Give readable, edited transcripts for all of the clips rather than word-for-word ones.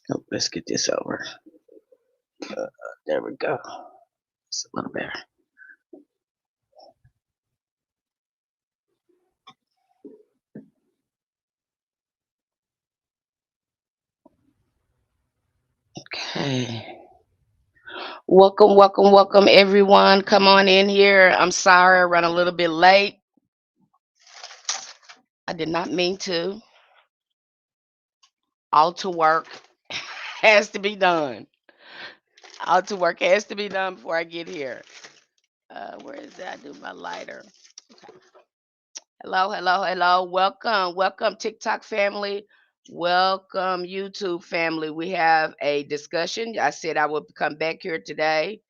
Oh, let's get this over. There we go. It's a little better. Okay. Welcome, everyone. Come on in here. I'm sorry I run a little bit late. I did not mean to. All to work has to be done. All to work has to be done before I get here. Where is that? I do my lighter. Okay. Hello. Welcome, TikTok family. Welcome, YouTube family. We have a discussion. I said I would come back here today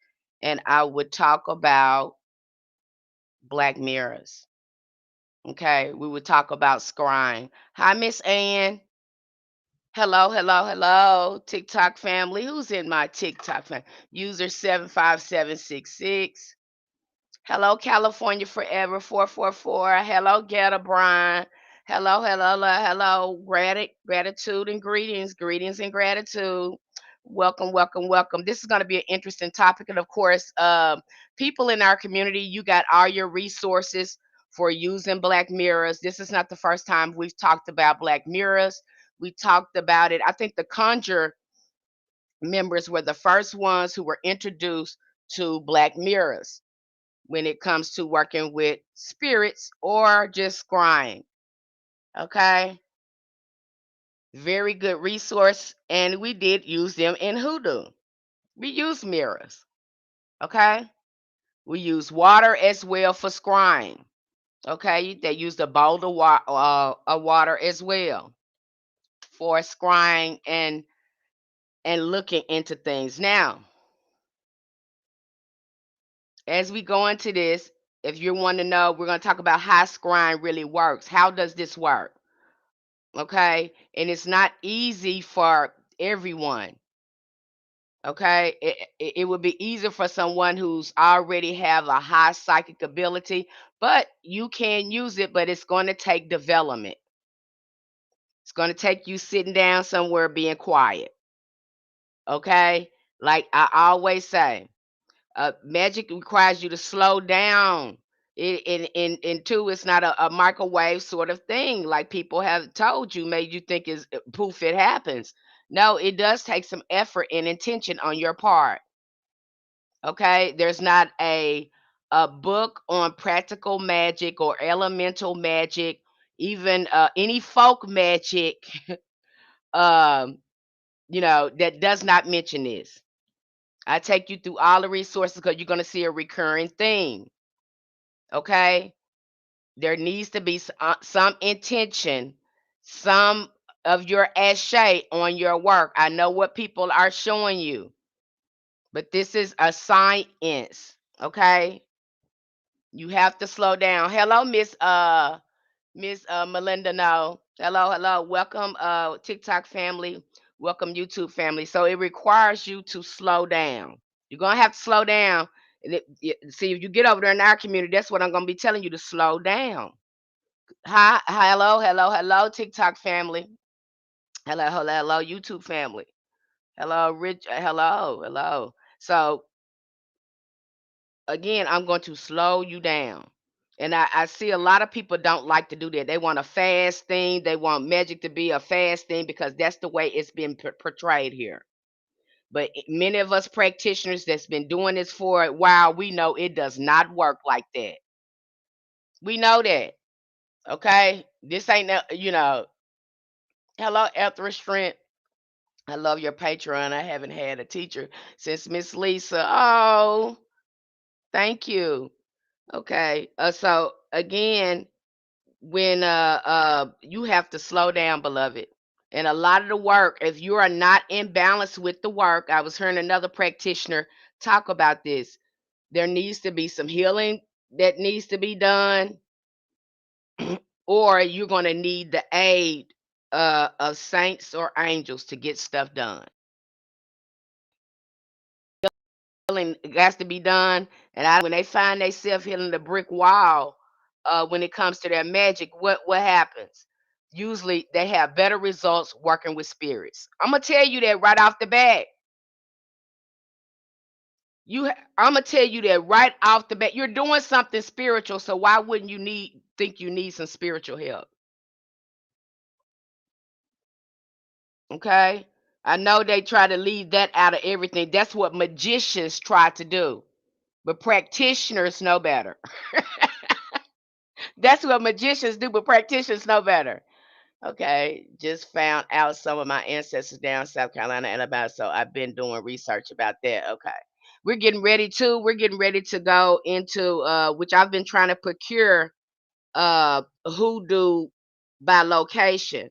and I would talk about black mirrors. Okay. We would talk about scrying. Hi, Miss Ann. Hello, TikTok family. Who's in my TikTok family? User 75766. Hello, California Forever 444. Hello, Getta Brian. Hello. Gratitude and greetings. Greetings and gratitude. Welcome. This is going to be an interesting topic. And of course, people in our community, you got all your resources for using black mirrors. This is not the first time we've talked about black mirrors. We talked about it. I think the Conjure members were the first ones who were introduced to black mirrors when it comes to working with spirits or just scrying. Okay. Very good resource. And we did use them in hoodoo. We use mirrors. Okay. We use water as well for scrying. Okay. They use the bowl of water as well for scrying and looking into things. Now, as we go into this, if you want to know, we're going to talk about how scrying really works. How does this work? Okay, and it's not easy for everyone. Okay, it would be easier for someone who's already have a high psychic ability, but you can use it, but it's going to take development. It's going to take you sitting down somewhere being quiet. Okay, like I always say, magic requires you to slow down. In two, it's not a microwave sort of thing like people have told you, made you think is poof, it happens. No, it does take some effort and intention on your part. Okay, there's not a book on practical magic or elemental magic, even any folk magic, um, that does not mention this. I take you through all the resources because you're going to see a recurring theme. Okay. There needs to be some intention, some of your ashay on your work. I know what people are showing you, but this is a science. Okay. You have to slow down. Hello, Miss Melinda. No. Hello. Welcome, TikTok family. Welcome, YouTube family. So it requires you to slow down. You're gonna have to slow down. And see, if you get over there in our community, that's what I'm gonna be telling you to slow down. Hi, hello, TikTok family. Hello, YouTube family. Hello, Rich. Hello. So again, I'm going to slow you down. And I see a lot of people don't like to do that. They want a fast thing. They want magic to be a fast thing because that's the way it's been portrayed here. But many of us practitioners that's been doing this for a while, we know it does not work like that. We know that. Okay. This ain't, hello, Ethra Strength. I love your Patreon. I haven't had a teacher since Miss Lisa. Oh, thank you. Okay. So again, when you have to slow down, beloved. And a lot of the work, if you are not in balance with the work, I was hearing another practitioner talk about this. There needs to be some healing that needs to be done, or you're going to need the aid of saints or angels to get stuff done. Healing has to be done, and when they find themselves hitting the brick wall, when it comes to their magic, what happens? usually they have better results working with spirits. I'm gonna tell you that right off the bat. I'm gonna tell you that right off the bat. You're doing something spiritual, so why wouldn't you think you need some spiritual help? Okay. I know they try to leave that out of everything. That's what magicians try to do. But practitioners know better. That's what magicians do, but practitioners know better. Okay. Just found out some of my ancestors down South Carolina and about, so I've been doing research about that. Okay. We're getting ready to go into which I've been trying to procure hoodoo by location.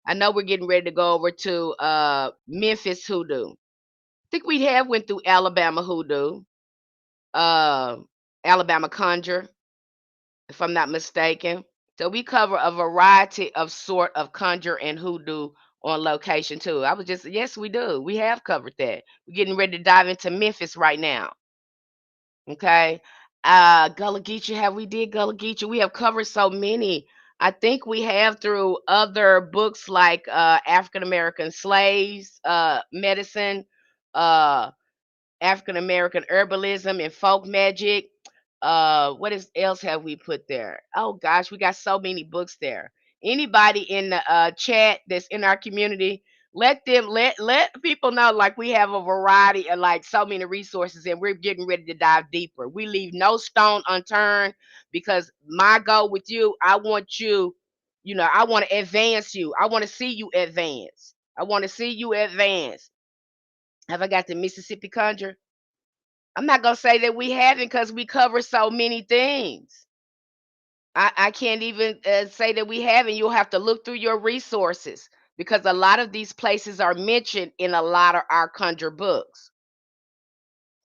I know we're getting ready to go over to Memphis hoodoo. Think we have went through Alabama hoodoo, uh, Alabama conjure, if I'm not mistaken. So we cover a variety of sort of conjure and hoodoo on location too. I was just yes, we do. We have covered that. We're getting ready to dive into Memphis right now. Okay. Gullah Geechee, have we did Gullah Geechee? We have covered so many. I think we have through other books like African American slaves, medicine, uh African American herbalism and folk magic. What is else have we put there? Oh gosh, we got so many books there. Anybody in the chat that's in our community, let people know like we have a variety of like so many resources and we're getting ready to dive deeper. We leave no stone unturned because my goal with you, I want you, I want to advance you. I want to see you advance. I want to see you advance. Have I got the Mississippi Conjure? I'm not gonna say that we haven't because we cover so many things. I can't even say that we haven't. You'll have to look through your resources because a lot of these places are mentioned in a lot of our conjure books.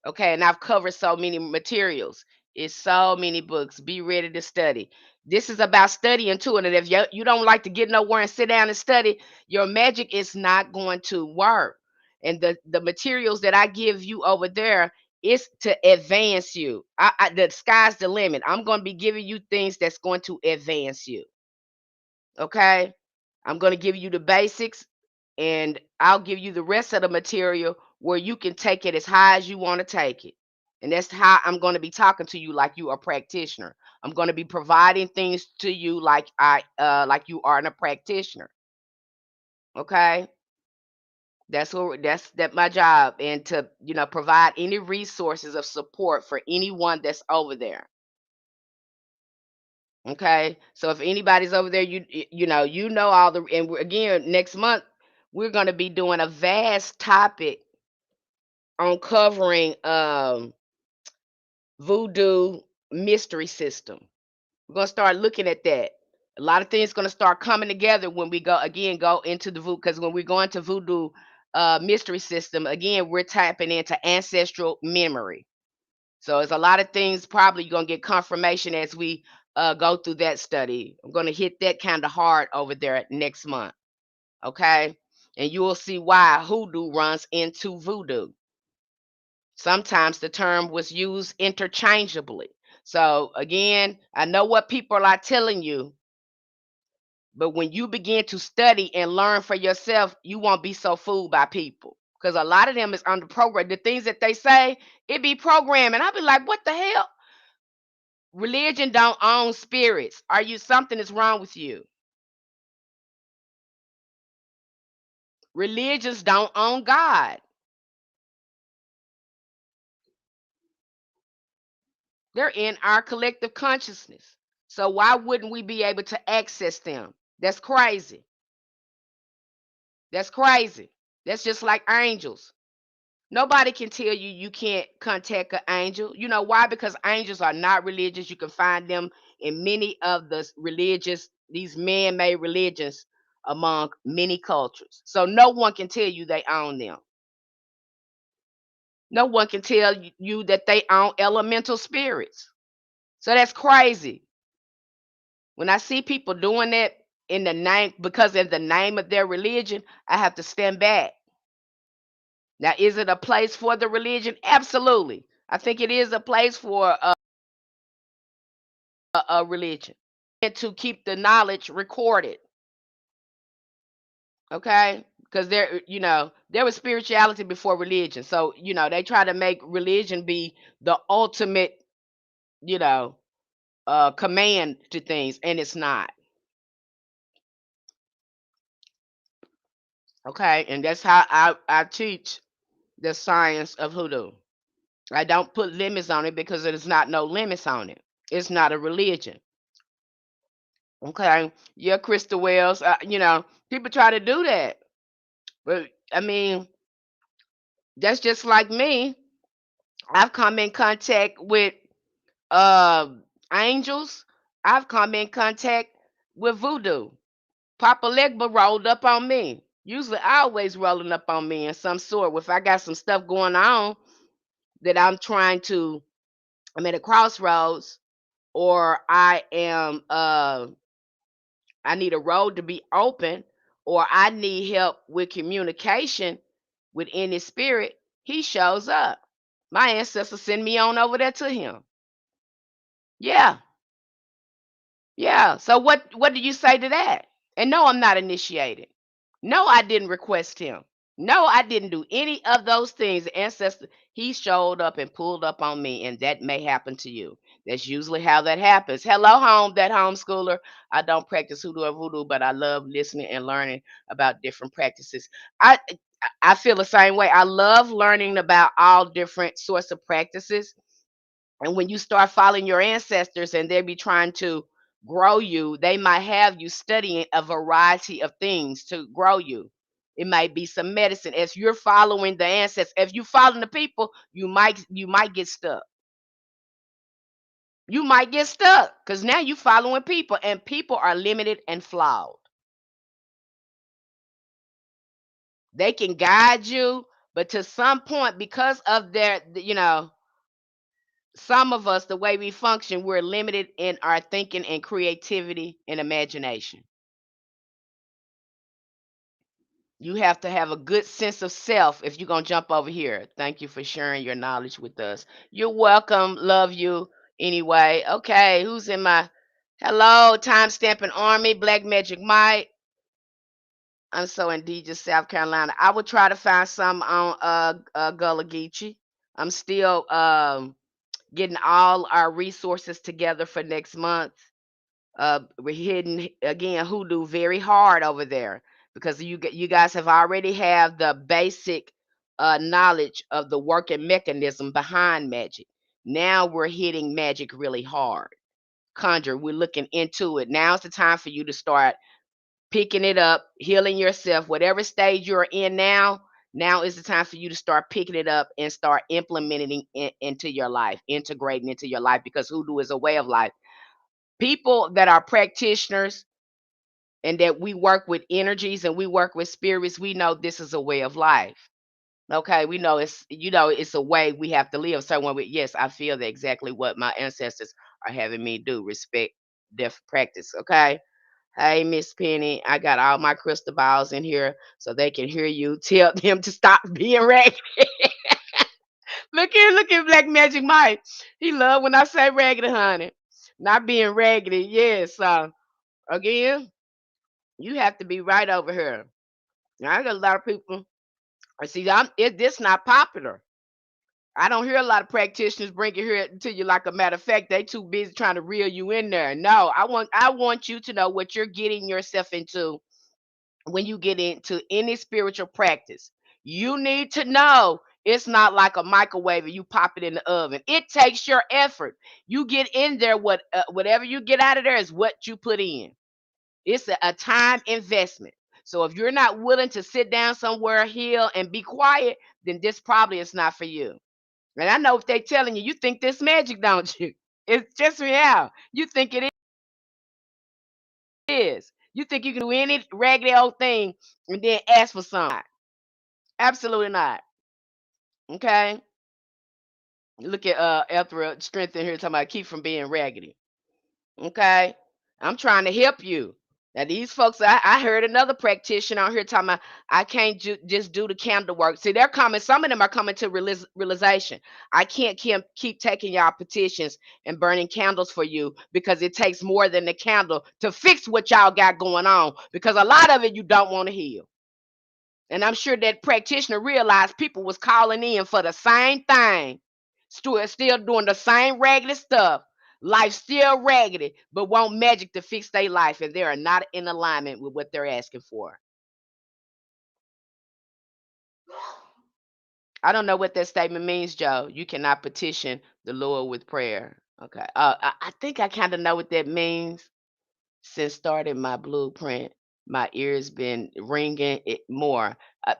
Okay, and I've covered so many materials. It's so many books. Be ready to study. This is about studying too. And if you don't like to get nowhere and sit down and study, your magic is not going to work. And the materials that I give you over there is to advance you. The sky's the limit. I'm going to be giving you things that's going to advance you. Okay. I'm going to give you the basics and I'll give you the rest of the material where you can take it as high as you want to take it. And that's how I'm going to be talking to you like you are a practitioner. I'm going to be providing things to you like you are a practitioner. Okay? That's my job and to, provide any resources of support for anyone that's over there. Okay, so if anybody's over there, you know all the, and again next month we're going to be doing a vast topic on covering voodoo mystery system. We're going to start looking at that. A lot of things going to start coming together when we go into the voodoo because when we go into voodoo mystery system again, we're tapping into ancestral memory. So it's a lot of things probably you're gonna get confirmation as we go through that study. I'm gonna hit that kind of hard over there next month. Okay. And you will see why hoodoo runs into voodoo. Sometimes the term was used interchangeably. So again, I know what people are telling you, but when you begin to study and learn for yourself, you won't be so fooled by people. Because a lot of them is under program. The things that they say, it be programmed. And I'll be like, what the hell? Religion don't own spirits. Are you something is wrong with you? Religions don't own God. They're in our collective consciousness. So why wouldn't we be able to access them? That's crazy. That's crazy. That's just like angels. Nobody can tell you you can't contact an angel. You know why? Because angels are not religious. You can find them in many of the religious, these man-made religions among many cultures. So no one can tell you they own them. No one can tell you that they own elemental spirits. So that's crazy. When I see people doing that in the name, because in the name of their religion, I have to stand back. Now, is it a place for the religion? Absolutely. I think it is a place for a religion and to keep the knowledge recorded. Okay, because there was spirituality before religion, so they try to make religion be the ultimate, you know command to things, and it's not. Okay, and that's how I teach the science of hoodoo. I don't put limits on it because there's not no limits on it. It's not a religion. Okay, yeah, Crystal Wells. People try to do that, but I mean, that's just like me. I've come in contact with uh, angels. I've come in contact with voodoo. Papa Legba rolled up on me. Usually, always rolling up on me in some sort. If I got some stuff going on that I'm at a crossroads, or I need a road to be open, or I need help with communication with any spirit, he shows up. My ancestors send me on over there to him. Yeah, yeah. So what do you say to that? And no, I'm not initiated. No, I didn't request him. No, I didn't do any of those things. The ancestor, he showed up and pulled up on me, and that may happen to you. That's usually how that happens. Hello, that homeschooler. I don't practice hoodoo or voodoo, but I love listening and learning about different practices. I I feel the same way. I love learning about all different sorts of practices, and when you start following your ancestors and they be trying to grow you, they might have you studying a variety of things to grow you. It might be some medicine. If you're following the ancestors, if you following the people, you might get stuck. You might get stuck because now you're following people, and people are limited and flawed. They can guide you, but to some point, because of some of us, the way we function, we're limited in our thinking and creativity and imagination. You have to have a good sense of self if you're going to jump over here. Thank you for sharing your knowledge with us. You're welcome. Love you anyway. Okay, who's in my hello? Time stamping army, Black Magic Mike. I'm so indeed just South Carolina. I would try to find some on Gullah Geechee. I'm still getting all our resources together for next month. We're hitting again hoodoo very hard over there because you guys have already have the basic knowledge of the working mechanism behind magic. Now we're hitting magic really hard. Conjure, we're looking into it. Now's the time for you to start picking it up, healing yourself, whatever stage you're in now. Now is the time for you to start picking it up and start implementing it into your life, integrating into your life, because hoodoo is a way of life. People that are practitioners and that we work with energies and we work with spirits, we know this is a way of life. Okay, we know it's a way we have to live. So when yes, I feel that exactly what my ancestors are having me do. Respect their practice. Okay. Hey, Miss Penny, I got all my crystal balls in here so they can hear you. Tell them to stop being raggedy. Look at Black Magic Mike. He love when I say raggedy, honey. Not being raggedy. Yes. Again, you have to be right over here. Now, I got a lot of people. I see. This not popular. I don't hear a lot of practitioners bring it here to you. Like a matter of fact, they too busy trying to reel you in there. No, I want you to know what you're getting yourself into when you get into any spiritual practice. You need to know it's not like a microwave and you pop it in the oven. It takes your effort. You get in there, whatever you get out of there is what you put in. It's a time investment. So if you're not willing to sit down somewhere, heal, and be quiet, then this probably is not for you. And I know if they're telling you, you think this magic, don't you? It's just real. You think it is. You think you can do any raggedy old thing and then ask for something. Absolutely not. Okay? Look at Ethra strength in here talking about keep from being raggedy. Okay? I'm trying to help you. Now these folks, I heard another practitioner out here talking about I can't just do the candle work. See, they're coming. Some of them are coming to realization. I can't keep taking y'all petitions and burning candles for you because it takes more than the candle to fix what y'all got going on. Because a lot of it you don't want to heal. And I'm sure that practitioner realized people was calling in for the same thing, still doing the same raggedy stuff. Life still raggedy, but want magic to fix their life, and they are not in alignment with what they're asking for. I don't know what that statement means, Joe. You cannot petition the Lord with prayer. Okay. I think I kind of know what that means. Since starting my blueprint, my ears been ringing it more. Uh,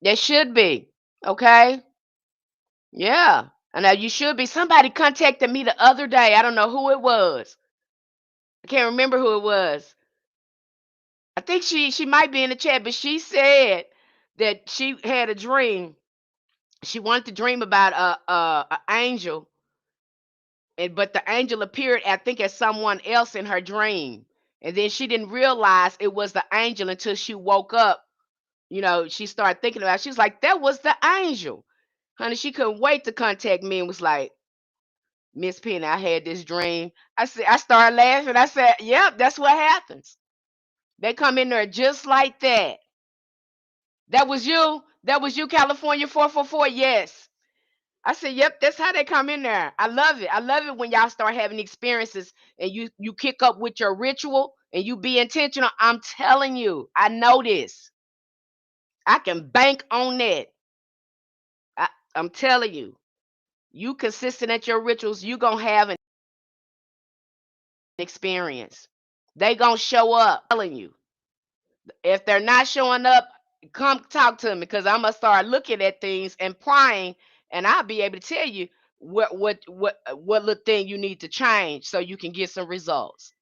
there should be. Okay. Yeah. And now you should be. Somebody contacted me the other day. I don't know who it was. I can't remember who it was. I think she might be in the chat, but she said that she had a dream. She wanted to dream about a angel, and but the angel appeared, I think, as someone else in her dream, and then she didn't realize it was the angel until she woke up. She started thinking about it. She's like, that was the angel. Honey, she couldn't wait to contact me and was like, Miss Penny, I had this dream. I started laughing. I said, yep, that's what happens. They come in there just like that. That was you? That was you, California 444? Yes. I said, yep, that's how they come in there. I love it. I love it when y'all start having experiences and you kick up with your ritual and you be intentional. I'm telling you, I know this. I can bank on that. I, I'm telling you, you consistent at your rituals, you gonna have an experience. They gonna show up. I'm telling you. If they're not showing up, come talk to me because I'm gonna start looking at things and prying, and I'll be able to tell you what little thing you need to change so you can get some results.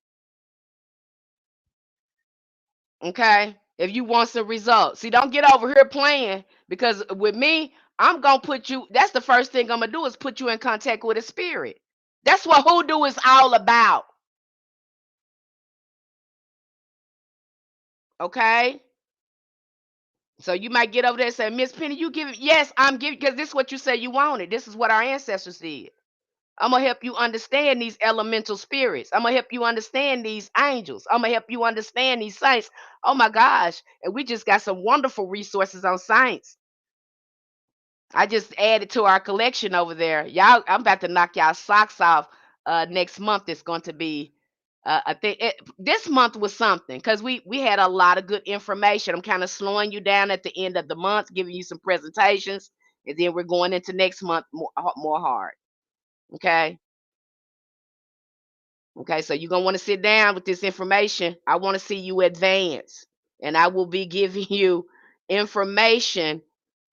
Okay? If you want some results, see, don't get over here playing because with me, I'm gonna put you. That's the first thing I'm gonna do is put you in contact with a spirit. That's what hoodoo is all about. Okay? So you might get over there and say, Miss Penny, you give it. Yes, I'm giving because this is what you say you wanted. This is what our ancestors did. I'm gonna help you understand these elemental spirits. I'm gonna help you understand these angels. I'm gonna help you understand these saints. Oh my gosh. And we just got some wonderful resources on science. I just added to our collection over there. Y'all, I'm about to knock y'all socks off. Next month it's going to be. I think this month was something because we had a lot of good information. I'm kind of slowing you down at the end of the month, giving you some presentations, and then we're going into next month more hard. Okay. Okay, so you're gonna want to sit down with this information. I want to see you advance, and I will be giving you information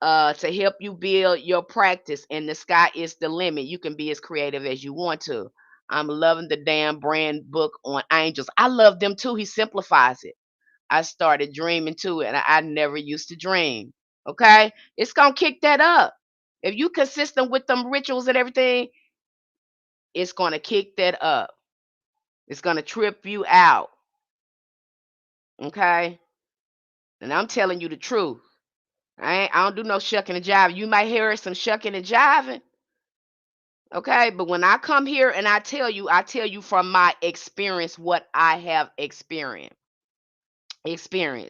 to help you build your practice. And the sky is the limit. You can be as creative as you want to. I'm loving the damn brand book on angels. I love them too. He simplifies it. I started dreaming too, and I never used to dream. Okay, it's gonna kick that up. If you consistent with them rituals and everything, it's gonna kick that up. It's gonna trip you out, okay? And I'm telling you the truth. I don't do no shucking and jiving. You might hear some shucking and jiving, okay? But when I come here and I tell you from my experience what I have experienced.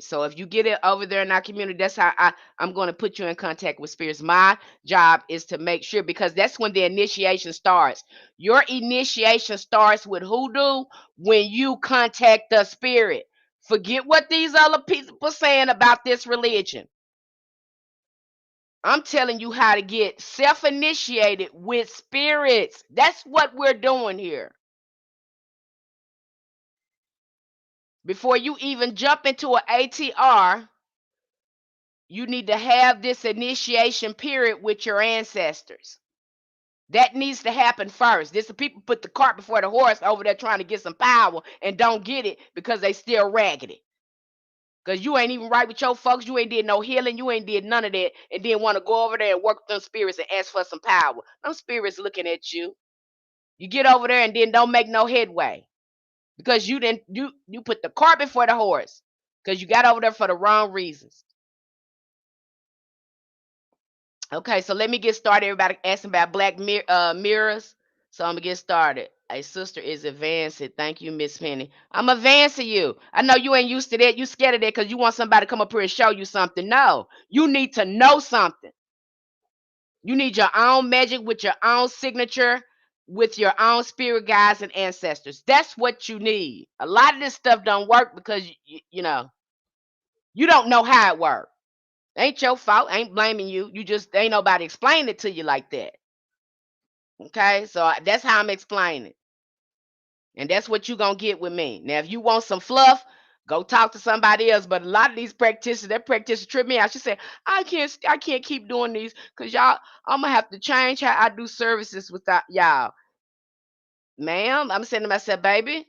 So if you get it over there in our community, that's how I'm going to put you in contact with spirits. My job is to make sure because that's when the initiation starts. Your initiation starts with hoodoo when you contact the spirit. Forget what these other people saying about this religion. I'm telling you how to get self-initiated with spirits. That's what we're doing here. Before you even jump into an ATR, you need to have this initiation period with your ancestors. That needs to happen first. This people put the cart before the horse over there trying to get some power and don't get it because they still raggedy. Because you ain't even right with your folks. You ain't did no healing. You ain't did none of that. And then want to go over there and work with them spirits and ask for some power. Them spirits looking at you. You get over there and then don't make no headway. Because you put the cart before the horse. Because you got over there for the wrong reasons. Okay, so let me get started. Everybody asking about black mirrors. So I'm gonna get started. A sister is advancing. Thank you, Miss Penny. I'm advancing you. I know you ain't used to that. You scared of that because you want somebody to come up here and show you something. No, you need to know something. You need your own magic with your own signature, with your own spirit guides and ancestors. That's what you need. A lot of this stuff don't work because you know you don't know how it works. Ain't your fault. Ain't blaming you. You just ain't nobody explain it to you like that. Okay, so that's how I'm explaining. And that's what you're gonna get with me. Now, if you want some fluff, go talk to somebody else. But a lot of these practitioners, that practitioner trip me out. She said, I can't keep doing these because y'all, I'm gonna have to change how I do services without y'all. Ma'am, I'm saying to myself, baby,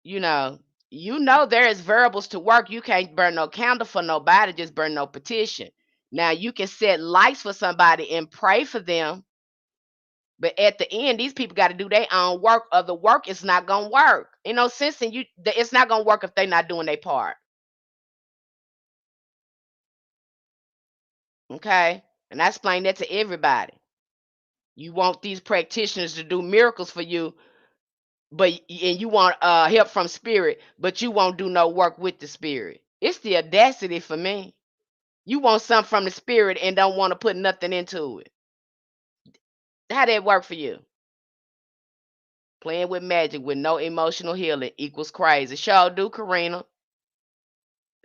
you know, there is variables to work. You can't burn no candle for nobody, just burn no petition. Now you can set lights for somebody and pray for them. But at the end, these people got to do their own work, or the work is not gonna work. You know, sense in you, it's not gonna work if they're not doing their part. Okay, and I explain that to everybody. You want these practitioners to do miracles for you, and you want help from spirit, but you won't do no work with the spirit. It's the audacity for me. You want something from the spirit and don't want to put nothing into it. How that work for you? Playing with magic with no emotional healing equals crazy. Sure do, Karina.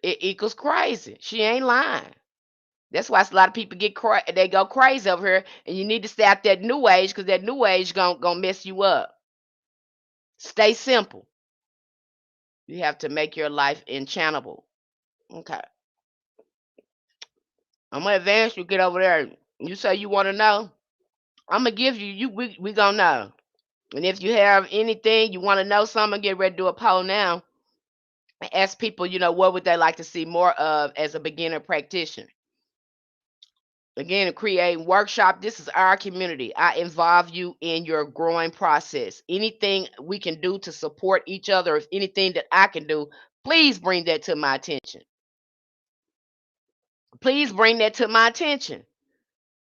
It equals crazy. She ain't lying. That's why a lot of people they go crazy over here, and you need to stay out that new age because that new age gonna mess you up. Stay simple. You have to make your life enchantable. Okay, I'm gonna advance you. Get over there. You say you want to know. I'm gonna give you. We gonna know. And if you have anything you want to know, something, get ready to do a poll now and ask people. What would they like to see more of as a beginner practitioner? Again, create workshop. This is our community. I involve you in your growing process. Anything we can do to support each other, if anything that I can do, please bring that to my attention. Please bring that to my attention.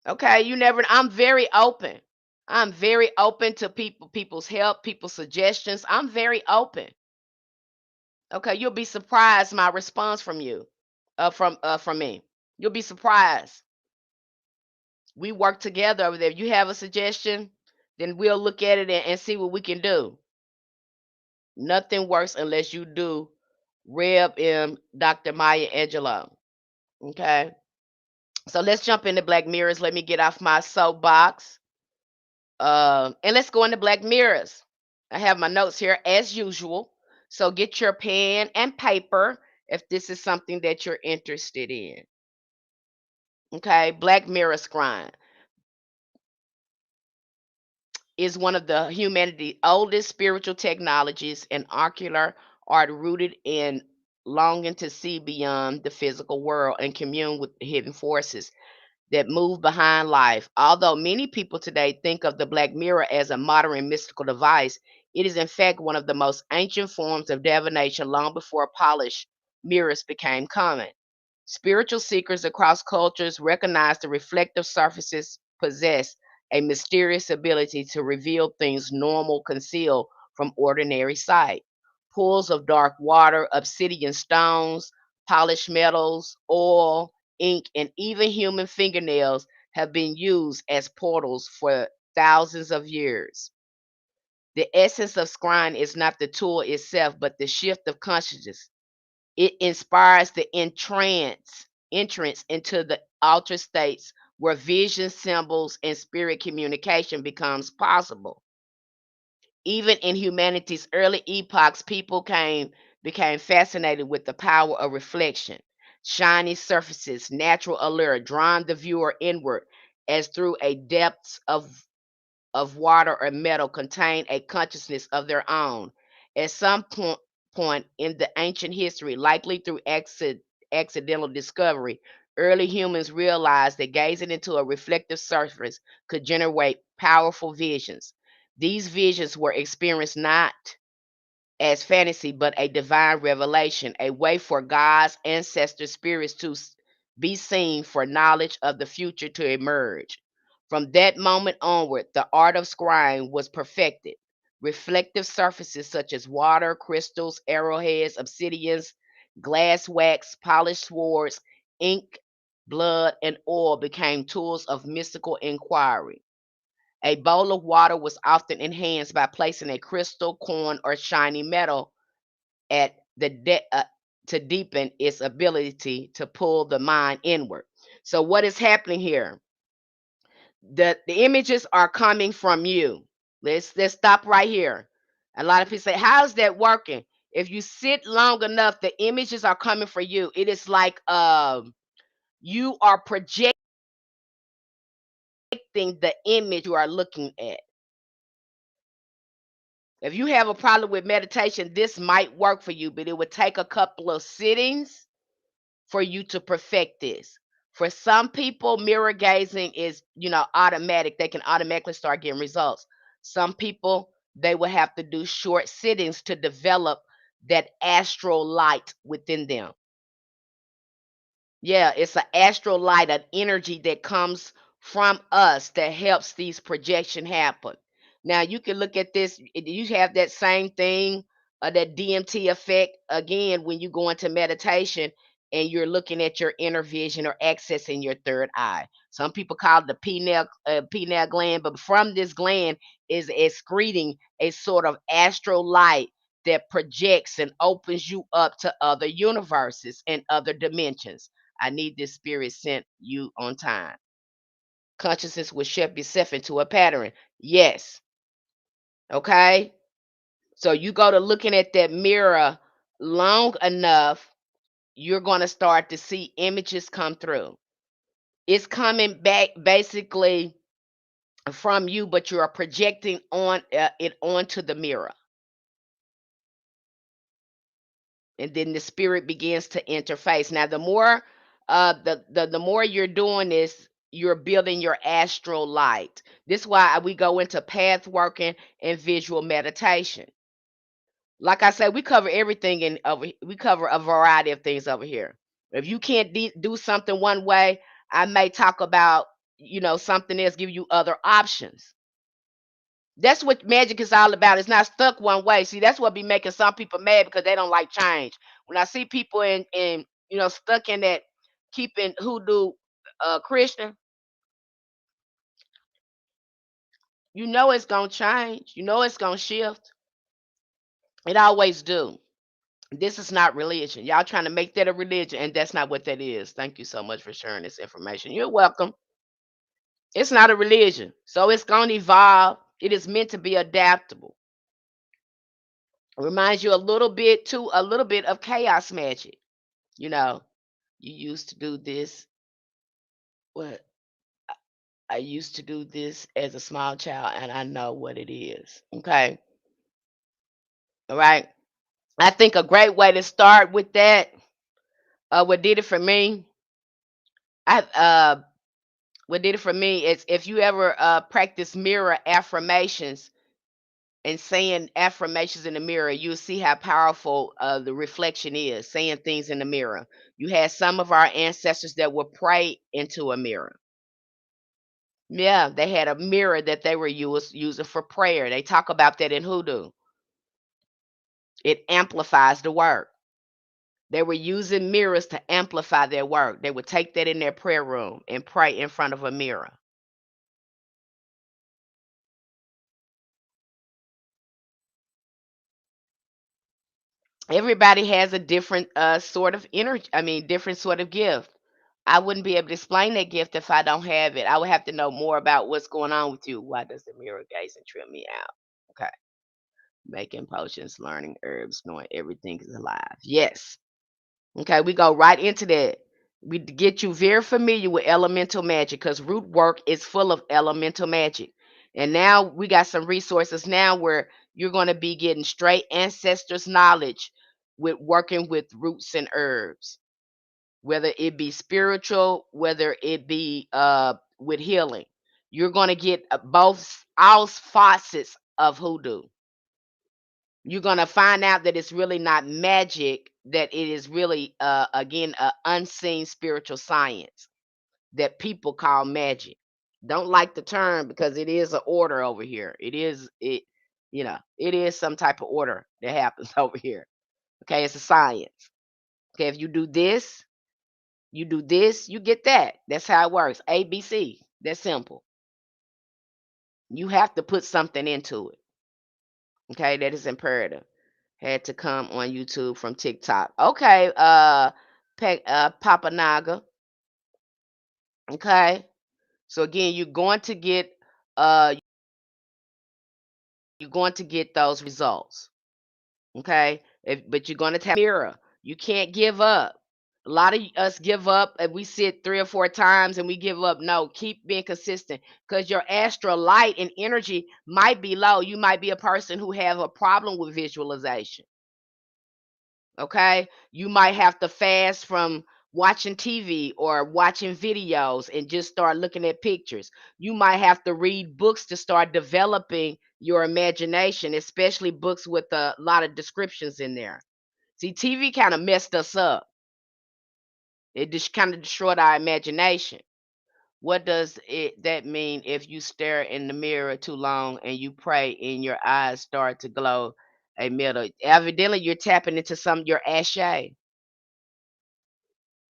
Okay, I'm very open. I'm very open to people's help, people's suggestions. I'm very open. Okay, you'll be surprised my response from you, from me. You'll be surprised. We work together over there. If you have a suggestion, then we'll look at it and see what we can do. Nothing works unless you do Reb M. Dr. Maya Angelou. Okay. So let's jump into Black Mirrors. Let me get off my soapbox. And let's go into Black Mirrors. I have my notes here as usual. So get your pen and paper if this is something that you're interested in. Okay. Black Mirror Scrying is one of the humanity's oldest spiritual technologies and ocular art rooted in longing to see beyond the physical world and commune with the hidden forces that move behind life. Although many people today think of the Black Mirror as a modern mystical device, it is in fact one of the most ancient forms of divination long before polished mirrors became common. Spiritual seekers across cultures recognize the reflective surfaces possess a mysterious ability to reveal things normal conceal from ordinary sight. Pools of dark water, obsidian stones, polished metals, oil, ink, and even human fingernails have been used as portals for thousands of years. The essence of scrying is not the tool itself, but the shift of consciousness. It inspires the entrance into the altered states where vision, symbols, and spirit communication becomes possible. Even in humanity's early epochs, people became fascinated with the power of reflection. Shiny surfaces, natural allure, drawing the viewer inward as through a depths of water or metal contain a consciousness of their own. At some point in the ancient history, likely through accidental discovery, early humans realized that gazing into a reflective surface could generate powerful visions. These visions were experienced not as fantasy, but a divine revelation, a way for God's ancestor spirits to be seen, for knowledge of the future to emerge. From that moment onward, the art of scrying was perfected. Reflective surfaces such as water, crystals, arrowheads, obsidians, glass wax, polished swords, ink, blood, and oil became tools of mystical inquiry. A bowl of water was often enhanced by placing a crystal, coin, or shiny metal at to deepen its ability to pull the mind inward. So what is happening here? The images are coming from you. Let's stop right here. A lot of people say, how's that working? If you sit long enough, the images are coming for you. It is like you are projecting the image you are looking at. If you have a problem with meditation, this might work for you, but it would take a couple of sittings for you to perfect this. For some people, mirror gazing is, automatic. They can automatically start getting results. Some people, they will have to do short sittings to develop that astral light within them. Yeah, it's an astral light, an energy that comes from us that helps these projection happen. Now you can look at this. You have that same thing, that DMT effect again when you go into meditation and you're looking at your inner vision or accessing your third eye. Some people call it the pineal gland, but from this gland is excreting a sort of astral light that projects and opens you up to other universes and other dimensions. I need this spirit sent you on time. Consciousness will shape itself into a pattern. Yes. Okay. So you go to looking at that mirror long enough, you're going to start to see images come through. It's coming back basically from you, but you are projecting on it onto the mirror. And then the spirit begins to interface. Now, the more the more you're doing this, you're building your astral light. This is why we go into path working and visual meditation. Like I said, we cover everything we cover a variety of things over here. If you can't do something one way, I may talk about something else, give you other options. That's what magic is all about. It's not stuck one way. See, that's what be making some people mad because they don't like change. When I see people in stuck in that keeping hoodoo Christian, it's gonna change. It's gonna shift. It always do. This is not religion. Y'all trying to make that a religion, and that's not what that is. Thank you so much for sharing this information. You're welcome. It's not a religion, so it's gonna evolve. It is meant to be adaptable. Reminds you a little bit of chaos magic. You know, you used to do this. What I used to do this as a small child, and I know what it is. Okay, all right. I think a great way to start with that, what did it for me, I what did it for me is if you ever practice mirror affirmations and saying affirmations in the mirror, you'll see how powerful the reflection is. Saying things in the mirror. You had some of our ancestors that would pray into a mirror. Yeah, they had a mirror that they were using for prayer. They talk about that in hoodoo. It amplifies the work. They were using mirrors to amplify their work. They would take that in their prayer room and pray in front of a mirror. Everybody has a different sort of energy. I mean, different sort of gift. I wouldn't be able to explain that gift if I don't have it. I would have to know more about what's going on with you. Why does the mirror gazing trip me out? Okay. Making potions, learning herbs, knowing everything is alive. Yes. Okay, we go right into that. We get you very familiar with elemental magic because root work is full of elemental magic. And now we got some resources now where you're going to be getting straight ancestors knowledge with working with roots and herbs, whether it be spiritual, whether it be with healing. You're going to get both all facets of hoodoo. You're going to find out that it's really not magic, that it is really again unseen spiritual science that people call magic. Don't like the term because it is an order over here. It is some type of order that happens over here. Okay, it's a science. Okay, if you do this, you get that. That's how it works. ABC. That's simple. You have to put something into it. Okay, that is imperative. Had to come on YouTube from TikTok. Okay, Papa Naga. Okay. So again, uh you're going to get those results. Okay? But you're going to have mirror. You can't give up. A lot of us give up and we sit 3 or 4 times and we give up. No, keep being consistent because your astral light and energy might be low. You might be a person who have a problem with visualization. Okay? You might have to fast from watching TV or watching videos and just start looking at pictures. You might have to read books to start developing your imagination, especially books with a lot of descriptions in there. See, TV kind of messed us up. It just kind of destroyed our imagination. What does that mean if you stare in the mirror too long and you pray and your eyes start to glow a middle? Evidently, you're tapping into your ashe.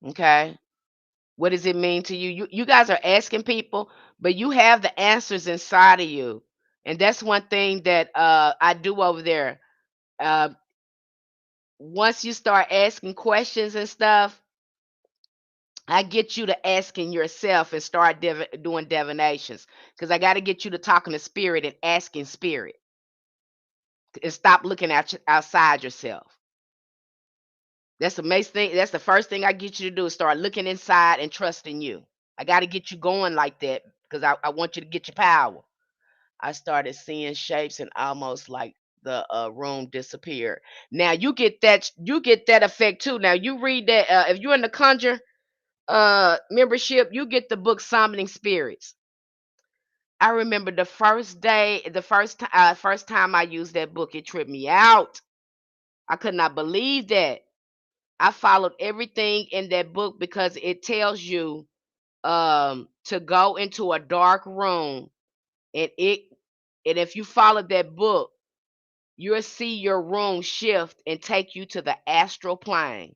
Okay. What does it mean to you? You guys are asking people, but you have the answers inside of you. And that's one thing that I do over there. Uh, Once you start asking questions and stuff, I get you to asking yourself and start doing divinations because I got to get you to talking to spirit and asking spirit and stop looking outside yourself. That's the main thing. That's the first thing I get you to do is start looking inside and trusting you. I got to get you going like that because I want you to get your power. I started seeing shapes and almost like the room disappeared. Now you get that effect too. Now you read that if you're in the conjure membership, you get the book Summoning Spirits. I remember the first day, first time I used that book, it tripped me out. I could not believe that. I followed everything in that book because it tells you to go into a dark room and if you follow that book, you'll see your room shift and take you to the astral plane.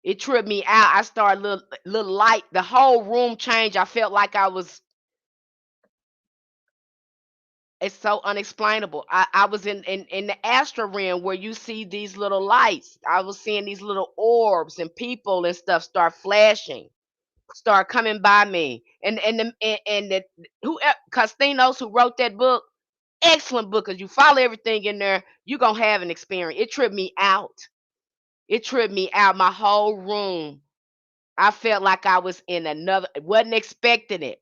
It tripped me out. I started little light. The whole room changed. I felt like I was. It's so unexplainable. I was in the astral realm where you see these little lights. I was seeing these little orbs and people and stuff start flashing, start coming by me. And the who Costinos who wrote that book, excellent book. Cause you follow everything in there, you gonna have an experience. It tripped me out. It tripped me out. My whole room. I felt like I was in another. Wasn't expecting it.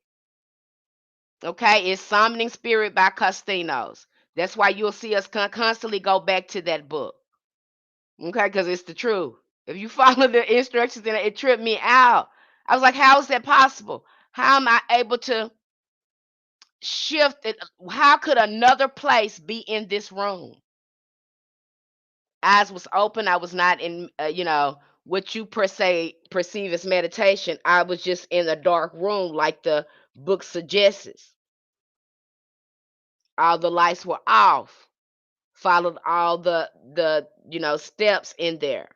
Okay, it's Summoning Spirit by Costinos. That's why you'll see us constantly go back to that book. Okay, because it's the truth. If you follow the instructions in it, it tripped me out. I was like, how is that possible? How am I able to shift it? How could another place be in this room? Eyes was open. I was not in, what you per se perceive as meditation. I was just in a dark room, like the book suggests. All the lights were off. Followed all the steps in there.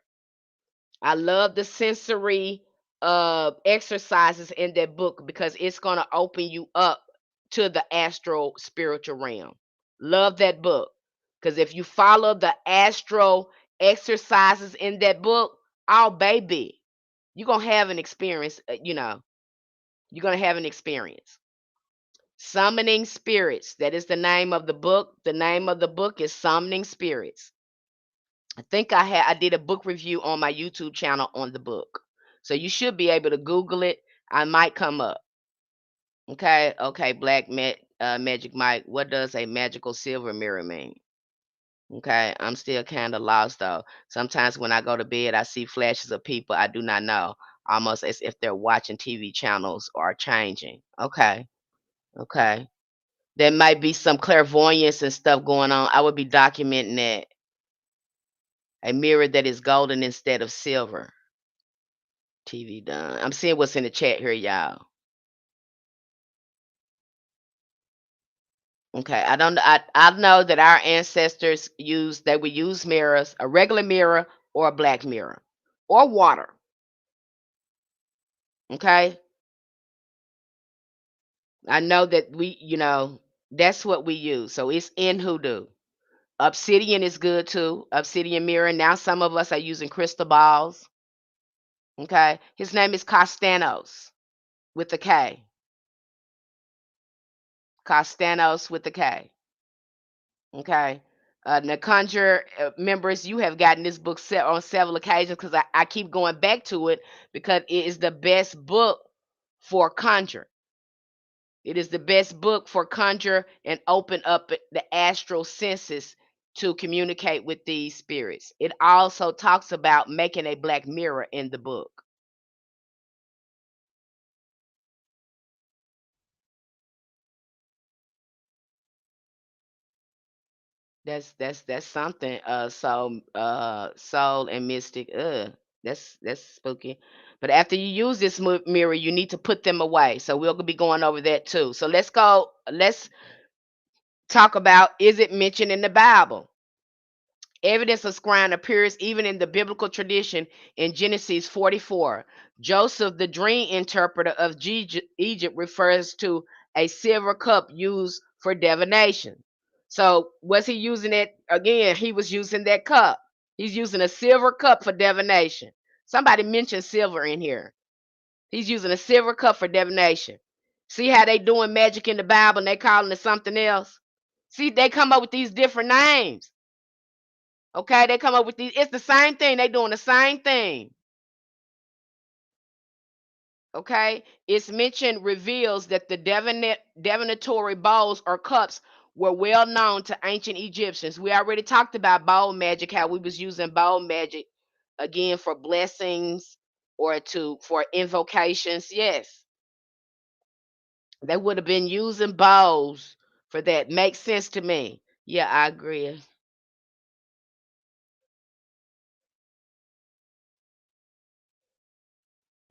I love the sensory exercises in that book because it's going to open you up to the astral spiritual realm. Love that book because if you follow the astral exercises in that book, oh baby, you're going to have an experience, you're going to have an experience. Summoning Spirits. That is the name of the book. The name of the book is Summoning Spirits. I think I did a book review on my YouTube channel on the book. So you should be able to Google it. I might come up. Okay, okay, Magic Mike. What does a magical silver mirror mean? Okay, I'm still kind of lost though. Sometimes when I go to bed, I see flashes of people I do not know, almost as if they're watching TV channels or changing. Okay, okay. There might be some clairvoyance and stuff going on. I would be documenting that. A mirror that is golden instead of silver. TV done. I'm seeing what's in the chat here, y'all. Okay, I don't. I know that our ancestors used they would use mirrors, a regular mirror or a black mirror, or water. Okay, I know that that's what we use. So it's in hoodoo. Obsidian is good too. Obsidian mirror. Now some of us are using crystal balls. Okay, his name is Costanos with the K. Costanos with the K. Okay. The Conjure members, you have gotten this book set on several occasions because I keep going back to it because it is the best book for Conjure. It is the best book for Conjure and open up the astral senses to communicate with these spirits. It also talks about making a black mirror in the book. That's something. Soul and mystic. That's spooky. But after you use this mirror, you need to put them away. So we'll be going over that too. So let's go. Let's talk about, is it mentioned in the Bible? Evidence of scrying appears even in the biblical tradition in Genesis 44. Joseph, the dream interpreter of Egypt, refers to a silver cup used for divination. So, was he using it again? He was using that cup. He's using a silver cup for divination. Somebody mentioned silver in here. He's using a silver cup for divination. See how they doing magic in the Bible and they calling it something else? See, they come up with these different names. Okay, they come up with these. It's the same thing. They doing the same thing. Okay, it's mentioned reveals that the divinatory bowls or cups were well known to ancient Egyptians. We already talked about bowl magic, how we was using bowl magic again for blessings or to for invocations. Yes, they would have been using bowls for that. Makes sense to me. Yeah, I agree.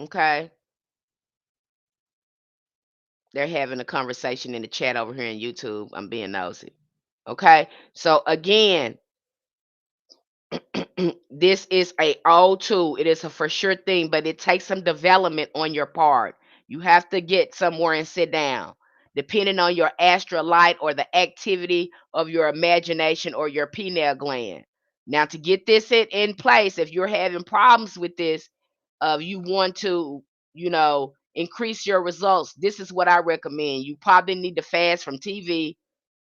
Okay, they're having a conversation in the chat over here in YouTube. I'm being nosy. Okay. So again, this is a old tool. It is a for sure thing, but it takes some development on your part. You have to get somewhere and sit down, depending on your astral light or the activity of your imagination or your pineal gland. Now, to get this in place, if you're having problems with this, you want to, increase your results. This is what I recommend. You probably need to fast from TV,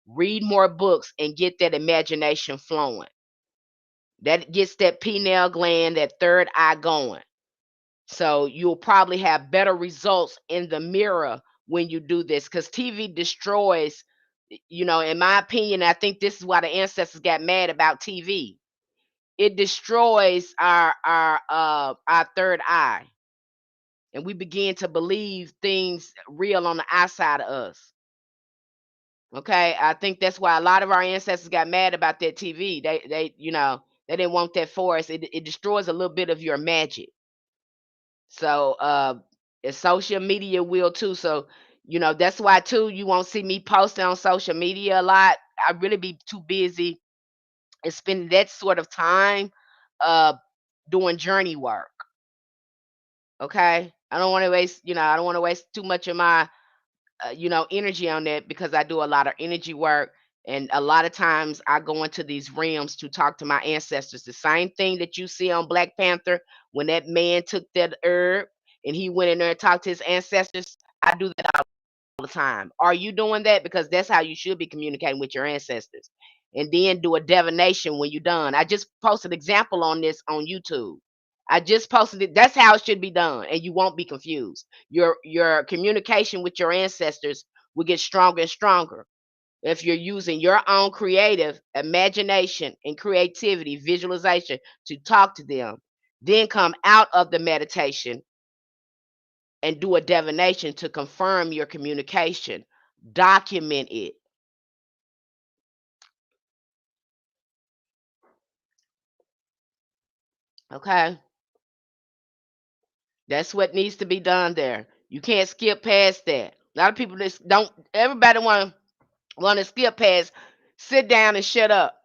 read more books, and get that imagination flowing. That gets that pineal gland, that third eye going. So you'll probably have better results in the mirror when you do this because TV destroys, in my opinion, I think this is why the ancestors got mad about TV. It destroys our third eye, and we begin to believe things real on the outside of us. Okay, I think that's why a lot of our ancestors got mad about that TV. They didn't want that for us. It destroys a little bit of your magic. So social media will too. So that's why too you won't see me posting on social media a lot. I really be too busy and spending that sort of time uh doing journey work. Okay, I don't want to waste too much of my energy on that because I do a lot of energy work. And a lot of times I go into these realms to talk to my ancestors. The same thing that you see on Black Panther when that man took that herb and he went in there and talked to his ancestors. I do that all the time. Are you doing that? Because that's how you should be communicating with your ancestors. And then do a divination when you're done. I just posted an example on this on YouTube. I just posted it. That's how it should be done, and you won't be confused. Your communication with your ancestors will get stronger and stronger if you're using your own creative imagination and creativity, visualization to talk to them. Then come out of the meditation and do a divination to confirm your communication. Document it. Okay, that's what needs to be done there. You can't skip past that. A lot of people just don't. Everybody want to Want to skip past, sit down and shut up.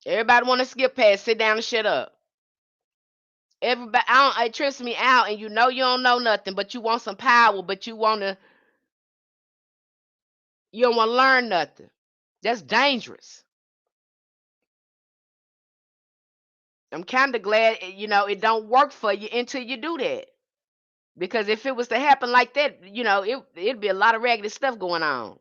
Everybody want to skip past, sit down and shut up. Everybody, I don't, it trips me out, and you don't know nothing, but you want some power, but you don't want to learn nothing. That's dangerous. I'm kind of glad, it don't work for you until you do that. Because if it was to happen like that, it'd be a lot of raggedy stuff going on.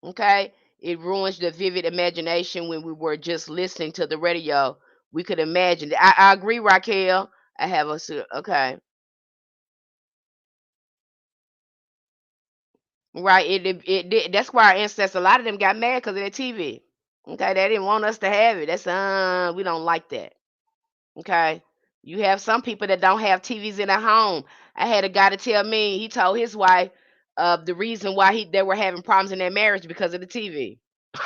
Okay, it ruins the vivid imagination when we were just listening to the radio. We could imagine. I agree, Raquel. I have okay. Right. It did. That's why our ancestors, a lot of them got mad because of their TV. Okay, they didn't want us to have it. That's we don't like that. Okay. You have some people that don't have TVs in their home. I had a guy to tell me he told his wife the reason why they were having problems in their marriage because of the TV.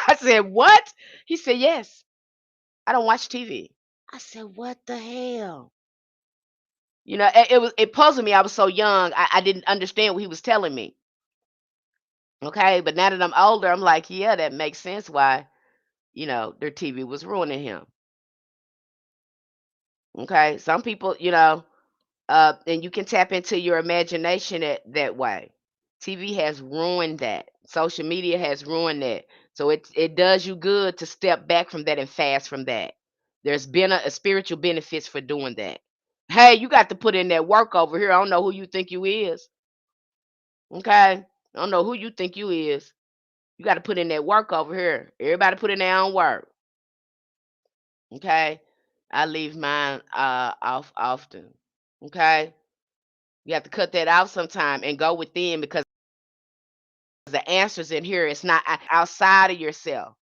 I said, "What?" He said, "Yes. I don't watch TV." I said, "What the hell?" It puzzled me. I was so young. I didn't understand what he was telling me. Okay, but now that I'm older, I'm like, yeah, that makes sense why, their TV was ruining him. Okay, some people, and you can tap into your imagination that way. TV has ruined that. Social media has ruined that. So it does you good to step back from that and fast from that. There's been a spiritual benefits for doing that. Hey, you got to put in that work over here. I don't know who you think you is. Okay, I don't know who you think you is. You got to put in that work over here. Everybody put in their own work. Okay, I leave mine off often. Okay, you have to cut that out sometime and go within because the answers in here is not outside of yourself.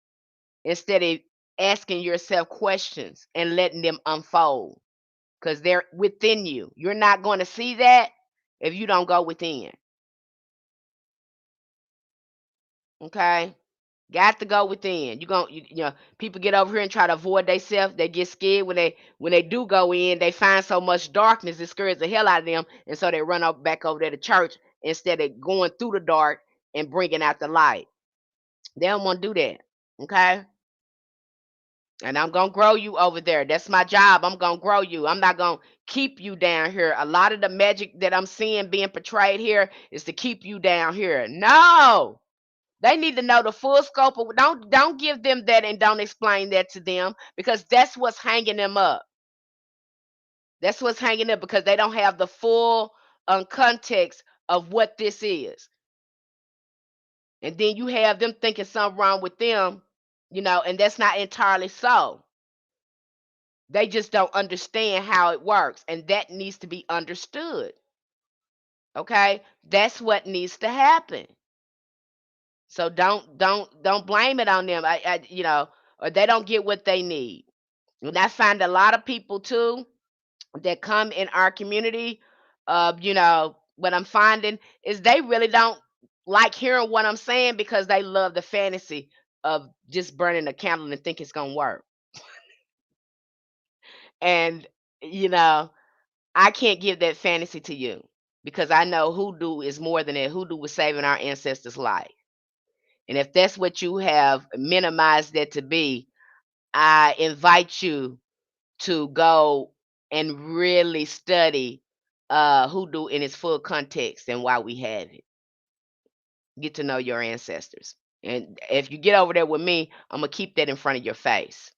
Instead of asking yourself questions and letting them unfold because they're within you. You're not going to see that if you don't go within. Okay. Got to go within. People get over here and try to avoid themselves. They get scared when they do go in. They find so much darkness, it scares the hell out of them, and so they run up back over there to church instead of going through the dark and bringing out the light. They don't want to do that. Okay, and I'm gonna grow you over there. That's my job. I'm gonna grow you. I'm not gonna keep you down here. A lot of the magic that I'm seeing being portrayed here is to keep you down here. No, they need to know the full scope of don't give them that and don't explain that to them because that's what's hanging them up. That's what's hanging up because they don't have the full context of what this is. And then you have them thinking something wrong with them, and that's not entirely so. They just don't understand how it works, and that needs to be understood. Okay? That's what needs to happen. So don't blame it on them. Or they don't get what they need. And I find a lot of people too that come in our community, what I'm finding is they really don't like hearing what I'm saying because they love the fantasy of just burning a candle and think it's gonna work. And you know, I can't give that fantasy to you because I know hoodoo is more than that. Hoodoo was saving our ancestors' life. And if that's what you have minimized that to be, I invite you to go and really study hoodoo in its full context and why we have it. Get to know your ancestors. And if you get over there with me, I'm gonna keep that in front of your face.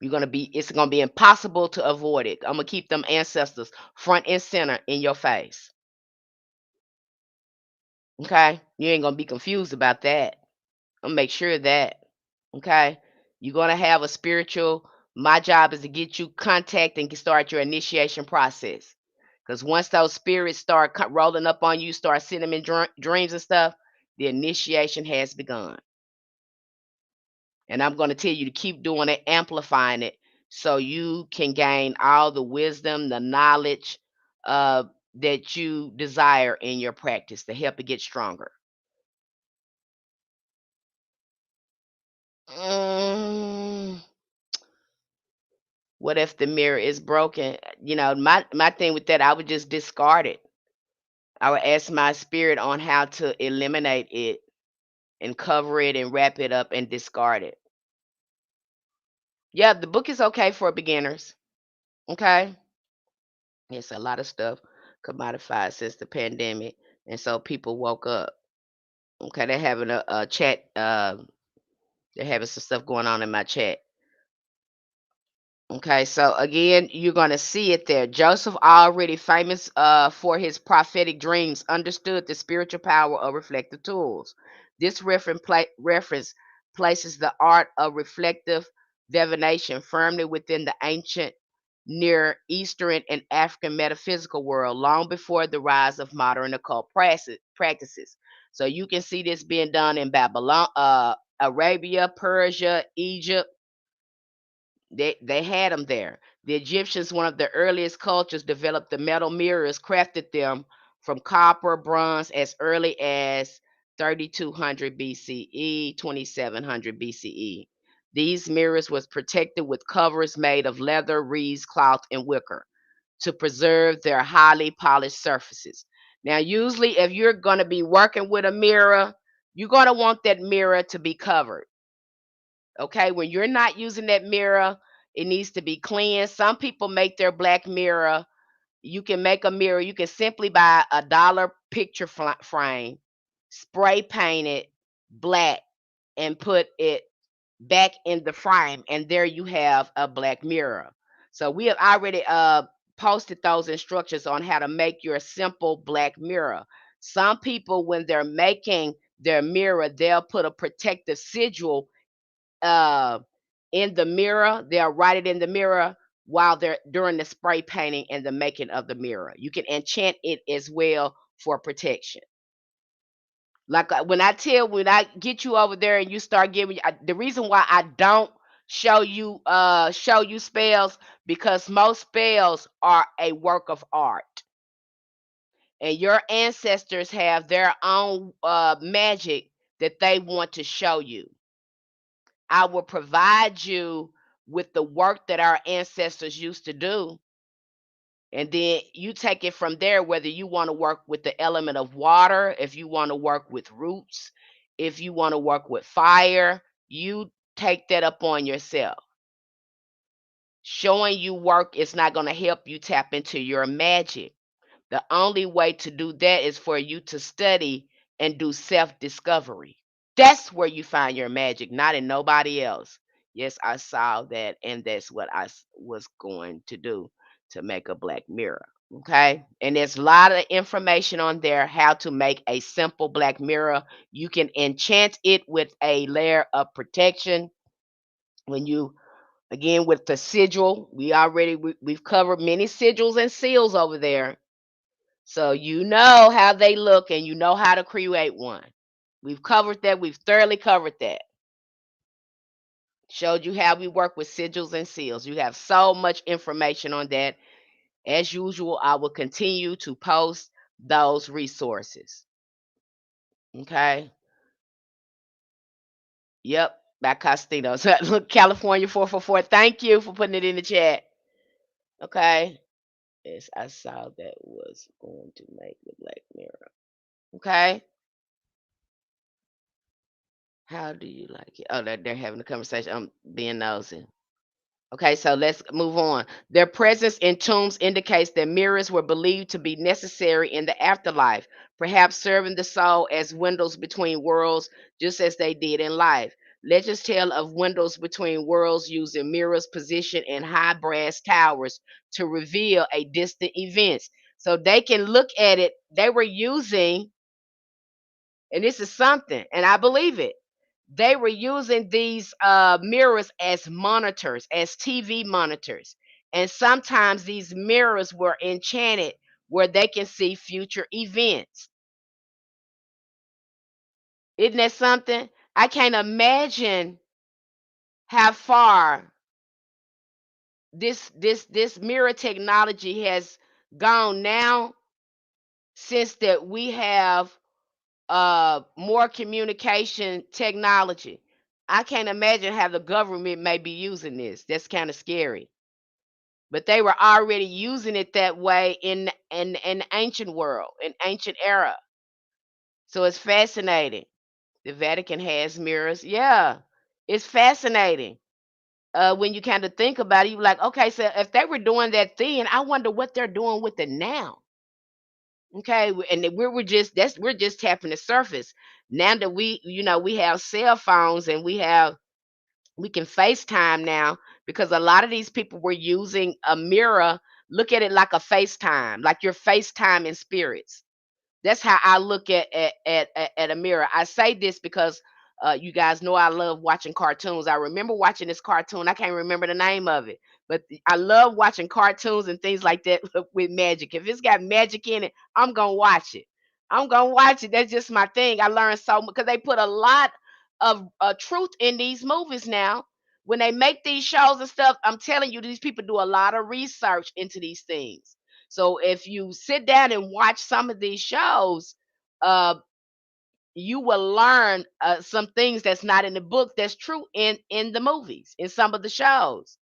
It's gonna be impossible to avoid it. I'm gonna keep them ancestors front and center in your face. Okay? You ain't gonna be confused about that. I'm gonna make sure of that. Okay? You're gonna have a spiritual. My job is to get you contact and start your initiation process. Because once those spirits start rolling up on you, start seeing them in dreams and stuff, the initiation has begun. And I'm going to tell you to keep doing it, amplifying it, so you can gain all the wisdom, the knowledge uh, that you desire in your practice to help it get stronger. Mm, what if the mirror is broken? My thing with that, I would just discard it. I would ask my spirit on how to eliminate it. and cover it and wrap it up and discard it. Yeah, the book is okay for beginners. Okay. It's a lot of stuff commodified since the pandemic, and so people woke up. Okay, they're having a chat. They're having some stuff going on in my chat. Okay, so again, you're going to see it there. Joseph, already famous for his prophetic dreams, understood the spiritual power of reflective tools. This reference places the art of reflective divination firmly within the ancient Near Eastern and African metaphysical world long before the rise of modern occult practices. So you can see this being done in Babylon, Arabia, Persia, Egypt. They had them there. The Egyptians, one of the earliest cultures, developed the metal mirrors, crafted them from copper, bronze as early as 3200 BCE, 2700 BCE. These mirrors was protected with covers made of leather, reeds, cloth, and wicker to preserve their highly polished surfaces. Now, usually, if you're going to be working with a mirror, you're going to want that mirror to be covered. Okay, when you're not using that mirror, it needs to be cleansed. Some people make their black mirror. You can make a mirror. You can simply buy a dollar picture frame, spray paint it black, and put it back in the frame, and there you have a black mirror. So we have already posted those instructions on how to make your simple black mirror. Some people, when they're making their mirror, they'll put a protective sigil uh, in the mirror. They'll write it in the mirror while they're during the spray painting and the making of the mirror. You can enchant it as well for protection. Like when I get you over there and you start giving the reason why I don't show you spells, because most spells are a work of art, and your ancestors have their own magic that they want to show you. I will provide you with the work that our ancestors used to do. And then you take it from there, whether you want to work with the element of water, if you want to work with roots, if you want to work with fire, you take that up on yourself. Showing you work is not going to help you tap into your magic. The only way to do that is for you to study and do self discovery. That's where you find your magic, not in nobody else. Yes, I saw that, and that's what was going to do to make a black mirror. Okay, and there's a lot of information on there how to make a simple black mirror. You can enchant it with a layer of protection. When you again with the sigil, we've covered many sigils and seals over there, so you know how they look and you know how to create one. We've covered that. We've thoroughly covered that. Showed you how we work with sigils and seals. You have so much information on that. As usual, I will continue to post those resources. Okay. Yep. By Costino. So look, California 444. Thank you for putting it in the chat. Okay. Yes, I saw that was going to make the Black Mirror. Okay. How do you like it? Oh, they're having a conversation. I'm being nosy. Okay, so let's move on. Their presence in tombs indicates that mirrors were believed to be necessary in the afterlife, perhaps serving the soul as windows between worlds, just as they did in life. Legends tell of windows between worlds using mirrors positioned in high brass towers to reveal a distant events. So they can look at it. They were using, and this is something, and I believe it, they were using these mirrors as monitors, as TV monitors. And sometimes these mirrors were enchanted where they can see future events. Isn't that something? I can't imagine how far this mirror technology has gone now, since that we have more communication technology. I can't imagine how the government may be using this. That's kind of scary. But they were already using it that way in ancient world, in ancient era. So it's fascinating. The Vatican has mirrors. Yeah. It's fascinating. When you kind of think about it, you're like, okay, so if they were doing that then, I wonder what they're doing with it now. Okay, and then we're just that's we're just tapping the surface. Now that we have cell phones and we can FaceTime now because a lot of these people were using a mirror. Look at it like a FaceTime, like you're FaceTiming spirits. That's how I look at a mirror. I say this because you guys know I love watching cartoons. I remember watching this cartoon. I can't remember the name of it, but I love watching cartoons and things like that with magic. If it's got magic in it, I'm gonna watch it. I'm gonna watch it. That's just my thing. I learned so much because they put a lot of truth in these movies now. When they make these shows and stuff, I'm telling you, these people do a lot of research into these things. So if you sit down and watch some of these shows, uh, you will learn some things that's not in the book that's true in the movies, in some of the shows.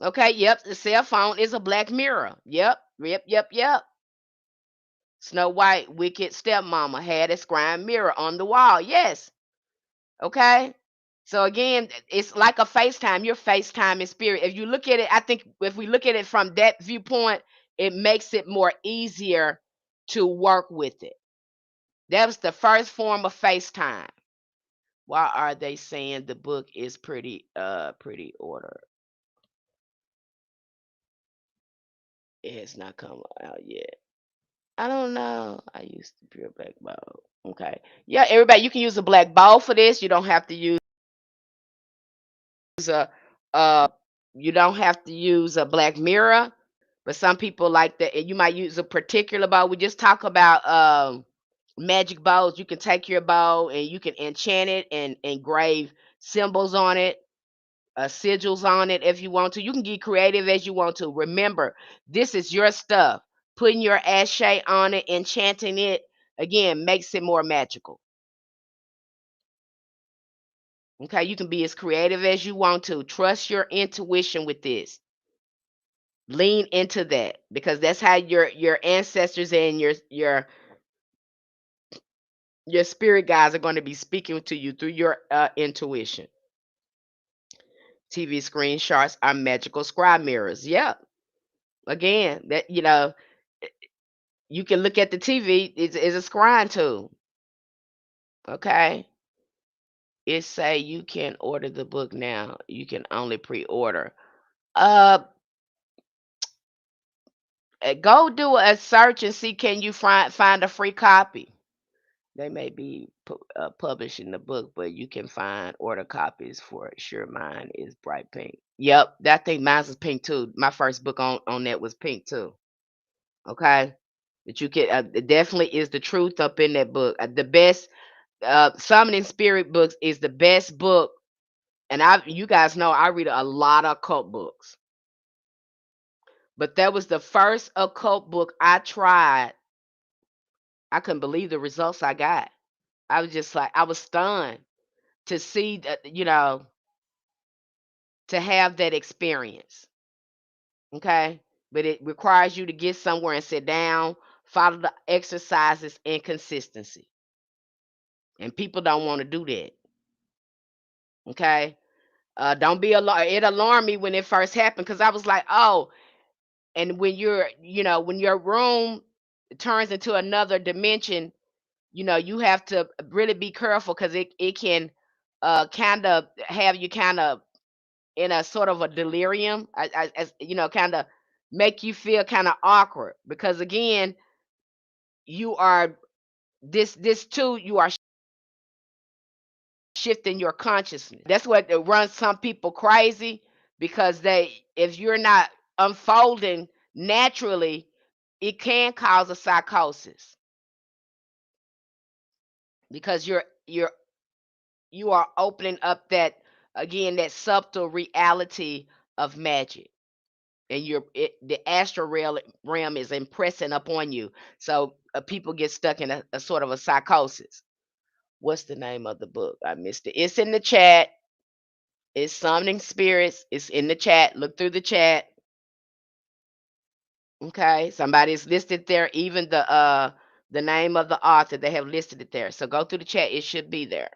Okay, yep, the cell phone is a black mirror. Yep, yep, yep, yep. Snow White, wicked stepmama had a scrying mirror on the wall. Yes. Okay. So again, it's like a FaceTime. Your FaceTime in spirit. If you look at it, I think if we look at it from that viewpoint, it makes it more easier to work with it. That was the first form of FaceTime. Why are they saying the book is pretty order? It has not come out yet. I don't know. I used to be a black ball. Okay. Yeah, everybody, you can use a black ball for this. You don't have to use a you don't have to use a black mirror, but some people like that. And you might use a particular bow. We just talk about magic bows. You can take your bow and you can enchant it and engrave symbols on it, sigils on it if you want to. You can get creative as you want to. Remember, this is your stuff. Putting your ashay on it, enchanting it, again, makes it more magical. Okay, you can be as creative as you want to. Trust your intuition with this. Lean into that because that's how your ancestors and your spirit guides are going to be speaking to you through your intuition. TV screen shards are magical scribe mirrors. Yep. Again, that you can look at the TV. It's a scrying tool. Okay. It say you can order the book now. You can only pre-order. Uh, go do a search and see can you find a free copy. They may be publishing the book, but you can find order copies for it. Sure, mine is bright pink. Yep, that thing mine is pink too. My first book on that was pink too. Okay, that you can it definitely is the truth up in that book. The best summoning spirit books is the best book, and you guys know I read a lot of occult books, but that was the first occult book I tried. I couldn't believe the results I got. I was just like I was stunned to see that, to have that experience. Okay. But it requires you to get somewhere and sit down, follow the exercises and consistency. And people don't want to do that. Okay. Don't be alarmed. It alarmed me when it first happened because I was like, oh, and when when your room turns into another dimension, you have to really be careful because it can kind of have you kind of in a sort of a delirium, as kind of make you feel kind of awkward because again, you are this too. You are shifting your consciousness. That's what runs some people crazy because if you're not unfolding naturally, it can cause a psychosis because you are opening up that again that subtle reality of magic. And the astral realm is impressing upon you. So people get stuck in a sort of a psychosis. What's the name of the book? I missed it. It's in the chat. It's Summoning Spirits. It's in the chat. Look through the chat. Okay. Somebody's listed there. Even The name of the author, they have listed it there. So go through the chat. It should be there.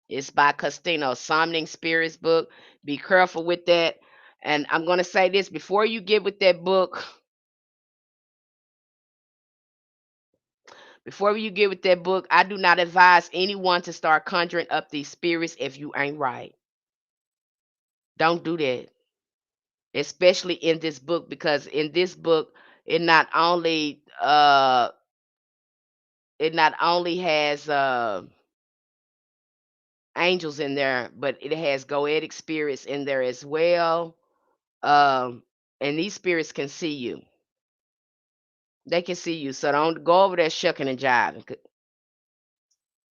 It's by Costino, Summoning Spirits book. Be careful with that. And I'm going to say this before you get with that book. Before you get with that book, I do not advise anyone to start conjuring up these spirits if you ain't right. Don't do that, especially in this book, because in this book, it not only uh it not only has angels in there, but it has goetic spirits in there as well. Um, and these spirits can see you. They can see you, so don't go over there shucking and jiving.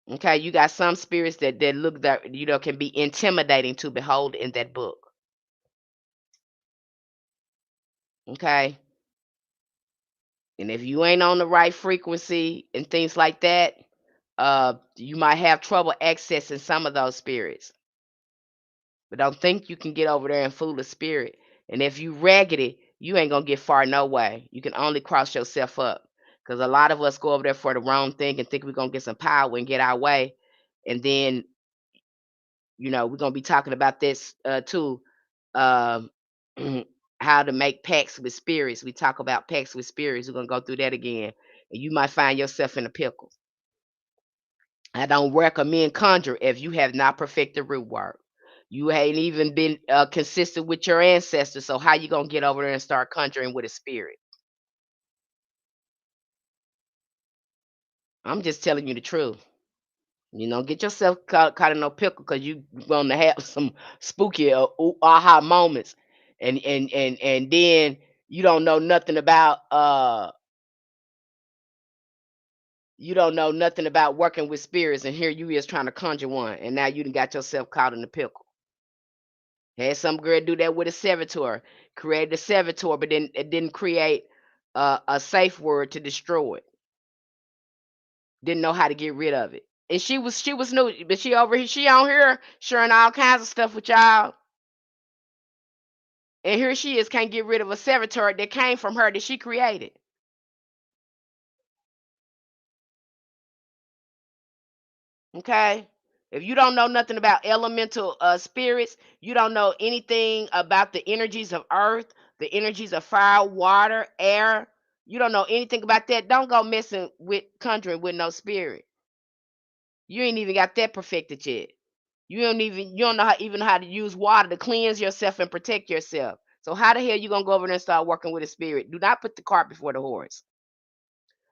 Okay, you got some spirits that look that can be intimidating to behold in that book. Okay, and if you ain't on the right frequency and things like that, you might have trouble accessing some of those spirits. But don't think you can get over there and fool a spirit. And if you raggedy, you ain't gonna get far no way. You can only cross yourself up. Because a lot of us go over there for the wrong thing and think we're gonna get some power and get our way. And then, we're gonna be talking about this too. Um how to make pacts with spirits. We talk about pacts with spirits. We're gonna go through that again. And you might find yourself in a pickle. I don't recommend conjure if you have not perfected root work. You ain't even been consistent with your ancestors. So how you gonna get over there and start conjuring with a spirit? I'm just telling you the truth. Get yourself caught in no pickle because you gonna have some spooky aha moments, and then you don't know nothing about working with spirits, and here you is trying to conjure one, and now you done got yourself caught in the pickle. Had some girl do that with a servitor, created a servitor, but then it didn't create a safe word to destroy it. Didn't know how to get rid of it. And she was new, but she over here, she on here sharing all kinds of stuff with y'all. And here she is, can't get rid of a servitor that came from her that she created. Okay. If you don't know nothing about elemental spirits, you don't know anything about the energies of earth, the energies of fire, water, air. You don't know anything about that. Don't go messing with conjuring with no spirit. You ain't even got that perfected yet. You don't know how to use water to cleanse yourself and protect yourself. So how the hell you gonna go over there and start working with a spirit? Do not put the cart before the horse.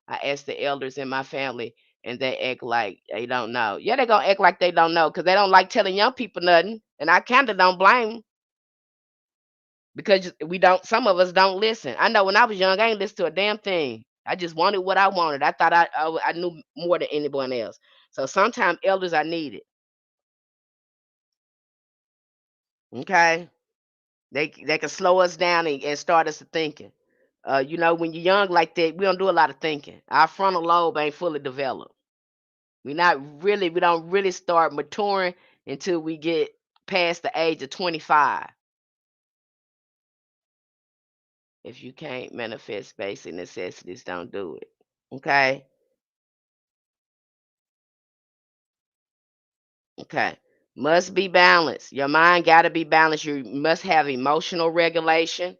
I asked the elders in my family, and they act like they don't know. Yeah, they gonna act like they don't know because they don't like telling young people nothing, and I kind of don't blame 'em because we don't. Some of us don't listen. I know when I was young, I ain't listen to a damn thing. I just wanted what I wanted. I thought I knew more than anyone else. So sometimes elders are needed. Okay, they can slow us down and start us to thinking. When you're young like that, we don't do a lot of thinking. Our frontal lobe ain't fully developed. We don't really start maturing until we get past the age of 25. If you can't manifest basic necessities, don't do it. Okay? Okay. Must be balanced. Your mind got to be balanced. You must have emotional regulation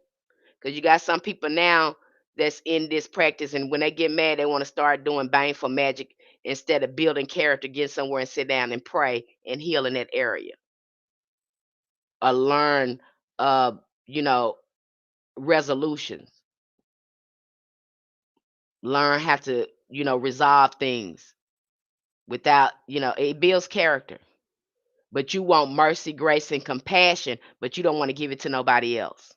because you got some people now that's in this practice, and when they get mad, they want to start doing baneful magic instead of building character, get somewhere and sit down and pray and heal in that area or learn, uh, you know, resolutions. Learn how to, resolve things without, it builds character. But you want mercy, grace, and compassion, but you don't want to give it to nobody else.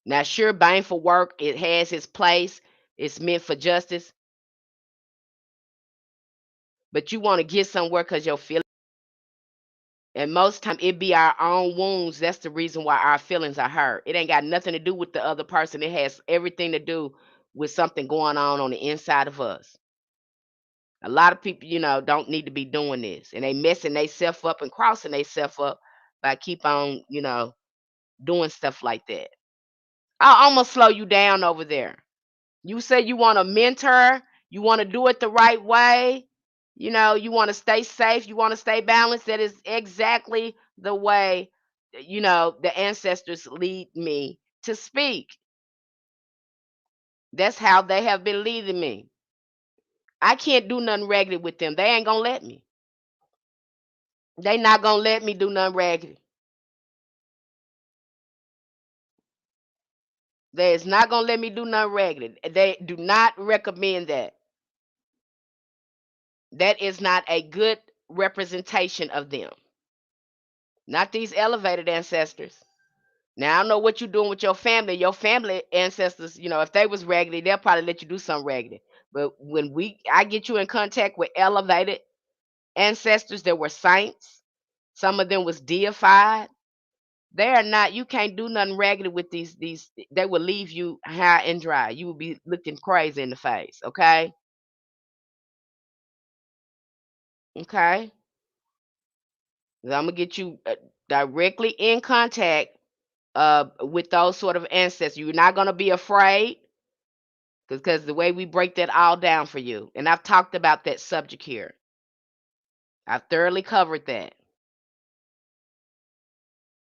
Now, sure, baneful work, it has its place. It's meant for justice, but you want to get somewhere because your feelings. And most time it be our own wounds. That's the reason why our feelings are hurt. It ain't got nothing to do with the other person. It has everything to do with something going on the inside of us. A lot of people, don't need to be doing this, and they messing theyself up and crossing theyself up by keep on, doing stuff like that. I'll almost slow you down over there. You say you want a mentor. You want to do it the right way. You want to stay safe. You want to stay balanced. That is exactly the way, the ancestors lead me to speak. That's how they have been leading me. I can't do nothing raggedy with them. They ain't gonna let me. They not gonna let me do nothing raggedy. They is not gonna let me do nothing raggedy. They do not recommend that. That is not a good representation of them. Not these elevated ancestors. Now I don't know what you're doing with your family. Your family ancestors, if they was raggedy, they'll probably let you do something raggedy. But when I get you in contact with elevated ancestors that were saints, some of them was deified. They are not. You can't do nothing raggedy with these. They will leave you high and dry. You will be looking crazy in the face. Okay. Okay. I'm gonna get you directly in contact with those sort of ancestors. You're not gonna be afraid because the way we break that all down for you, and I've talked about that subject here. I've thoroughly covered that.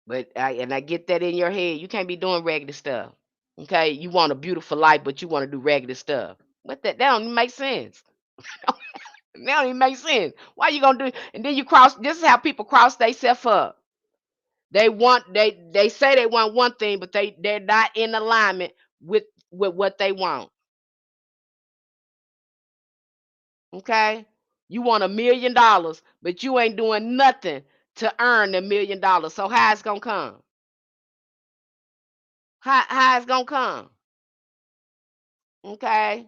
But I get that in your head. You can't be doing raggedy stuff. Okay. You want a beautiful life, but you want to do raggedy stuff. That don't even make sense. That don't even make sense. Why you gonna do? And then you cross. This is how people cross themselves up. They say they want one thing, but they're not in alignment with what they want. Okay, you want $1 million, but you ain't doing nothing to earn $1 million. So how it's gonna come? How it's gonna come? Okay,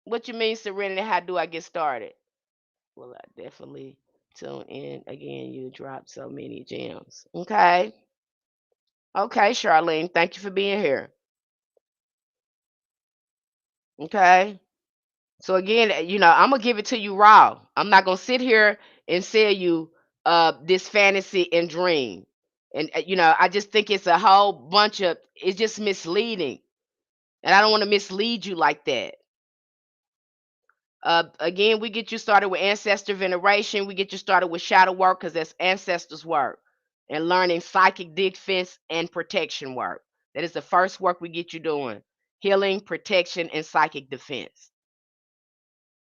what you mean serenity? How do I get started? Well, I definitely tune in again. You dropped so many gems. Okay. Okay, Charlene, thank you for being here. Okay. So again, I'm gonna give it to you raw. I'm not gonna sit here and sell you this fantasy and dream. And I just think it's a whole bunch of it's just misleading. And I don't want to mislead you like that. Again, we get you started with ancestor veneration. We get you started with shadow work because that's ancestors work and learning psychic defense and protection work. That is the first work we get you doing: healing, protection, and psychic defense,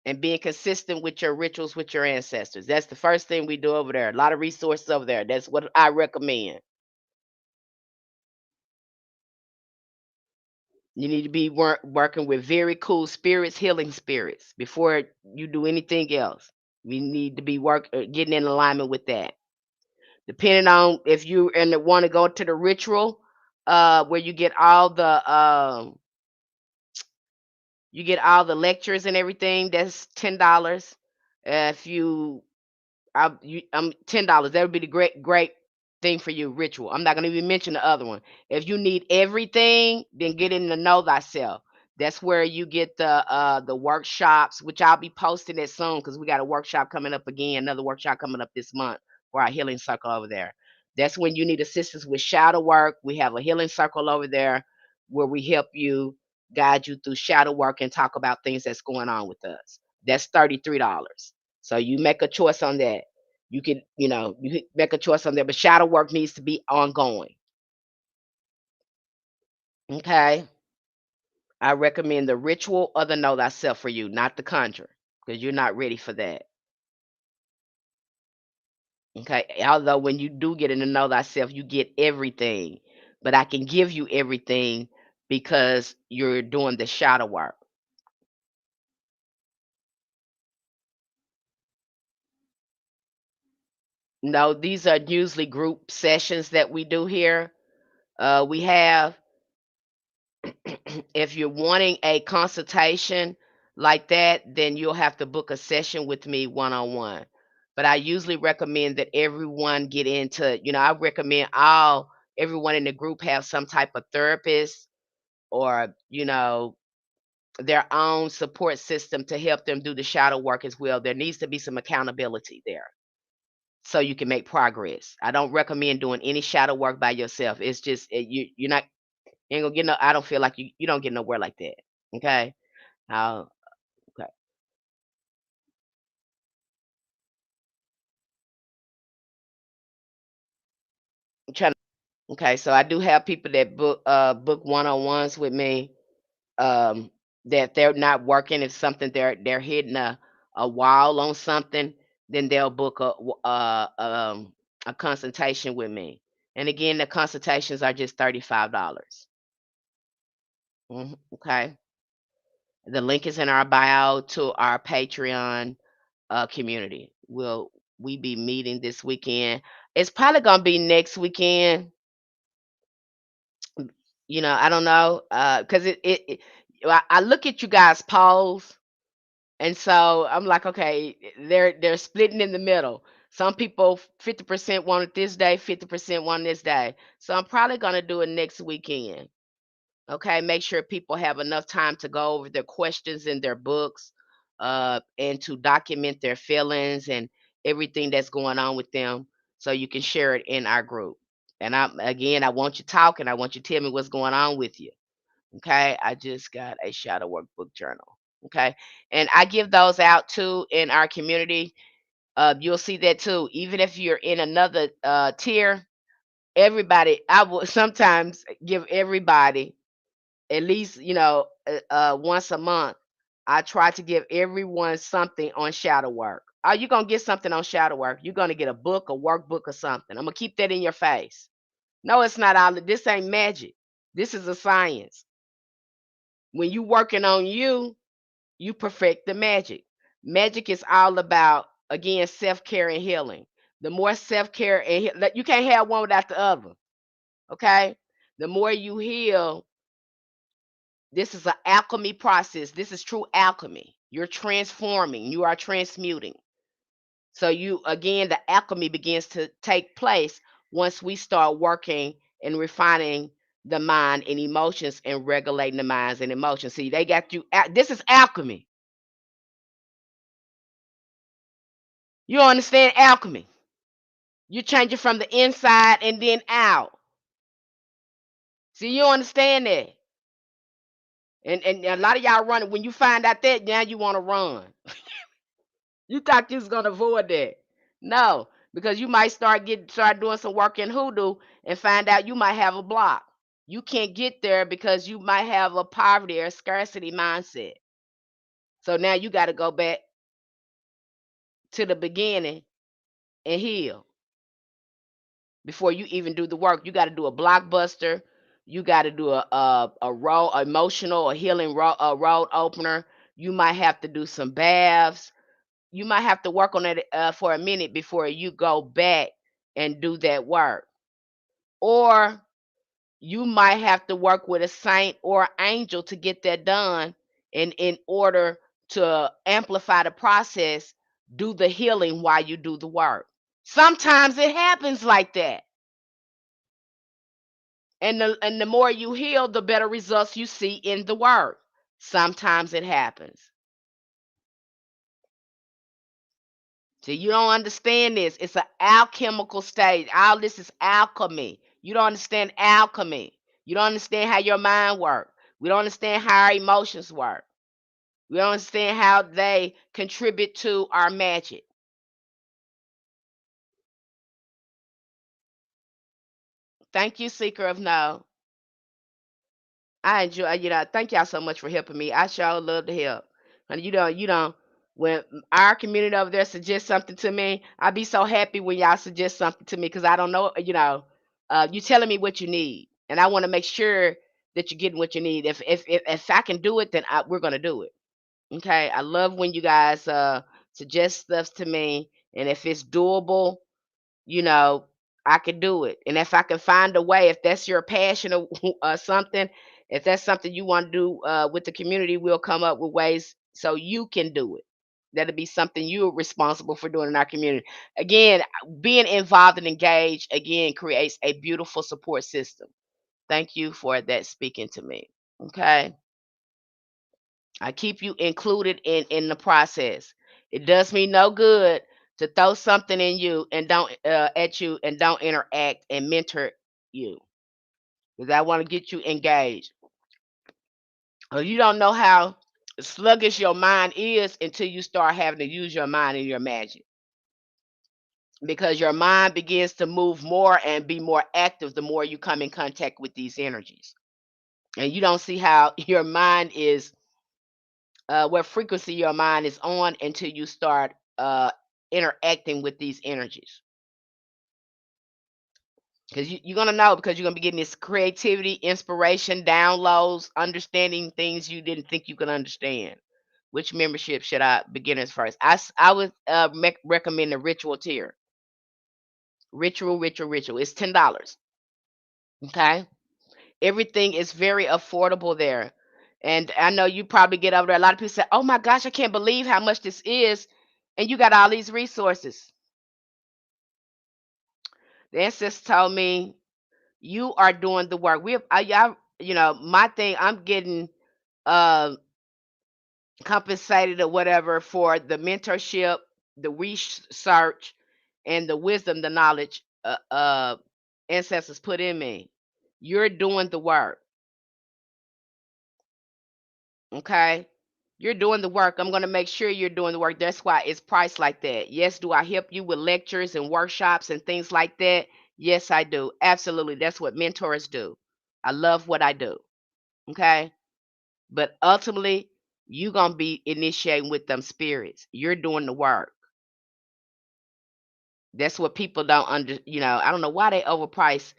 and being consistent with your rituals with your ancestors. That's the first thing we do over there. A lot of resources over there. That's what I recommend. You need to be working with very cool spirits, healing spirits, before you do anything else. We need to be getting in alignment with that. Depending on if you and want to go to the ritual, where you get all the lectures and everything. That's $10. If you I'm $10. That would be the great thing for you, ritual. I'm not gonna even mention the other one. If you need everything, then get in to know thyself. That's where you get the workshops, which I'll be posting it soon because we got a workshop coming up again, another workshop coming up this month for our healing circle over there. That's when you need assistance with shadow work. We have a healing circle over there where we help you, guide you through shadow work and talk about things that's going on with us. That's $33. So you make a choice on that. You can make a choice on that, but shadow work needs to be ongoing. Okay. I recommend the ritual or the know thyself for you, not the conjure, because you're not ready for that. Okay. Although when you do get in the know thyself, you get everything. But I can give you everything because you're doing the shadow work. No, these are usually group sessions that we do here. We have If you're wanting a consultation like that, then you'll have to book a session with me one on one. But I usually recommend that everyone get into, I recommend everyone in the group have some type of therapist or, their own support system to help them do the shadow work as well. There needs to be some accountability there so you can make progress. I don't recommend doing any shadow work by yourself. It's just you're not you ain't gonna get no. I don't feel like you don't get nowhere like that. Okay. Okay, so I do have people that book one-on-ones with me, um, that they're not working. If something they're hitting a wall on something, then they'll book a consultation with me. And again, the consultations are just $35. Okay, the link is in our bio to our Patreon community. Will we be meeting this weekend? It's probably gonna be next weekend. I don't know, cause I look at you guys' polls, and so I'm like, okay, they're splitting in the middle. Some people 50% want it this day, 50% want this day. So I'm probably gonna do it next weekend. Okay, make sure people have enough time to go over their questions in their books, and to document their feelings and everything that's going on with them, so you can share it in our group. And I want you talking. I want you to tell me what's going on with you. Okay, I just got a shadow workbook journal. Okay, and I give those out too in our community. You'll see that too. Even if you're in another tier, everybody, I will sometimes give everybody at least, once a month. I try to give everyone something on shadow work. Are you gonna get something on shadow work? You're gonna get a book, a workbook, or something. I'm gonna keep that in your face. No, it's not all. This ain't magic. This is a science. When you working on you, you perfect the magic. Magic is all about, again, self-care and healing. The more self-care and you can't have one without the other. Okay? The more you heal, this is an alchemy process. This is true alchemy. You're transforming, you are transmuting. So you again, the alchemy begins to take place once we start working and refining the mind and emotions and regulating the minds and emotions. See, they got you. This is alchemy. You understand alchemy? You change it from the inside and then out. See, you understand that? And a lot of y'all running. When you find out that, now you want to run. You thought you was gonna avoid that. No, because you might start doing some work in hoodoo and find out you might have a block. You can't get there because you might have a poverty or scarcity mindset. So now you got to go back to the beginning and heal before you even do the work. You got to do a blockbuster. You got to do a road emotional or healing road opener. You might have to do some baths. You might have to work on it for a minute before you go back and do that work. Or you might have to work with a saint or angel to get that done. And in order to amplify the process, do the healing while you do the work. Sometimes it happens like that. And the more you heal, the better results you see in the work. Sometimes it happens. See, you don't understand this. It's an alchemical stage. All this is alchemy. You don't understand alchemy. You don't understand how your mind works. We don't understand how our emotions work. We don't understand how they contribute to our magic. Thank you, Seeker of No. I enjoy, thank y'all so much for helping me. I sure love to help. And when our community over there suggests something to me, I be so happy when y'all suggest something to me because I don't know, you telling me what you need. And I want to make sure that you're getting what you need. If I can do it, then we're gonna do it. Okay. I love when you guys suggest stuff to me. And if it's doable, you know, I could do it. And if I can find a way, if that's your passion or something, if that's something you want to do with the community, we'll come up with ways so you can do it. That'll be something you're responsible for doing in our community. Again, being involved and engaged again creates a beautiful support system. Thank you for that speaking to me. Okay. I keep you included in the process. It does me no good to throw something in you and don't at you and don't interact and mentor you because I want to get you engaged. Or you don't know how sluggish your mind is until you start having to use your mind and your magic. because your mind begins to move more and be more active the more you come in contact with these energies. And you don't see how your mind is, what frequency your mind is on until you start interacting with these energies. Because you're going to know, because you're going to be getting this creativity, inspiration, downloads, understanding things you didn't think you could understand. Which membership should I, beginners first? I would recommend the ritual tier. Ritual. It's $10. Okay. Everything is very affordable there. And I know you probably get over there. A lot of people say, oh my gosh, I can't believe how much this is. And you got all these resources. The ancestors told me, you are doing the work. My thing, I'm getting uh, compensated or whatever for the mentorship, the research, and the wisdom, the knowledge ancestors put in me. You're doing the work. Okay. You're doing the work. I'm going to make sure you're doing the work. That's why it's priced like that. Yes, do I help you with lectures and workshops and things like that? Yes, I do. Absolutely. That's what mentors do. I love what I do. Okay. But ultimately, you're going to be initiating with them spirits. You're doing the work. That's what people don't I don't know why they overprice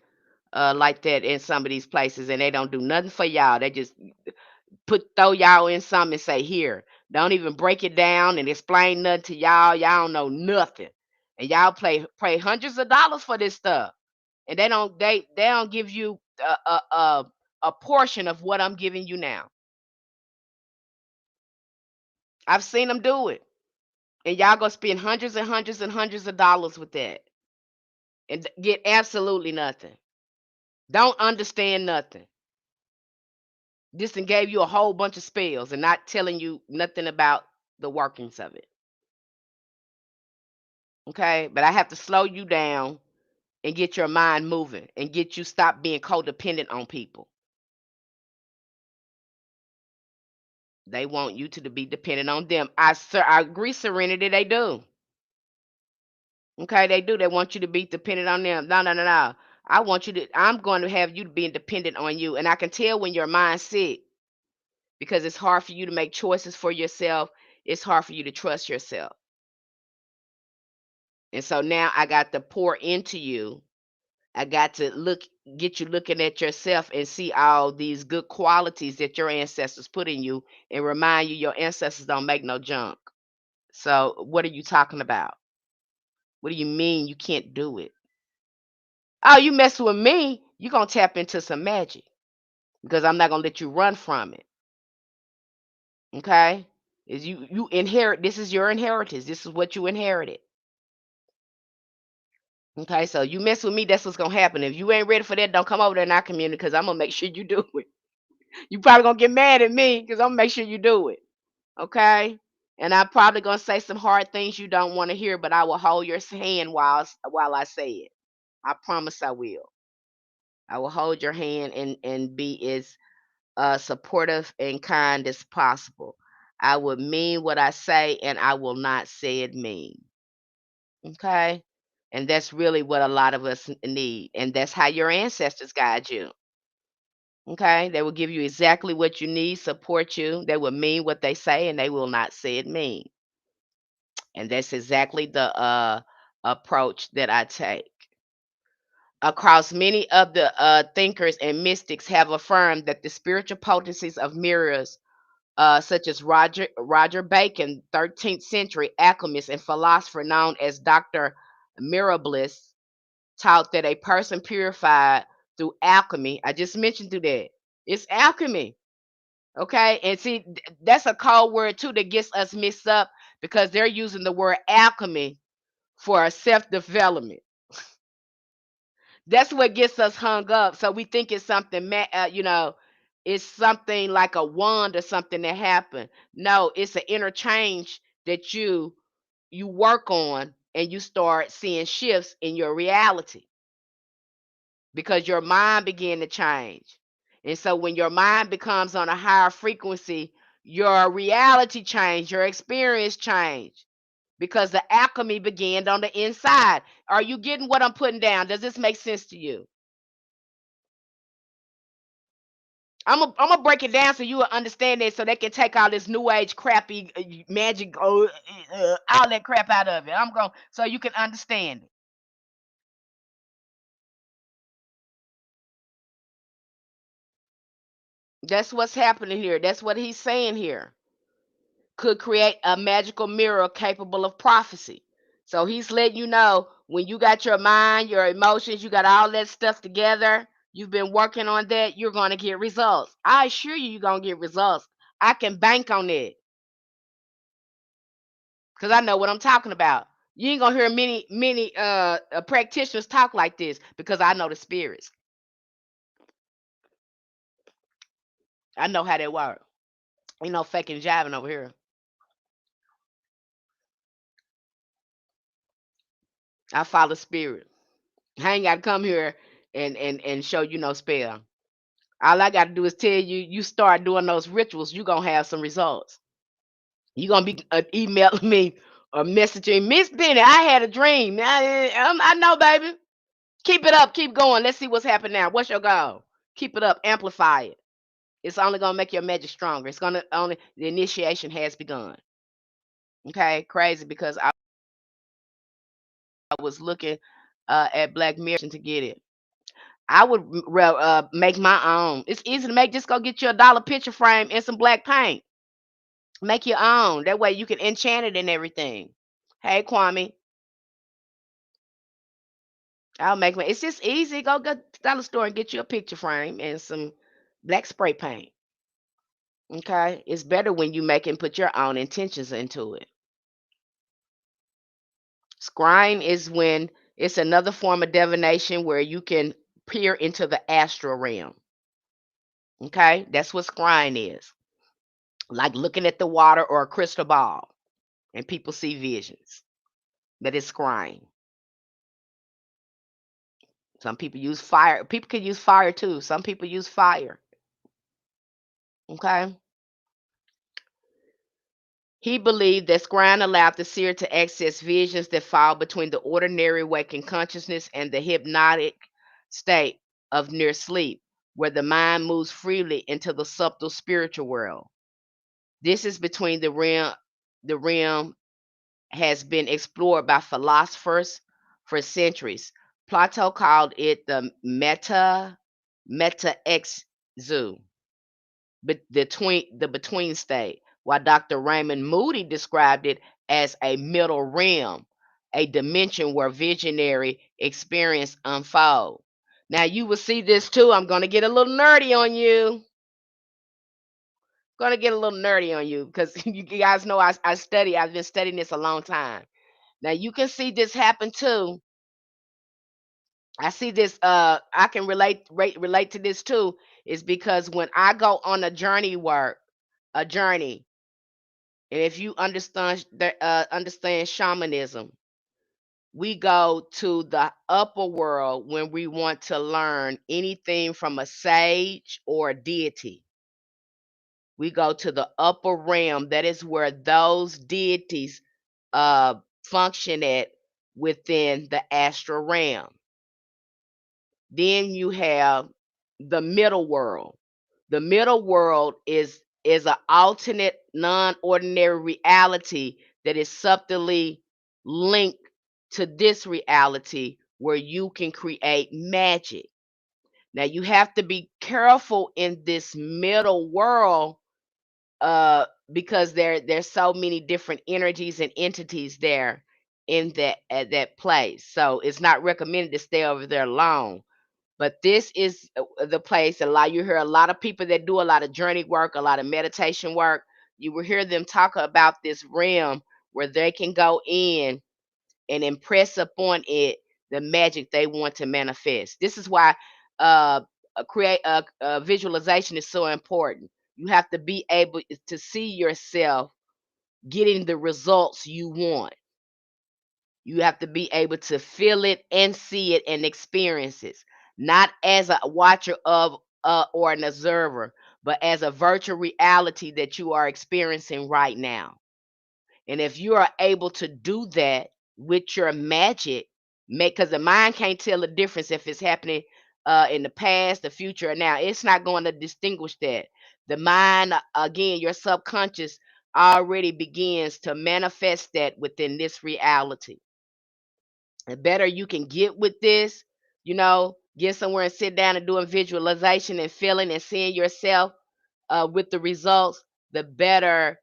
like that in some of these places, and they don't do nothing for y'all. They just throw y'all in something and say, here. Don't even break it down and explain nothing to y'all. Y'all don't know nothing. And y'all pay hundreds of dollars for this stuff. And they don't give you a portion of what I'm giving you now. I've seen them do it. And y'all gonna spend hundreds and hundreds and hundreds of dollars with that and get absolutely nothing. Don't understand nothing. Just and gave you a whole bunch of spells and not telling you nothing about the workings of it. Okay, but I have to slow you down and get your mind moving and get you stop being codependent on people. They want you to be dependent on them. I agree, Serenity. They do. Okay, they do. They want you to be dependent on them. No, no, no, no. I'm going to have you being dependent on you. And I can tell when your mind's sick because it's hard for you to make choices for yourself. It's hard for you to trust yourself. And so now I got to pour into you. I got to get you looking at yourself and see all these good qualities that your ancestors put in you and remind you your ancestors don't make no junk. So, what are you talking about? What do you mean you can't do it? Oh, you mess with me, you're going to tap into some magic because I'm not going to let you run from it. Okay? Is you inherit, this is your inheritance. This is what you inherited. Okay, so you mess with me, that's what's gonna happen. If you ain't ready for that, don't come over there in our community because I'm gonna make sure you do it. You probably gonna get mad at me because I'm gonna make sure you do it. Okay? And I'm probably gonna say some hard things you don't want to hear, but I will hold your hand while I say it. I promise I will. I will hold your hand and be as supportive and kind as possible. I will mean what I say, and I will not say it mean. Okay? And that's really what a lot of us need. And that's how your ancestors guide you. Okay? They will give you exactly what you need, support you. They will mean what they say, and they will not say it mean. And that's exactly the approach that I take. Across many of the thinkers and mystics have affirmed that the spiritual potencies of mirrors, such as Roger Bacon, 13th century alchemist and philosopher known as Dr. Mirabilis, taught that a person purified through alchemy. I just mentioned through that. It's alchemy. Okay. And see, that's a code word too that gets us mixed up because they're using the word alchemy for self development. That's what gets us hung up. So we think it's something, it's something like a wand or something that happened. No, it's an interchange that you work on and you start seeing shifts in your reality because your mind began to change. And so when your mind becomes on a higher frequency, your reality change, your experience change. because the alchemy began on the inside. Are you getting what I'm putting down? Does this make sense to you? I'm gonna break it down so you will understand it, so they can take all this new age crappy magic, all that crap out of it. I'm going so you can understand it. That's what's happening here. That's what he's saying here. Could create a magical mirror capable of prophecy. So he's letting you know, when you got your mind, your emotions, you got all that stuff together, you've been working on that, you're going to get results. I assure you, you're going to get results. I can bank on it because I know what I'm talking about. You ain't going to hear many practitioners talk like this because I know the spirits. I know how they work. Ain't no faking jiving over here. I follow spirit. I ain't got to come here and show you no spell. All I got to do is tell you, you start doing those rituals, you're going to have some results. You're going to be emailing me or messaging, Miss Benny, I had a dream. I know, baby. Keep it up. Keep going. Let's see what's happening now. What's your goal? Keep it up. Amplify it. It's only going to make your magic stronger. It's going to only, the initiation has begun. Okay? Crazy, because I was looking at Black Mirror to get it. I would make my own. It's easy to make. Just go get you $1 picture frame and some black paint. Make your own. That way you can enchant it and everything. Hey, Kwame, I'll make my. It's just easy. Go to the dollar store and get you a picture frame and some black spray paint. Okay, it's better when you make and put your own intentions into it. Scrying is when it's another form of divination where you can peer into the astral realm. Okay, that's what scrying is. Like looking at the water or a crystal ball, and people see visions. That is scrying. Some people use fire. People can use fire too. Some people use fire. Okay. He believed that scrying allowed the seer to access visions that fall between the ordinary waking consciousness and the hypnotic state of near sleep, where the mind moves freely into the subtle spiritual world. This is between the realm has been explored by philosophers for centuries. Plato called it the meta exu, but the between state, while Dr. Raymond Moody described it as a middle realm, a dimension where visionary experience unfold. Now you will see this too. I'm going to get a little nerdy on you. Going to get a little nerdy on you because you guys know I study. I've been studying this a long time. Now you can see this happen too. I see this. I can relate to this too. Is because when I go on a journey, and if you understand shamanism, we go to the upper world when we want to learn anything from a sage or a deity. We go to the upper realm. That is where those deities uh, function at within the astral realm. Then you have the middle world. The middle world is an alternate, non-ordinary reality that is subtly linked to this reality where you can create magic. Now you have to be careful in this middle world because there's so many different energies and entities there in that at that place. So it's not recommended to stay over there long. But this is the place. You hear a lot of people that do a lot of journey work, a lot of meditation work. You will hear them talk about this realm where they can go in and impress upon it the magic they want to manifest. This is why create a visualization is so important. You have to be able to see yourself getting the results you want. You have to be able to feel it and see it and experience it, not as a watcher of or an observer, but as a virtual reality that you are experiencing right now. And if you are able to do that with your magic, make because the mind can't tell the difference if it's happening in the past, the future, or now. It's not going to distinguish that. The mind, again, your subconscious already begins to manifest that within this reality. The better you can get with this, get somewhere and sit down and doing visualization and feeling and seeing yourself with the results, the better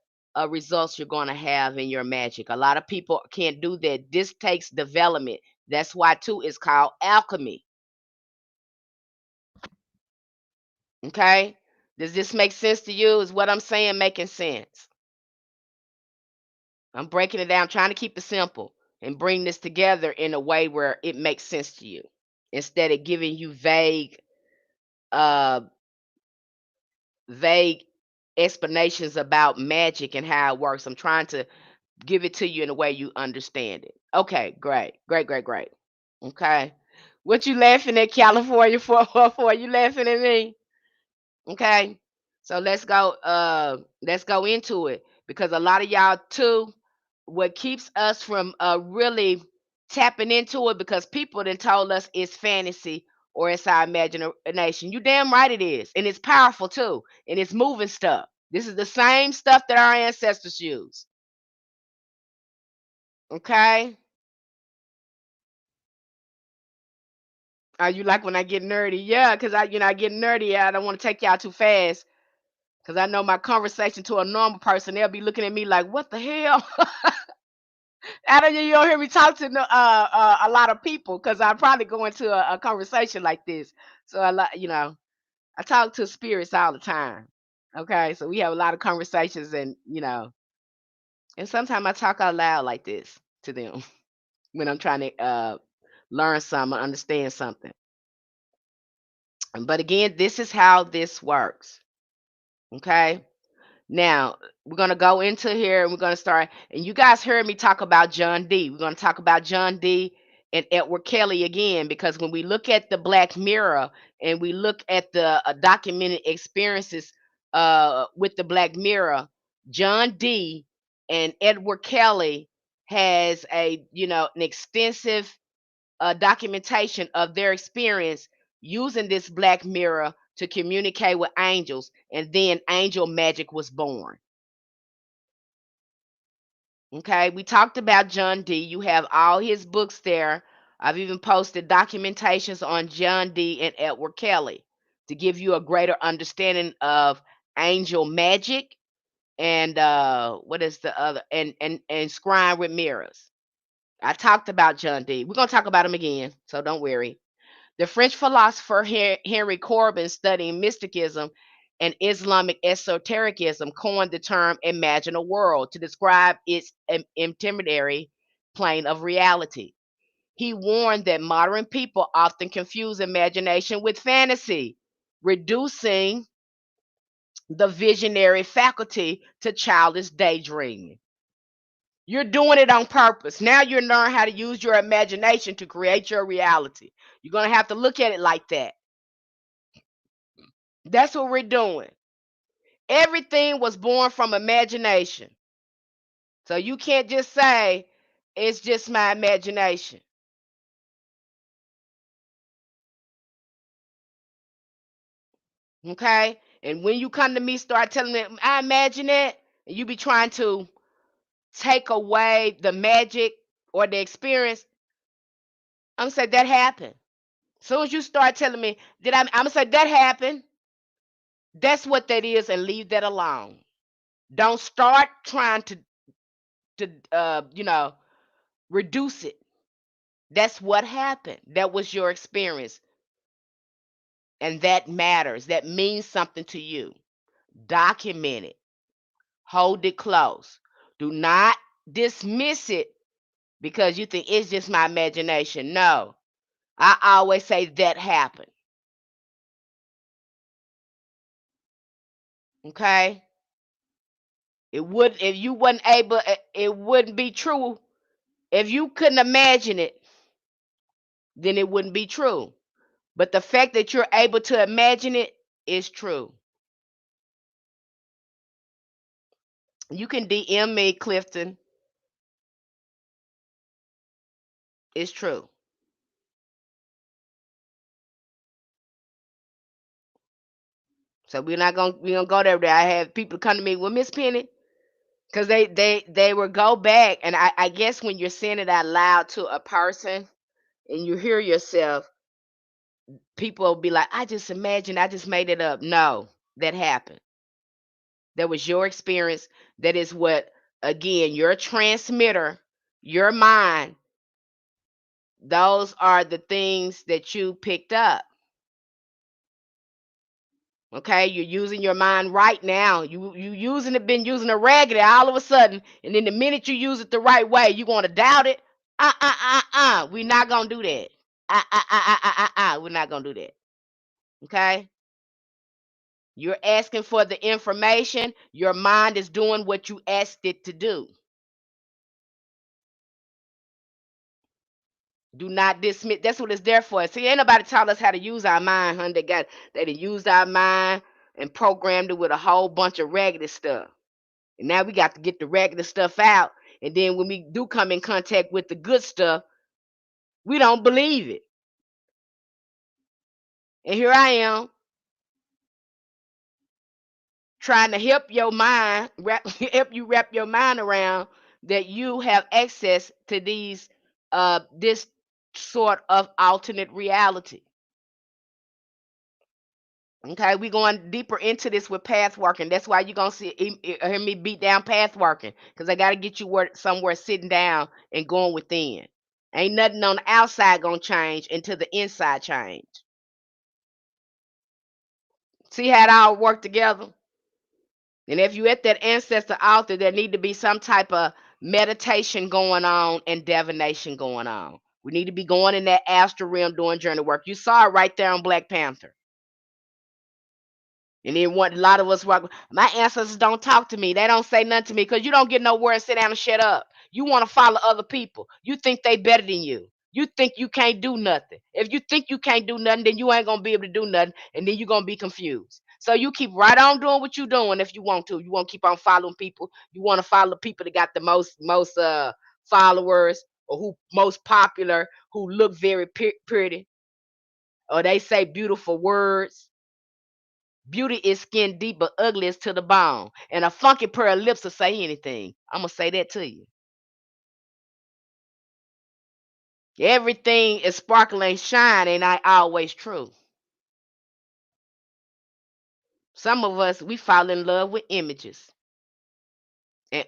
results you're going to have in your magic. A lot of people can't do that. This takes development. That's why, too, it's called alchemy. Okay? Does this make sense to you? Is what I'm saying making sense? I'm breaking it down, trying to keep it simple and bring this together in a way where it makes sense to you instead of giving you uh vague explanations about magic and how it works. I'm trying to give it to you in a way you understand it. Okay, great. Great, great, great. Okay. What you laughing at California for? You laughing at me? Okay. So let's go into it because a lot of y'all too what keeps us from really tapping into it because people then told us it's fantasy or it's our imagination. You damn right it is. And it's powerful too. And it's moving stuff. This is the same stuff that our ancestors used. Okay? You like when I get nerdy? Yeah, because I get nerdy. I don't want to take y'all too fast. Because I know my conversation to a normal person, they'll be looking at me like, what the hell? I don't, you don't hear me talk to a lot of people because I probably go into a conversation like this. So I talk to spirits all the time. Okay, so we have a lot of conversations, and sometimes I talk out loud like this to them when I'm trying to learn something, understand something. But again, this is how this works. Okay. Now, we're going to go into here and we're going to start. And you guys heard me talk about John Dee. We're going to talk about John Dee and Edward Kelly again because when we look at the Black Mirror and we look at the documented experiences with the Black Mirror, John Dee and Edward Kelly has an extensive documentation of their experience using this Black Mirror to communicate with angels, and then angel magic was born. Okay, we talked about John Dee. You have all his books there. I've even posted documentations on John Dee and Edward Kelly to give you a greater understanding of angel magic and what is the other and scrying with mirrors. I talked about John Dee. We're gonna talk about him again, so don't worry. The French philosopher Henry Corbin, studying mysticism and Islamic esotericism, coined the term imaginal world to describe its intermediary plane of reality. He warned that modern people often confuse imagination with fantasy, reducing the visionary faculty to childish daydreaming. You're doing it on purpose. Now you're learning how to use your imagination to create your reality. You're going to have to look at it like that. That's what we're doing. Everything was born from imagination. So you can't just say it's just my imagination. Okay? And when you come to me, start telling me, I imagine it, and you be trying to take away the magic or the experience, I'm gonna say that happened. As soon as you start telling me, I'm gonna say that happened. That's what that is, and leave that alone. Don't start trying to reduce it. That's what happened. That was your experience. And that matters. That means something to you. Document it. Hold it close. Do not dismiss it because you think it's just my imagination. No. I always say that happened. Okay? It would if you wasn't able it wouldn't be true. If you couldn't imagine it, then it wouldn't be true. But the fact that you're able to imagine it is true. You can DM me, Clifton. It's true. So we're gonna go there. I have people come to me, well, Miss Penny, because they will go back, and I guess when you're saying it out loud to a person and you hear yourself, people will be like, I just imagined, I just made it up. No, that happened. That was your experience. That is what, again, your transmitter, your mind, those are the things that you picked up. Okay, you're using your mind right now. You using it, been using it raggedy all of a sudden, and then the minute you use it the right way, you want to doubt it. We're not gonna do that. We're not gonna do that. Okay, you're asking for the information. Your mind is doing what you asked it to do. Do not dismiss. That's what it's there for. See, ain't nobody taught us how to use our mind, honey. They done used our mind and programmed it with a whole bunch of raggedy stuff. And now we got to get the raggedy stuff out. And then when we do come in contact with the good stuff, we don't believe it. And here I am trying to help your mind help you wrap your mind around that you have access to these this sort of alternate reality. Okay, we going deeper into this with path working. That's why you're gonna hear me beat down path working, because I gotta get you somewhere sitting down and going within. Ain't nothing on the outside gonna change until the inside change. See how it all work together? And if you at that ancestor altar, there need to be some type of meditation going on and divination going on. We need to be going in that astral realm doing journey work. You saw it right there on Black Panther. And then what a lot of us walk, my ancestors don't talk to me. They don't say nothing to me because you don't get nowhere and sit down and shut up. You want to follow other people. You think they better than you. You think you can't do nothing. If you think you can't do nothing, then you ain't gonna be able to do nothing, and then you're gonna be confused. So you keep right on doing what you're doing if you want to. You want to keep on following people. You want to follow the people that got the most followers, or who most popular, who look very pretty, or they say beautiful words. Beauty is skin deep, but ugly is to the bone. And a funky pair of lips will say anything. I'm gonna say that to you. Everything is sparkling and shine, and I always true. Some of us we fall in love with images, and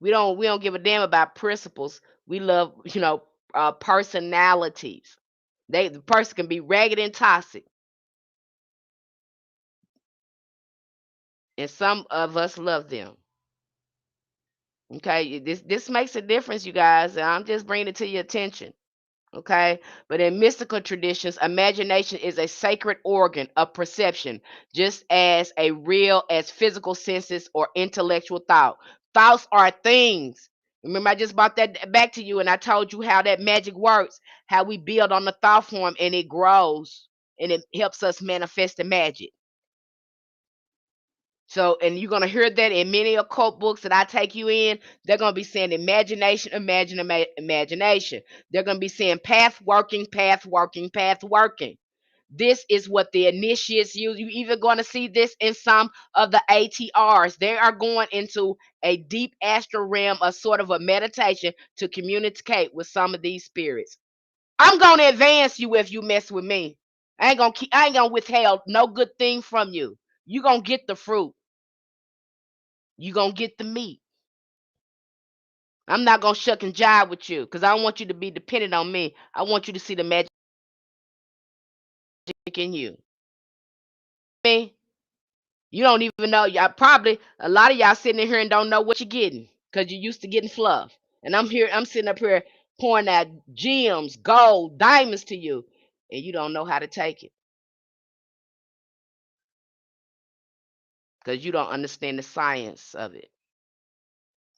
we don't give a damn about principles. We love personalities. The person can be ragged and toxic, and some of us love them. Okay, this makes a difference, you guys. And I'm just bringing it to your attention. Okay, but in mystical traditions, imagination is a sacred organ of perception, just as a real as physical senses or intellectual thought. Thoughts are things. Remember, I just brought that back to you, and I told you how that magic works, how we build on the thought form and it grows and it helps us manifest the magic. So, and you're gonna hear that in many occult books that I take you in. They're gonna be saying imagination, imagination. They're gonna be saying path working, path working, path working. This is what the initiates use. You even going to see this in some of the ATRs. They are going into a deep astral realm, a sort of a meditation to communicate with some of these spirits. I'm gonna advance you if you mess with me. I ain't gonna withhold no good thing from you. You gonna get the fruit. You gonna get the meat. I'm not gonna shuck and jive with you because I don't want you to be dependent on me. I want you to see the magic in you. Me, you don't even know. Y'all probably a lot of y'all sitting in here and don't know what you're getting because you're used to getting fluff. And I'm here. I'm sitting up here pouring out gems, gold, diamonds to you, and you don't know how to take it because you don't understand the science of it.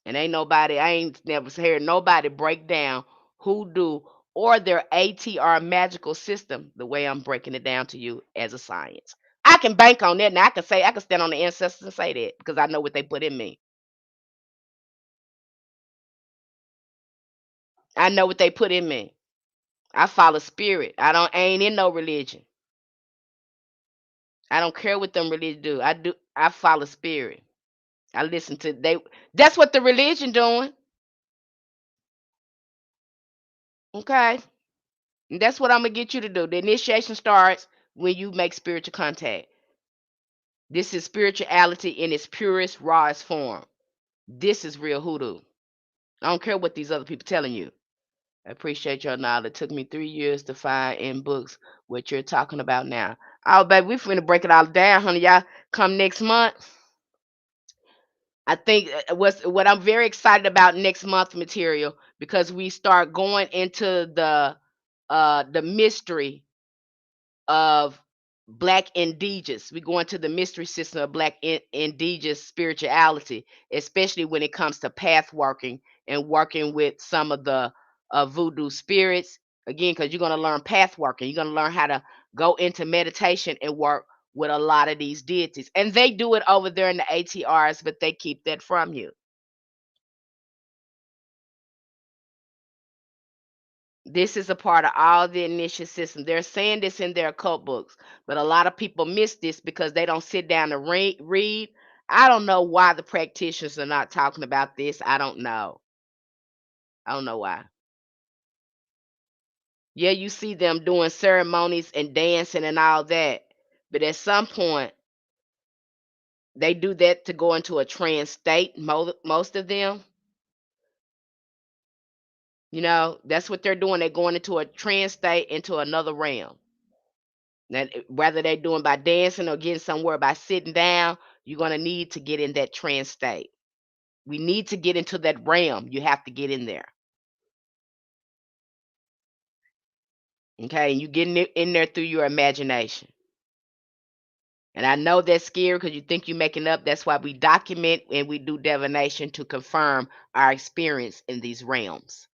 And I ain't never heard nobody break down hoodoo or their ATR magical system the way I'm breaking it down to you as a science. I can bank on that. Now I can stand on the ancestors and say that because I know what they put in me. I know what they put in me. I follow spirit. I ain't in no religion. I don't care what them religion do. I follow spirit. I listen to they that's what the religion doing. Okay. And that's what I'm gonna get you to do. The initiation starts when you make spiritual contact. This is spirituality in its purest, rawest form. This is real hoodoo. I don't care what these other people telling you. I appreciate your knowledge. It took me 3 years to find in books what you're talking about now. Oh, baby, we finna break it all down, honey. Y'all come next month. I think what I'm very excited about next month material because we start going into the mystery of black indigenous. We go into the mystery system of black indigenous spirituality, especially when it comes to path working and working with some of the voodoo spirits. Again, because you're going to learn path working, you're going to learn how to go into meditation and work with a lot of these deities. And they do it over there in the ATRs, but they keep that from you. This is a part of all the initial system. They're saying this in their cult books, but a lot of people miss this because they don't sit down and read. I don't know why the practitioners are not talking about this. I don't know. I don't know why. Yeah, you see them doing ceremonies and dancing and all that, but at some point they do that to go into a trance state. Most of them, that's what they're doing. They're going into a trance state, into another realm. That whether they're doing by dancing or getting somewhere by sitting down, you're gonna need to get in that trance state. We need to get into that realm. You have to get in there. Okay, and you getting in there through your imagination. And I know that's scary because you think you're making up. That's why we document and we do divination to confirm our experience in these realms.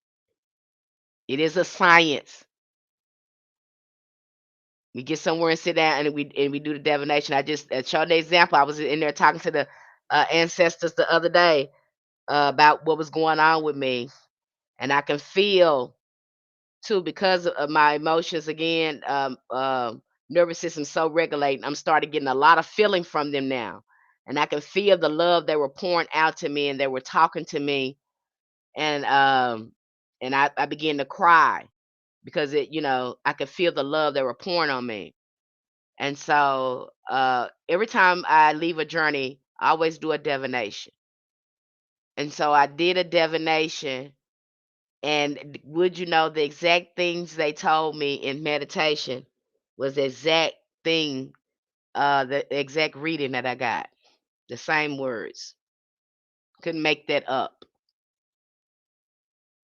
It is a science. We get somewhere and sit down and we do the divination. I just showed the example. I was in there talking to the ancestors the other day about what was going on with me, and I can feel too because of my emotions again. Nervous system so regulating. I'm starting getting a lot of feeling from them now, and I can feel the love they were pouring out to me, and they were talking to me, and I began to cry because I could feel the love they were pouring on me. And so every time I leave a journey, I always do a divination. And so I did a divination. And would you know the exact things they told me in meditation was the exact thing, the exact reading that I got. The same words. Couldn't make that up.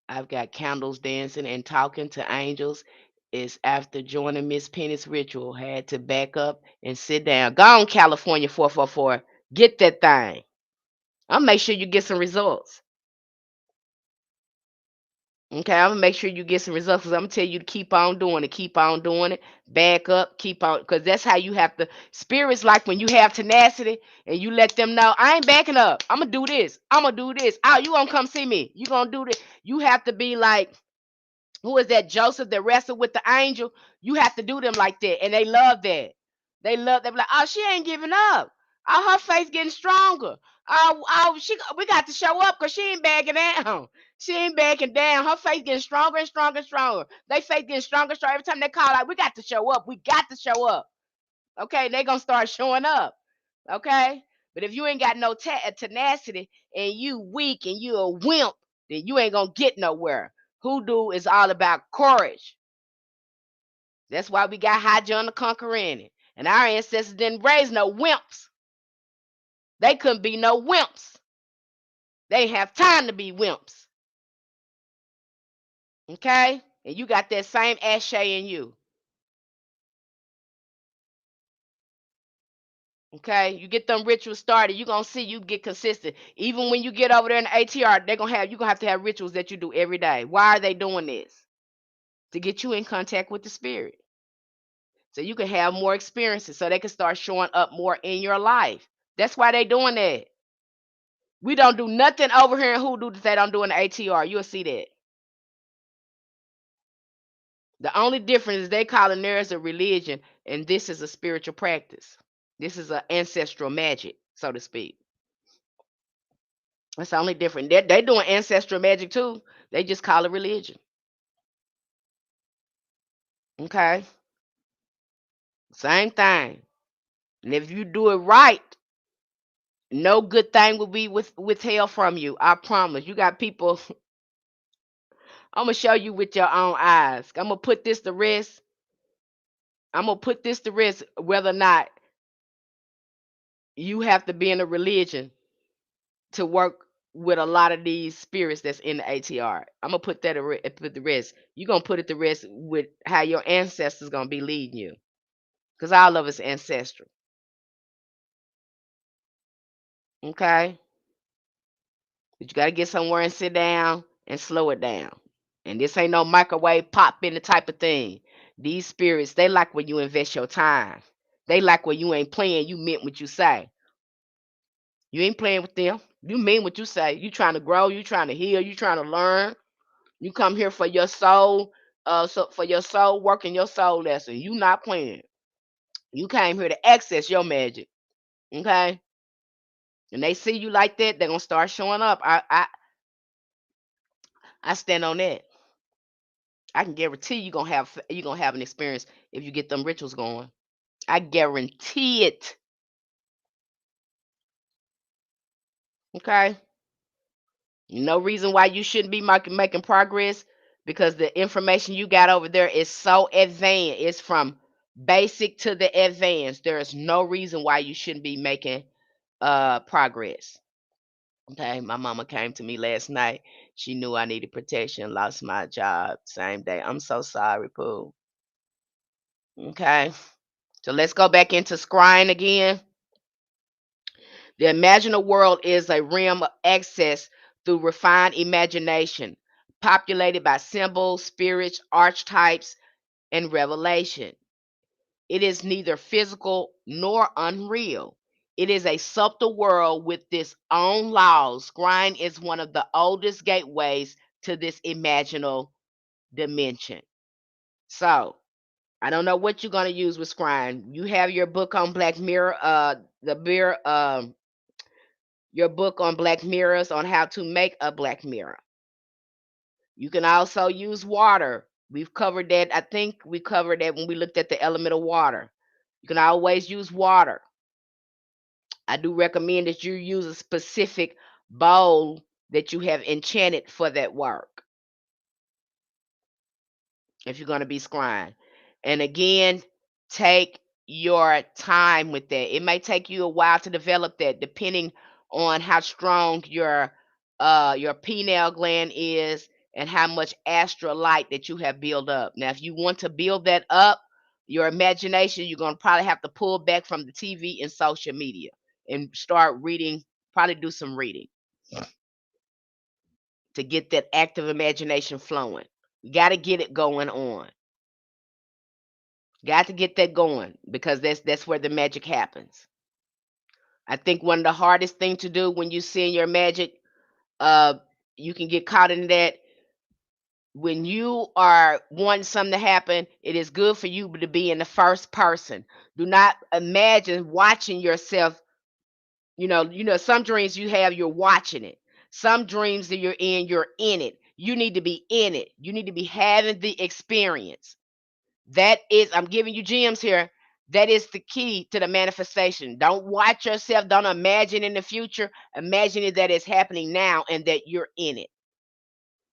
I've got candles dancing and talking to angels. Is after joining Miss Penny's ritual, had to back up and sit down. Go on, California 444. Get that thing. I'll make sure you get some results. Okay, I'm gonna make sure you get some results because I'm gonna tell you to keep on doing it, back up, keep on, because that's how you have to. Spirits like when you have tenacity and you let them know, I ain't backing up. I'm gonna do this. I'm gonna do this. Oh, you gonna come see me? You gonna do this? You have to be like, who is that Joseph that wrestled with the angel? You have to do them like that, and they love that. They be like, oh, she ain't giving up. Oh, her faith getting stronger. Oh, we got to show up because she ain't backing down. She ain't backing down. Her faith getting stronger and stronger and stronger. They faith getting stronger and stronger. Every time they call out, we got to show up. We got to show up. Okay, they gonna start showing up. Okay, but if you ain't got no tenacity and you weak and you a wimp, then you ain't gonna get nowhere. Hoodoo is all about courage. That's why we got High John the Conqueror in it. And our ancestors didn't raise no wimps. They couldn't be no wimps. They ain't have time to be wimps. Okay? And you got that same ashe in you. Okay? You get them rituals started, you're gonna see you get consistent. Even when you get over there in the ATR, you're gonna have to have rituals that you do every day. Why are they doing this? To get you in contact with the spirit. So you can have more experiences so they can start showing up more in your life. That's why they doing that. We don't do nothing over here in hoodoo that they don't do in the ATR. You'll see that. The only difference is they calling theirs a religion, and this is a spiritual practice. This is an ancestral magic, so to speak. That's the only difference. They doing ancestral magic too. They just call it religion. Okay, same thing. And if you do it right, no good thing will be withheld from you. I promise. You got people. I'm gonna show you with your own eyes. I'm gonna put this to rest. I'm gonna put this to rest whether or not you have to be in a religion to work with a lot of these spirits that's in the ATR. I'm gonna put that put the rest. You're gonna put it to rest with how your ancestors gonna be leading you, because all of us ancestral. Okay, but you gotta get somewhere and sit down and slow it down. And this ain't no microwave pop in the type of thing. These spirits, they like when you invest your time. They like when you ain't playing. You meant what you say. You ain't playing with them. You mean what you say. You trying to grow. You trying to heal. You trying to learn. You come here for your soul, so for your soul work and your soul lesson. You not playing. You came here to access your magic. Okay? And they see you like that, they're gonna start showing up. I stand on that. I can guarantee you gonna have an experience if you get them rituals going. I guarantee it. Okay? No reason why you shouldn't be making progress, because the information you got over there is so advanced. It's from basic to the advanced. There is no reason why you shouldn't be making progress. Okay, my mama came to me last night. She knew I needed protection, lost my job same day. I'm so sorry, Pooh. Okay, so let's go back into scrying again. The imaginal world is a realm of access through refined imagination, populated by symbols, spirits, archetypes, and revelation. It is neither physical nor unreal. It is a subtle world with its own laws. Scrying is one of the oldest gateways to this imaginal dimension. So, I don't know what you're going to use with scrying. You have your book on Black Mirror, the mirror, your book on Black Mirrors on how to make a Black Mirror. You can also use water. We've covered that. I think we covered that when we looked at the element of water. You can always use water. I do recommend that you use a specific bowl that you have enchanted for that work if you're going to be scrying. And again, take your time with that. It may take you a while to develop that, depending on how strong your pineal gland is and how much astral light that you have built up. Now, if you want to build that up, your imagination, you're going to probably have to pull back from the TV and social media and start reading, probably do some reading to get that active imagination flowing. You got to get it going on. Got to get that going, because that's where the magic happens. I think one of the hardest thing to do when you see your magic, uh, you can get caught in that. When you are wanting something to happen, it is good for you to be in the first person. Do not imagine watching yourself. Some dreams you have, you're watching it. Some dreams that you're in it. You need to be in it. You need to be having the experience. That is, I'm giving you gems here. That is the key to the manifestation. Don't watch yourself. Don't imagine in the future. Imagine it that it's happening now and that you're in it.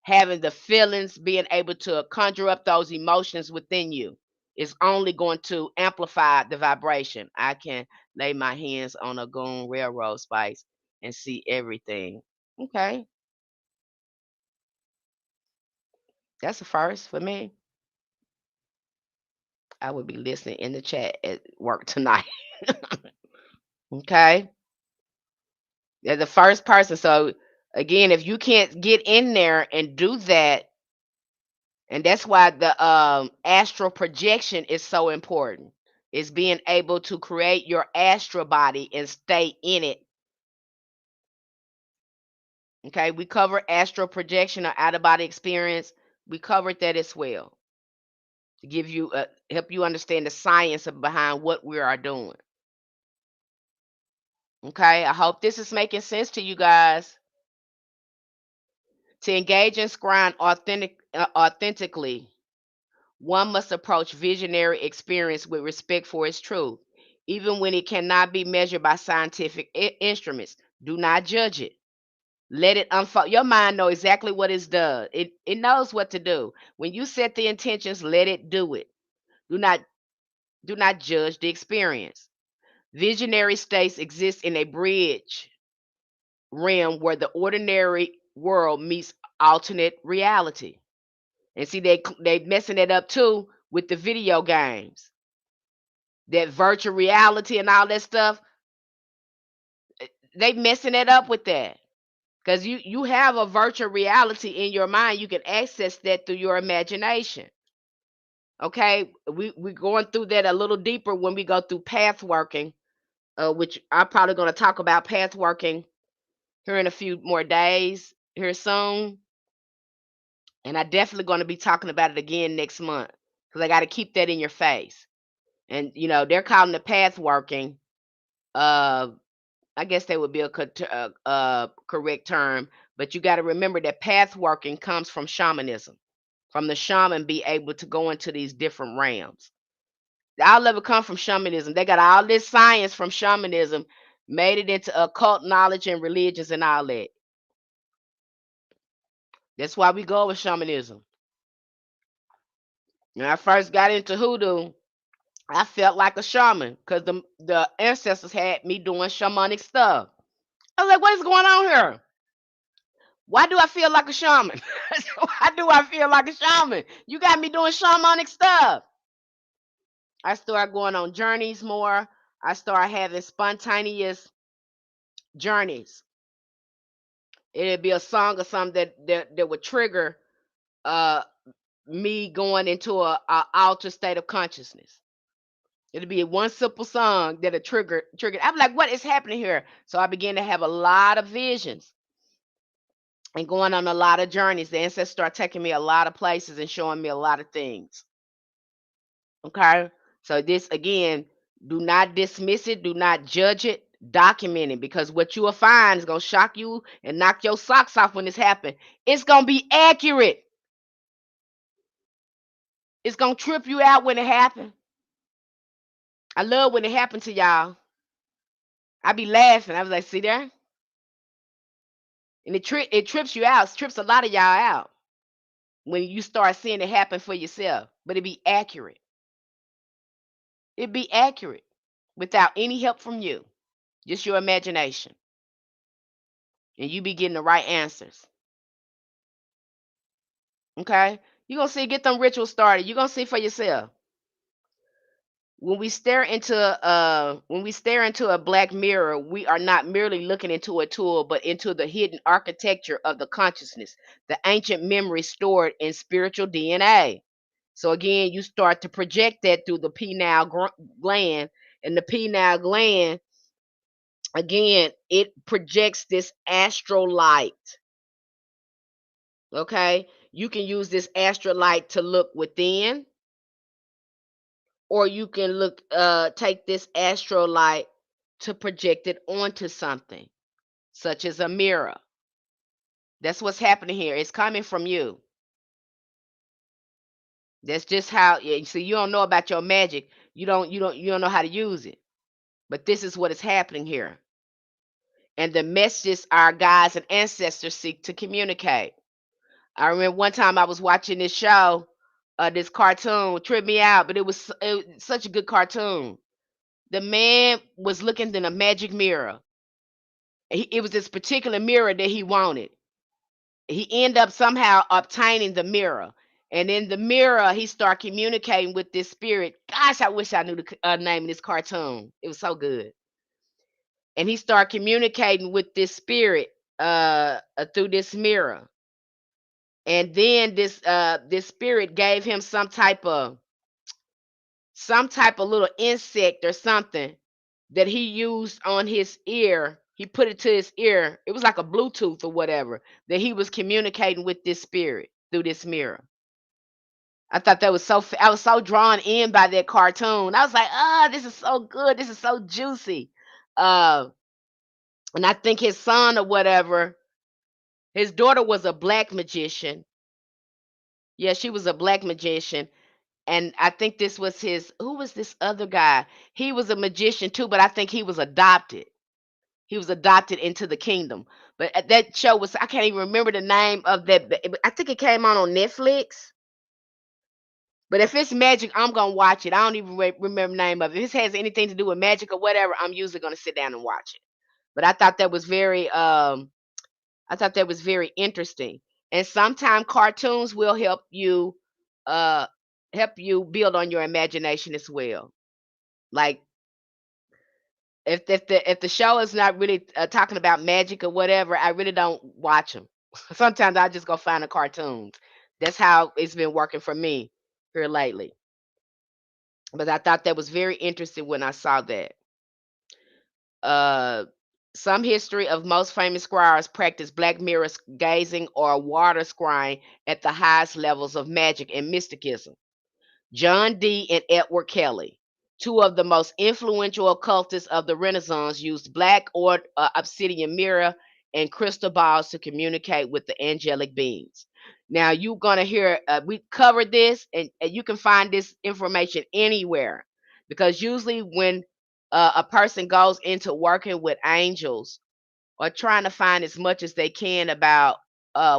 Having the feelings, being able to conjure up those emotions within you is only going to amplify the vibration. I can lay my hands on a goon railroad spice and see everything. Okay, that's a first for me. I would be listening in the chat at work tonight. Okay. They're the first person. So again, if you can't get in there and do that, and that's why the astral projection is so important. Is being able to create your astral body and stay in it. Okay, we covered astral projection or out of body experience. We covered that as well. to give you help you understand the science behind what we are doing. Okay, I hope this is making sense to you guys. To engage in scrying authentically, one must approach visionary experience with respect for its truth, even when it cannot be measured by scientific instruments. Do not judge it. Let it unfold. Your mind know exactly what it does. It knows what to do. When you set the intentions, let it do it. Do not do not judge the experience. Visionary states exist in a bridge realm where the ordinary world meets alternate reality. And see, they messing it up too with the video games, that virtual reality and all that stuff. They messing it up with that because you have a virtual reality in your mind. You can access that through your imagination. Okay, we going through that a little deeper when we go through path working, which I'm probably going to talk about path working here in a few more days here soon. And I definitely going to be talking about it again next month because I got to keep that in your face. And they're calling the path working. Uh, I guess that would be a correct term, but you got to remember that path working comes from shamanism, from the shaman be able to go into these different realms. All of it come from shamanism. They got all this science from shamanism, made it into occult knowledge and religions and all that. That's why we go with shamanism. When I first got into hoodoo, I felt like a shaman because the ancestors had me doing shamanic stuff. I was like, what is going on here? Why do I feel like a shaman? Why do I feel like a shaman? You got me doing shamanic stuff. I started going on journeys more. I started having spontaneous journeys. It'd be a song or something that would trigger uh me going into a altered state of consciousness. It'd be one simple song that would trigger. I'm like, what is happening here? So I began to have a lot of visions and going on a lot of journeys. The ancestors start taking me a lot of places and showing me a lot of things. Okay. So this again, do not dismiss it, do not judge it, document it, because what you will find is gonna shock you and knock your socks off when this happens. It's gonna be accurate. It's gonna trip you out when it happens. I love when it happened to y'all. I be laughing. I was like, see there? And it trips you out, trips a lot of y'all out when you start seeing it happen for yourself. But it be accurate. It be accurate without any help from you. Just your imagination. And you be getting the right answers. Okay? You're gonna see, get them rituals started. You're gonna see for yourself. When we stare into a black mirror, we are not merely looking into a tool, but into the hidden architecture of the consciousness, the ancient memory stored in spiritual DNA. So again, you start to project that through the pineal gland, and the pineal gland, again, it projects this astral light. Okay, you can use this astral light to look within, or you can take this astral light to project it onto something, such as a mirror. That's what's happening here. It's coming from you. That's just how. Yeah, see, you don't know about your magic. You don't know how to use it. But this is what is happening here. And the messages our guides and ancestors seek to communicate. I remember one time I was watching this show, this cartoon tripped me out, but it was such a good cartoon. The man was looking in a magic mirror. It was this particular mirror that he wanted. He ended up somehow obtaining the mirror. And in the mirror, he started communicating with this spirit. Gosh, I wish I knew the name of this cartoon. It was so good. And he started communicating with this spirit through this mirror. And then this spirit gave him some type of little insect or something that he used on his ear. He put it to his ear. It was like a Bluetooth or whatever, that he was communicating with this spirit through this mirror. I thought that was I was so drawn in by that cartoon. I was like, "Ah, this is so good. This is so juicy." Uh, and I think his son or whatever, his daughter was a black magician. Yeah, she was a black magician. And I think this was his who was this other guy? He was a magician too, but I think he was adopted. He was adopted into the kingdom. But that show was I can't even remember the name of that. I think it came on Netflix. But if it's magic, I'm gonna watch it. I don't even remember the name of it. If it has anything to do with magic or whatever, I'm usually gonna sit down and watch it. But I thought that was very interesting. And sometimes cartoons will uh help you build on your imagination as well. Like if the show is not really talking about magic or whatever, I really don't watch them. Sometimes I just go find the cartoons. That's how it's been working for me here lately. But I thought that was very interesting when I saw that. Uh, some history of most famous scryers practice black mirror gazing or water scrying at the highest levels of magic and mysticism. John Dee and Edward Kelly, two of the most influential occultists of the Renaissance, used black or obsidian mirror and crystal balls to communicate with the angelic beings. Now, you're going to hear, we covered this, and you can find this information anywhere because usually when a person goes into working with angels or trying to find as much as they can about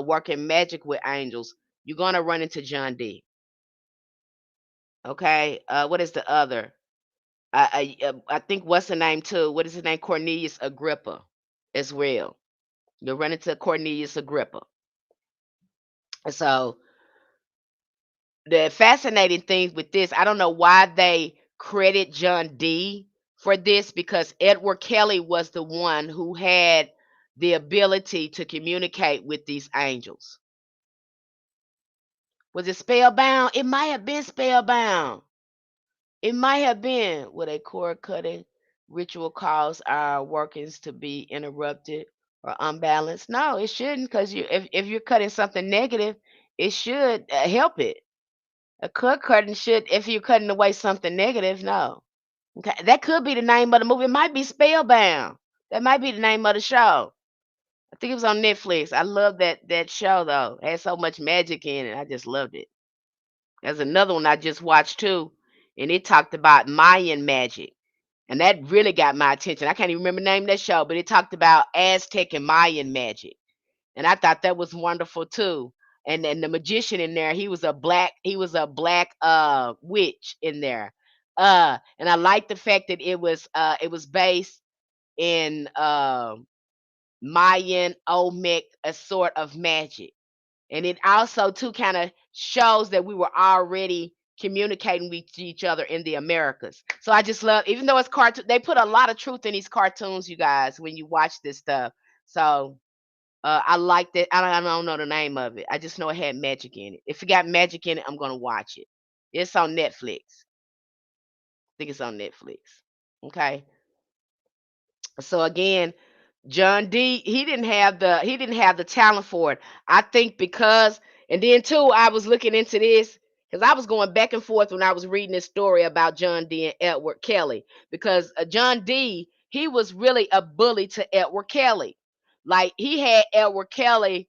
working magic with angels, you're going to run into John Dee. Okay. What is the other? I think what's the name too? What is his name? Cornelius Agrippa as well. You'll run into Cornelius Agrippa. So the fascinating thing with this, I don't know why they credit John Dee for this because Edward Kelly was the one who had the ability to communicate with these angels. Was it spellbound? It might have been spellbound. It might have been with a cord cutting ritual cause our workings to be interrupted or unbalanced. No, it shouldn't because if you're cutting something negative, it should help it. A cord cutting should if you're cutting away something negative. No, okay, that could be the name of the movie. It might be Spellbound. That might be the name of the show. I think it was on Netflix. I love that show though. It had so much magic in it. I just loved it. There's another one I just watched too, and it talked about Mayan magic. And that really got my attention. I can't even remember the name of that show, but it talked about Aztec and Mayan magic. And I thought that was wonderful too. And then the magician in there, he was a black witch in there. And I like the fact that it was based in Mayan Olmec a sort of magic. And it also too kind of shows that we were already communicating with each other in the Americas. So I just love, even though it's cartoon, they put a lot of truth in these cartoons, you guys, when you watch this stuff. So I liked it. I don't know the name of it. I just know it had magic in it. If it got magic in it, I'm gonna watch it. It's on Netflix. I think it's on Netflix. Okay. So again, John Dee, he didn't have the talent for it. I think because and then too, I was looking into this because I was going back and forth when I was reading this story about John Dee and Edward Kelly because John Dee, he was really a bully to Edward Kelly. Like he had Edward Kelly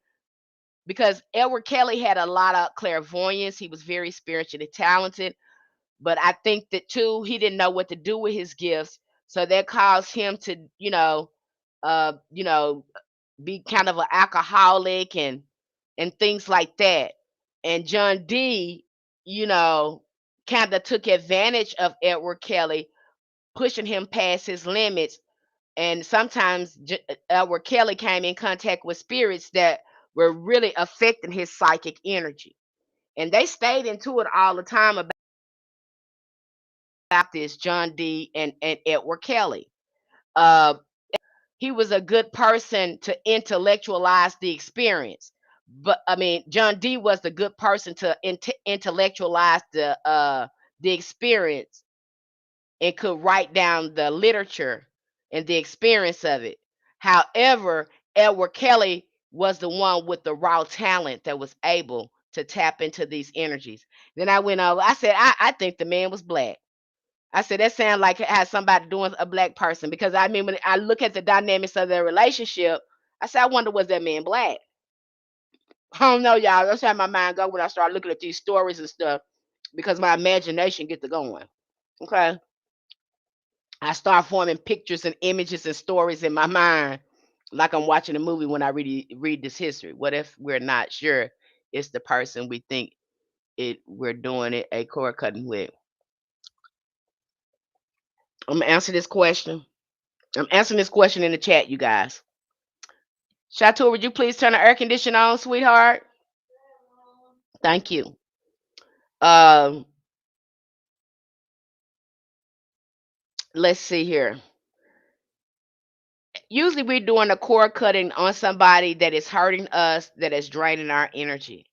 because Edward Kelly had a lot of clairvoyance. He was very spiritually talented, but I think that too, he didn't know what to do with his gifts, so that caused him to, uh, you know, be kind of an alcoholic and things like that. And John Dee, you know, kind of took advantage of Edward Kelly, pushing him past his limits. And sometimes Edward Kelly came in contact with spirits that were really affecting his psychic energy. And they stayed into it all the time about this John Dee and Edward Kelly. Uh, he was a good person to intellectualize the experience. But I mean, John Dee was the good person to intellectualize the experience and could write down the literature and the experience of it. However, Edward Kelly was the one with the raw talent that was able to tap into these energies. Then I went over. I said, I think the man was black. I said that sounds like it has somebody doing a black person because I mean when I look at the dynamics of their relationship, I said I wonder was that man black. I don't know, y'all. That's how my mind go when I start looking at these stories and stuff because my imagination get to going. Okay, I start forming pictures and images and stories in my mind like I'm watching a movie when I read this history. What if we're not sure it's the person we think it we're doing it a cord cutting with? I'm gonna answer this question. I'm answering this question in the chat, you guys. Shatur, would you please turn the air conditioner on, sweetheart? Thank you. Um, let's see here. Usually we're doing a cord cutting on somebody that is hurting us, that is draining our energy.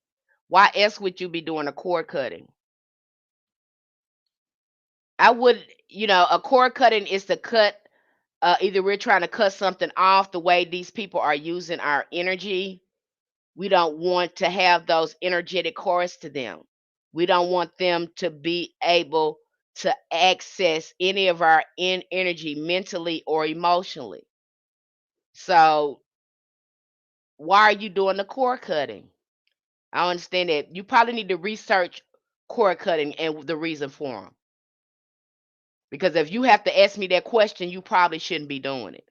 Why else would you be doing a cord cutting? I would, a cord cutting is to cut. Either we're trying to cut something off the way these people are using our energy. We don't want to have those energetic cords to them. We don't want them to be able to access any of our energy mentally or emotionally. So, why are you doing the cord cutting? I don't understand that. You probably need to research cord cutting and the reason for them. Because if you have to ask me that question, you probably shouldn't be doing it.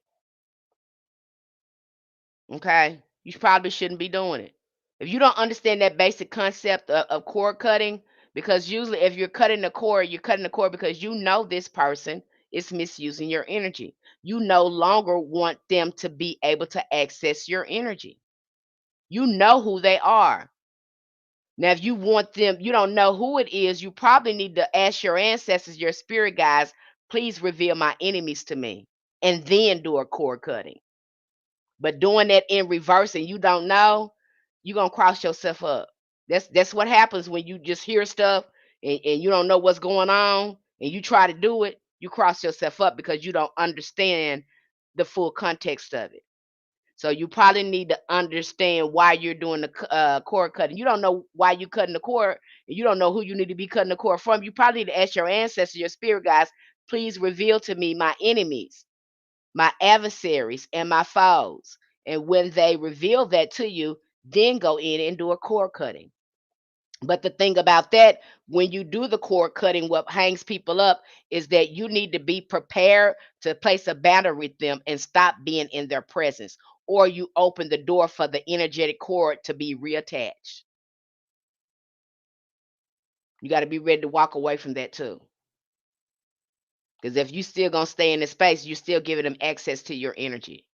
Okay? You probably shouldn't be doing it. If you don't understand that basic concept of cord cutting, because usually if you're cutting the cord because you know this person is misusing your energy. You no longer want them to be able to access your energy. You know who they are. Now, if you want them, you don't know who it is, you probably need to ask your ancestors, your spirit guides, please reveal my enemies to me, and then do a cord cutting. But doing that in reverse and you don't know, you're gonna cross yourself up. That's what happens when you just hear stuff and you don't know what's going on and you try to do it, you cross yourself up because you don't understand the full context of it. So you probably need to understand why you're doing the cord cutting. You don't know why you're cutting the cord, and you don't know who you need to be cutting the cord from. You probably need to ask your ancestors, your spirit guides, please reveal to me my enemies, my adversaries, and my foes. And when they reveal that to you, then go in and do a cord cutting. But the thing about that, when you do the cord cutting, what hangs people up is that you need to be prepared to place a boundary with them and stop being in their presence, or you open the door for the energetic cord to be reattached. You got to be ready to walk away from that too. Because if you still gonna stay in the space, you're still giving them access to your energy.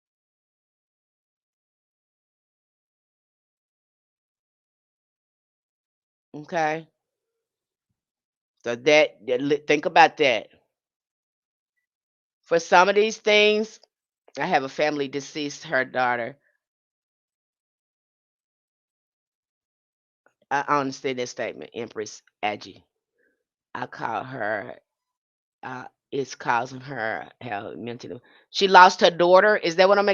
Okay. So think about that. For some of these things, I have a family deceased, her daughter. I understand that statement, Empress Agi. I call her. It's causing her hell mental. She lost her daughter. Is that what I'm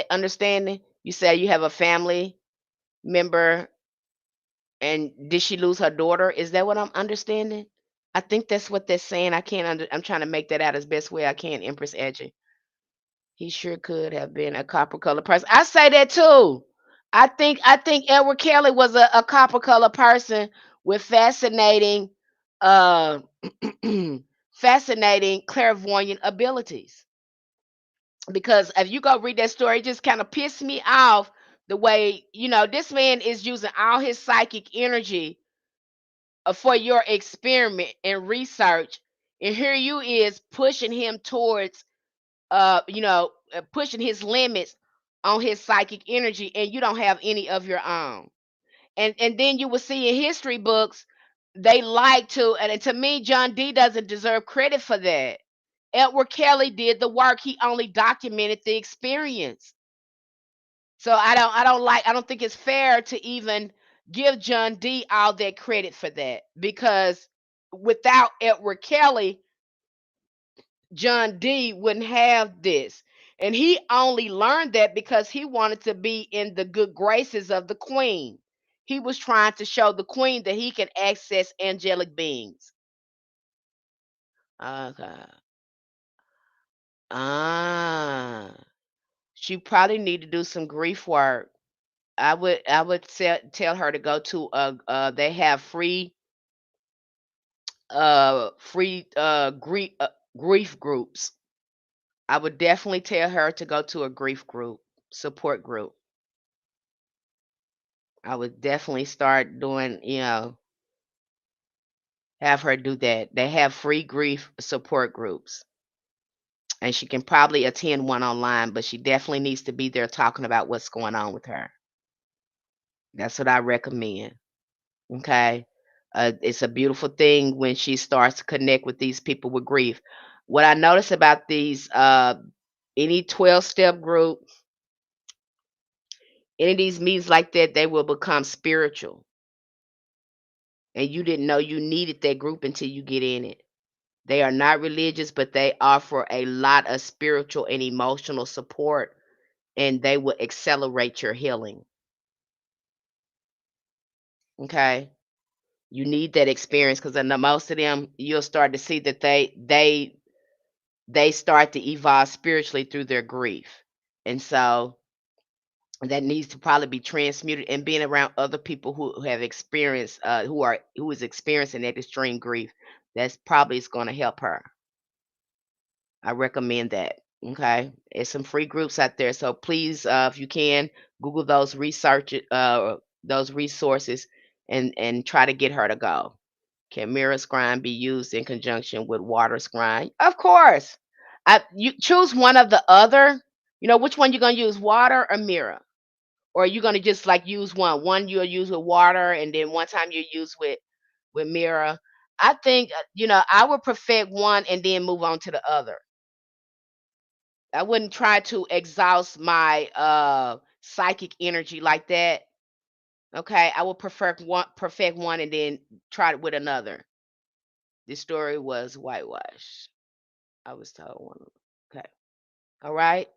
understanding? You say you have a family member, and did she lose her daughter? Is that what I'm understanding? I think that's what they're saying. I can't. I'm trying to make that out as best way I can, Empress Edgy. He sure could have been a copper color person. I say that too. I think Edward Kelly was a copper color person with fascinating uh fascinating clairvoyant abilities. Because if you go read that story, it just kind of pissed me off the way, this man is using all his psychic energy for your experiment and research. And here you is pushing him towards pushing his limits on his psychic energy, and you don't have any of your own. And then you will see in history books, they like to, and to me, John D doesn't deserve credit for that. Edward Kelly did the work. He only documented the experience. So I don't think it's fair to even give John D all that credit for that, because without Edward Kelly, John D wouldn't have this. And he only learned that because he wanted to be in the good graces of the queen. He was trying to show the queen that he can access angelic beings. Okay. Ah. She probably need to do some grief work. I would tell her to go to they have free grief groups. I would definitely tell her to go to a grief group, support group. I would definitely start doing, have her do that. They have free grief support groups. And she can probably attend one online, but she definitely needs to be there talking about what's going on with her. That's what I recommend. Okay. It's a beautiful thing when she starts to connect with these people with grief. What I notice about these, any 12-step group, any of these meetings like that, they will become spiritual. And you didn't know you needed that group until you get in it. They are not religious, but they offer a lot of spiritual and emotional support, and they will accelerate your healing. Okay. You need that experience because I know most of them, you'll start to see that they start to evolve spiritually through their grief. And so that needs to probably be transmuted and being around other people who have experienced who is experiencing that extreme grief. That's probably is going to help her. I recommend that. Okay. There's some free groups out there. So please, if you can, Google those resources and try to get her to go. Can mirror scrying be used in conjunction with water scrying? Of course. You choose one of the other. You know which one you're gonna use, water or mirror, or are you gonna just like use one? One you'll use with water, and then one time you use with mirror. I think I would perfect one and then move on to the other. I wouldn't try to exhaust my psychic energy like that. Okay, I would perfect one and then try it with another. This story was whitewashed. I was told one. Okay. All right.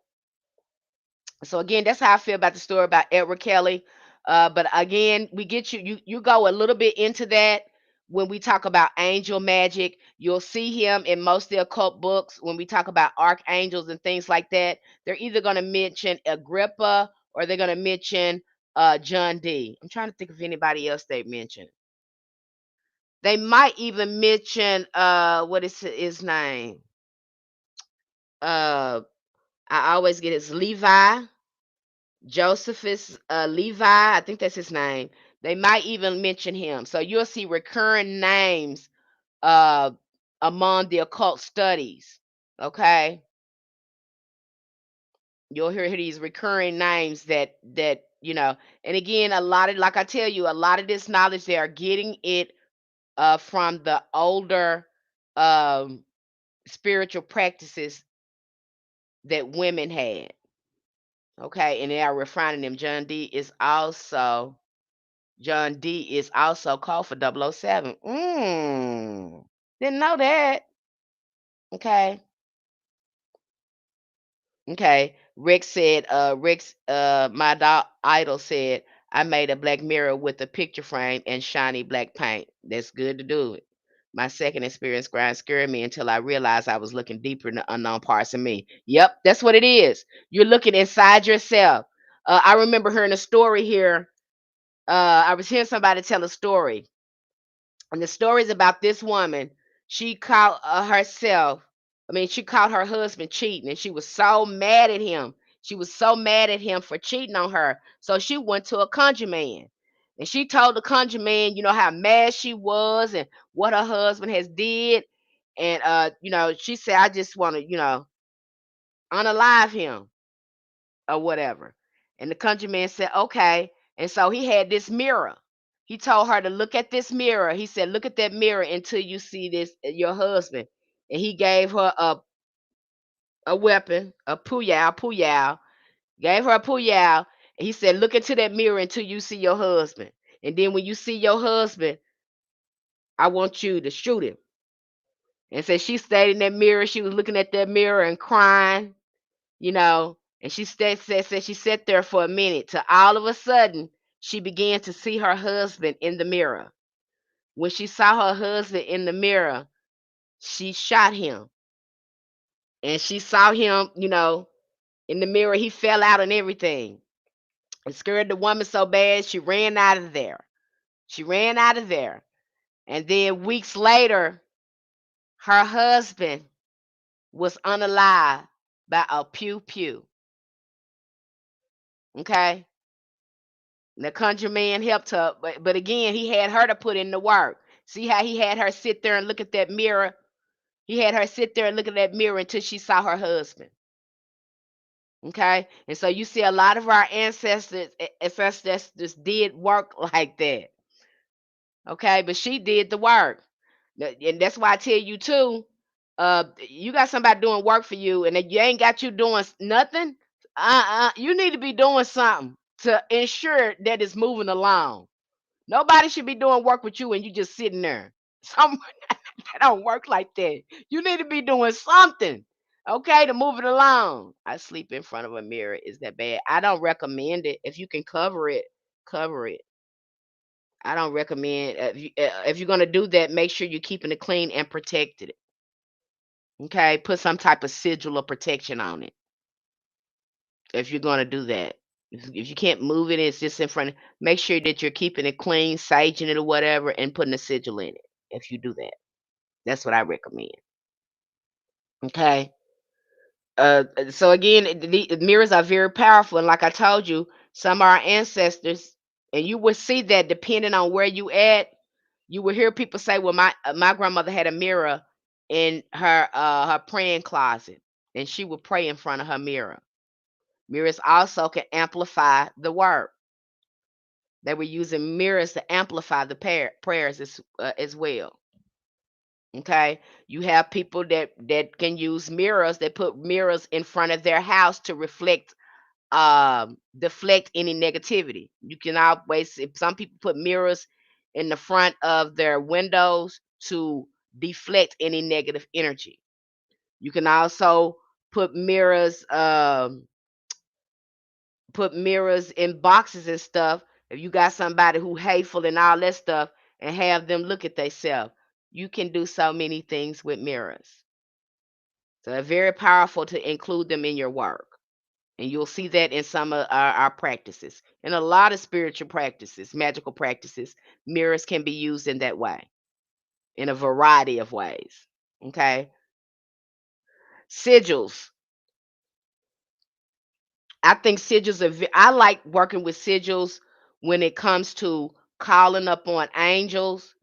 So again, that's how I feel about the story about Edward Kelly. But again, we get you go a little bit into that when we talk about angel magic. You'll see him in most of the occult books when we talk about archangels and things like that. They're either going to mention Agrippa or they're going to mention John D. I'm trying to think of anybody else they mentioned. They might even mention what is his name? Uh I always get his Levi. Josephus Levi, I think that's his name. They might even mention him. So you'll see recurring names uh, among the occult studies. Okay, you'll hear these recurring names that. And again, a lot of, like I tell you, a lot of this knowledge they are getting it from the older um, spiritual practices that women had. Okay, and they are refining them. John D is also called for 007. Didn't know that. Okay. Okay. My idol said, I made a black mirror with a picture frame and shiny black paint. That's good to do it. My second experience grind scared me until I realized I was looking deeper in the unknown parts of me. Yep, that's what it is. You're looking inside yourself. I remember hearing a story here. I was hearing somebody tell a story. And the story is about this woman. She caught herself. I mean, she caught her husband cheating, and she was so mad at him. She was so mad at him for cheating on her. So she went to a conjure man, and she told the conjure man, how mad she was and what her husband has did. And she said, I just want to, unalive him or whatever. And the country man said, okay. And so he had this mirror. He told her to look at this mirror. He said, look at that mirror until you see this, your husband. And he gave her a weapon, a puyal, gave her a puyal. And he said, look into that mirror until you see your husband. And then when you see your husband, I want you to shoot him. And so she stayed in that mirror. She was looking at that mirror and crying. And she said she sat there for a minute till all of a sudden she began to see her husband in the mirror. When she saw her husband in the mirror, she shot him. And she saw him, in the mirror. He fell out and everything. It scared the woman so bad, she ran out of there. She ran out of there. And then weeks later, her husband was unalive by a pew pew. Okay? The conjure man helped her, but again, he had her to put in the work. See how he had her sit there and look at that mirror? He had her sit there and look at that mirror until she saw her husband. Okay? And so you see a lot of our ancestors did work like that. Okay? But she did the work. And that's why I tell you too, you got somebody doing work for you and you ain't got you doing nothing, you need to be doing something to ensure that it's moving along. Nobody should be doing work with you and you just sitting there. Some that don't work like that. You need to be doing something, okay, to move it along. I sleep in front of a mirror. Is that bad? I don't recommend it. If you can cover it, cover it. I don't recommend if you're gonna do that, make sure you're keeping it clean and protected. Okay, put some type of sigil or protection on it if you're gonna do that. If you can't move it, it's just in front. Make sure that you're keeping it clean, saging it or whatever, and putting a sigil in it. If you do that, that's what I recommend. Okay. So again, the mirrors are very powerful, and like I told you, some of our ancestors, and you will see that depending on where you at, you will hear people say, "Well, my grandmother had a mirror in her praying closet, and she would pray in front of her mirror." Mirrors also can amplify the word. They were using mirrors to amplify the prayers as well. Okay, you have people that can use mirrors. They put mirrors in front of their house to deflect any negativity. You can always, if some people put mirrors in the front of their windows to deflect any negative energy. You can also put mirrors in boxes and stuff. If you got somebody who hateful and all that stuff, and have them look at themselves, you can do so many things with mirrors. So they're very powerful to include them in your work. And you'll see that in some of our practices. In a lot of spiritual practices, magical practices, mirrors can be used in that way, in a variety of ways. Okay. Sigils. I think sigils I like working with sigils when it comes to calling up on angels,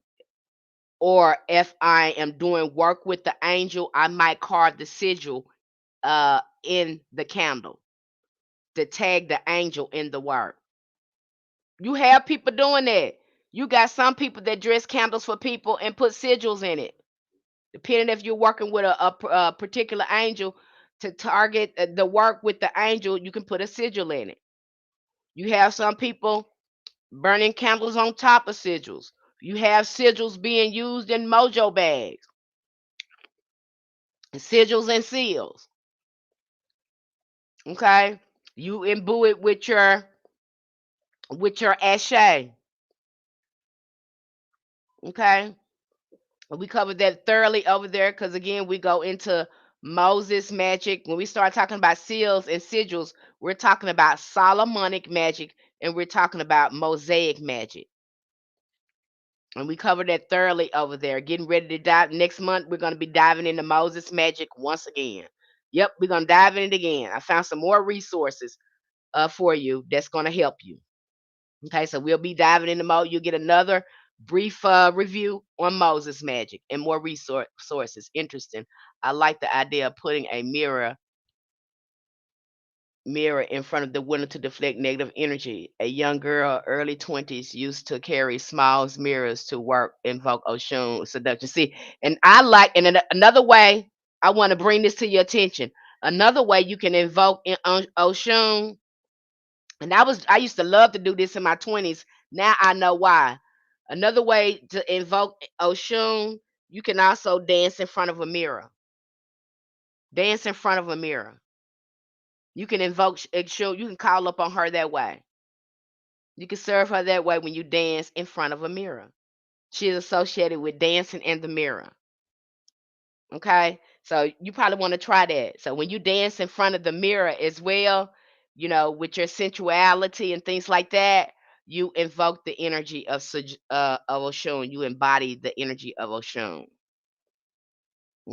or if I am doing work with the angel, I might carve the sigil in the candle to tag the angel in the work. You have people doing that. You got some people that dress candles for people and put sigils in it. Depending if you're working with a particular angel, to target the work with the angel, you can put a sigil in it. You have some people burning candles on top of sigils. You have sigils being used in mojo bags, sigils and seals. Okay, you imbue it with your ashe. Okay, we covered that thoroughly over there because again, we go into Moses magic. When we start talking about seals and sigils, we're talking about Solomonic magic and we're talking about Mosaic magic. And we covered that thoroughly over there. Getting ready to dive next month. We're going to be diving into Moses magic once again. Yep, we're going to dive in it again. I found some more resources for you that's going to help you. Okay, so we'll be diving into Mo. You'll get another brief review on Moses magic and more resources. Interesting. I like the idea of putting a mirror in front of the window to deflect negative energy. A young girl, early 20s, used to carry small mirrors to work, invoke Oshun seduction. See, and I like, and another way I want to bring this to your attention. Another way you can invoke Oshun, and I used to love to do this in my 20s. Now I know why. Another way to invoke Oshun, you can also dance in front of a mirror. Dance in front of a mirror. You can invoke Oshun. You can call up on her that way. You can serve her that way when you dance in front of a mirror. She is associated with dancing in the mirror. Okay. So you probably want to try that. So when you dance in front of the mirror as well, with your sensuality and things like that, you invoke the energy of Oshun. You embody the energy of Oshun.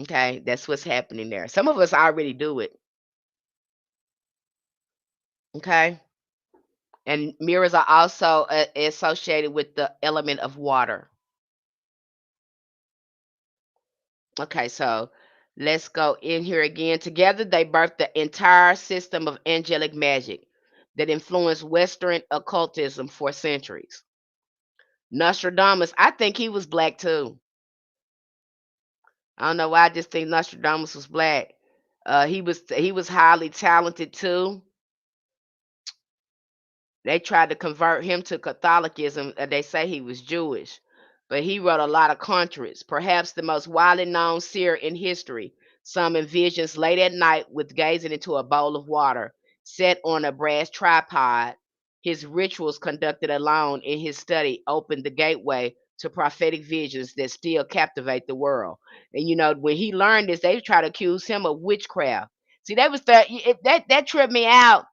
Okay, that's what's happening there. Some of us already do it. Okay, and mirrors are also associated with the element of water. Okay, so let's go in here again. Together, they birthed the entire system of angelic magic that influenced Western occultism for centuries. Nostradamus, I think he was black too. I don't know why I just think Nostradamus was black. He was highly talented too. They tried to convert him to Catholicism. They say he was Jewish, but he wrote a lot of contras. Perhaps the most widely known seer in history, some in visions late at night with gazing into a bowl of water set on a brass tripod. His rituals conducted alone in his study opened the gateway to prophetic visions that still captivate the world. And when he learned this, they tried to accuse him of witchcraft. See, that tripped me out.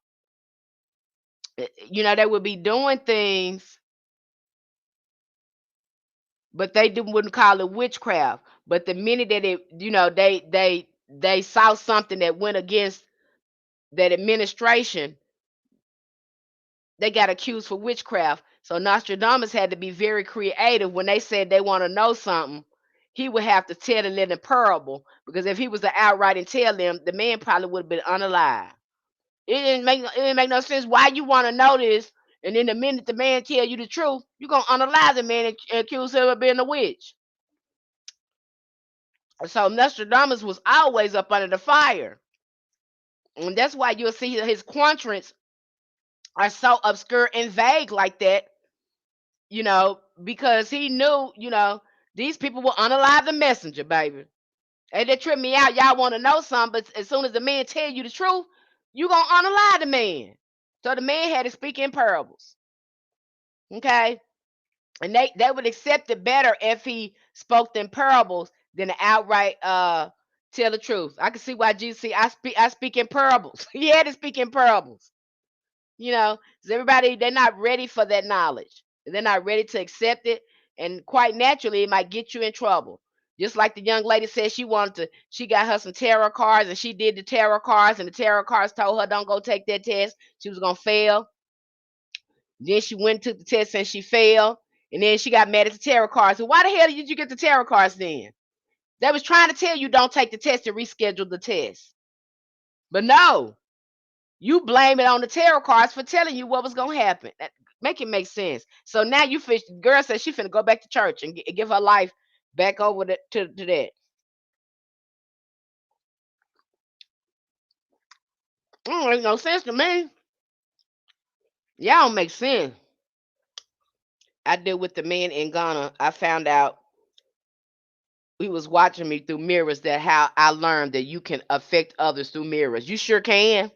They would be doing things, but wouldn't call it witchcraft. But the minute that they saw something that went against that administration, they got accused for witchcraft. So Nostradamus had to be very creative when they said they want to know something. He would have to tell it in a parable, because if he was to outright and tell them, the man probably would have been unalive. It didn't make no sense. Why you want to know this? And then the minute the man tell you the truth, you gonna unalive the man and accuse him of being a witch. So Nostradamus was always up under the fire, and that's why you'll see his quatrains are so obscure and vague like that. Because he knew, these people will unalive the messenger, baby. And they trip me out. Y'all want to know something, but as soon as the man tell you the truth, you gonna unalive the man. So the man had to speak in parables. Okay. And they would accept it better if he spoke in parables than to outright tell the truth. I can see why Jesus said, I speak in parables. He had to speak in parables. 'Cause everybody, they're not ready for that knowledge. They're not ready to accept it, and quite naturally, it might get you in trouble. Just like the young lady said, she got her some tarot cards, and she did the tarot cards, and the tarot cards told her don't go take that test. She was gonna fail. Then she went and took the test and she failed. And then she got mad at the tarot cards. So why the hell did you get the tarot cards then? They was trying to tell you don't take the test and reschedule the test. But no, you blame it on the tarot cards for telling you what was gonna happen. Make it make sense. So now you fish. The girl said she finna go back to church and give her life back over to that. Make no sense to me. Y'all don't make sense. I did with the man in Ghana. I found out he was watching me through mirrors, that how I learned that you can affect others through mirrors. You sure can.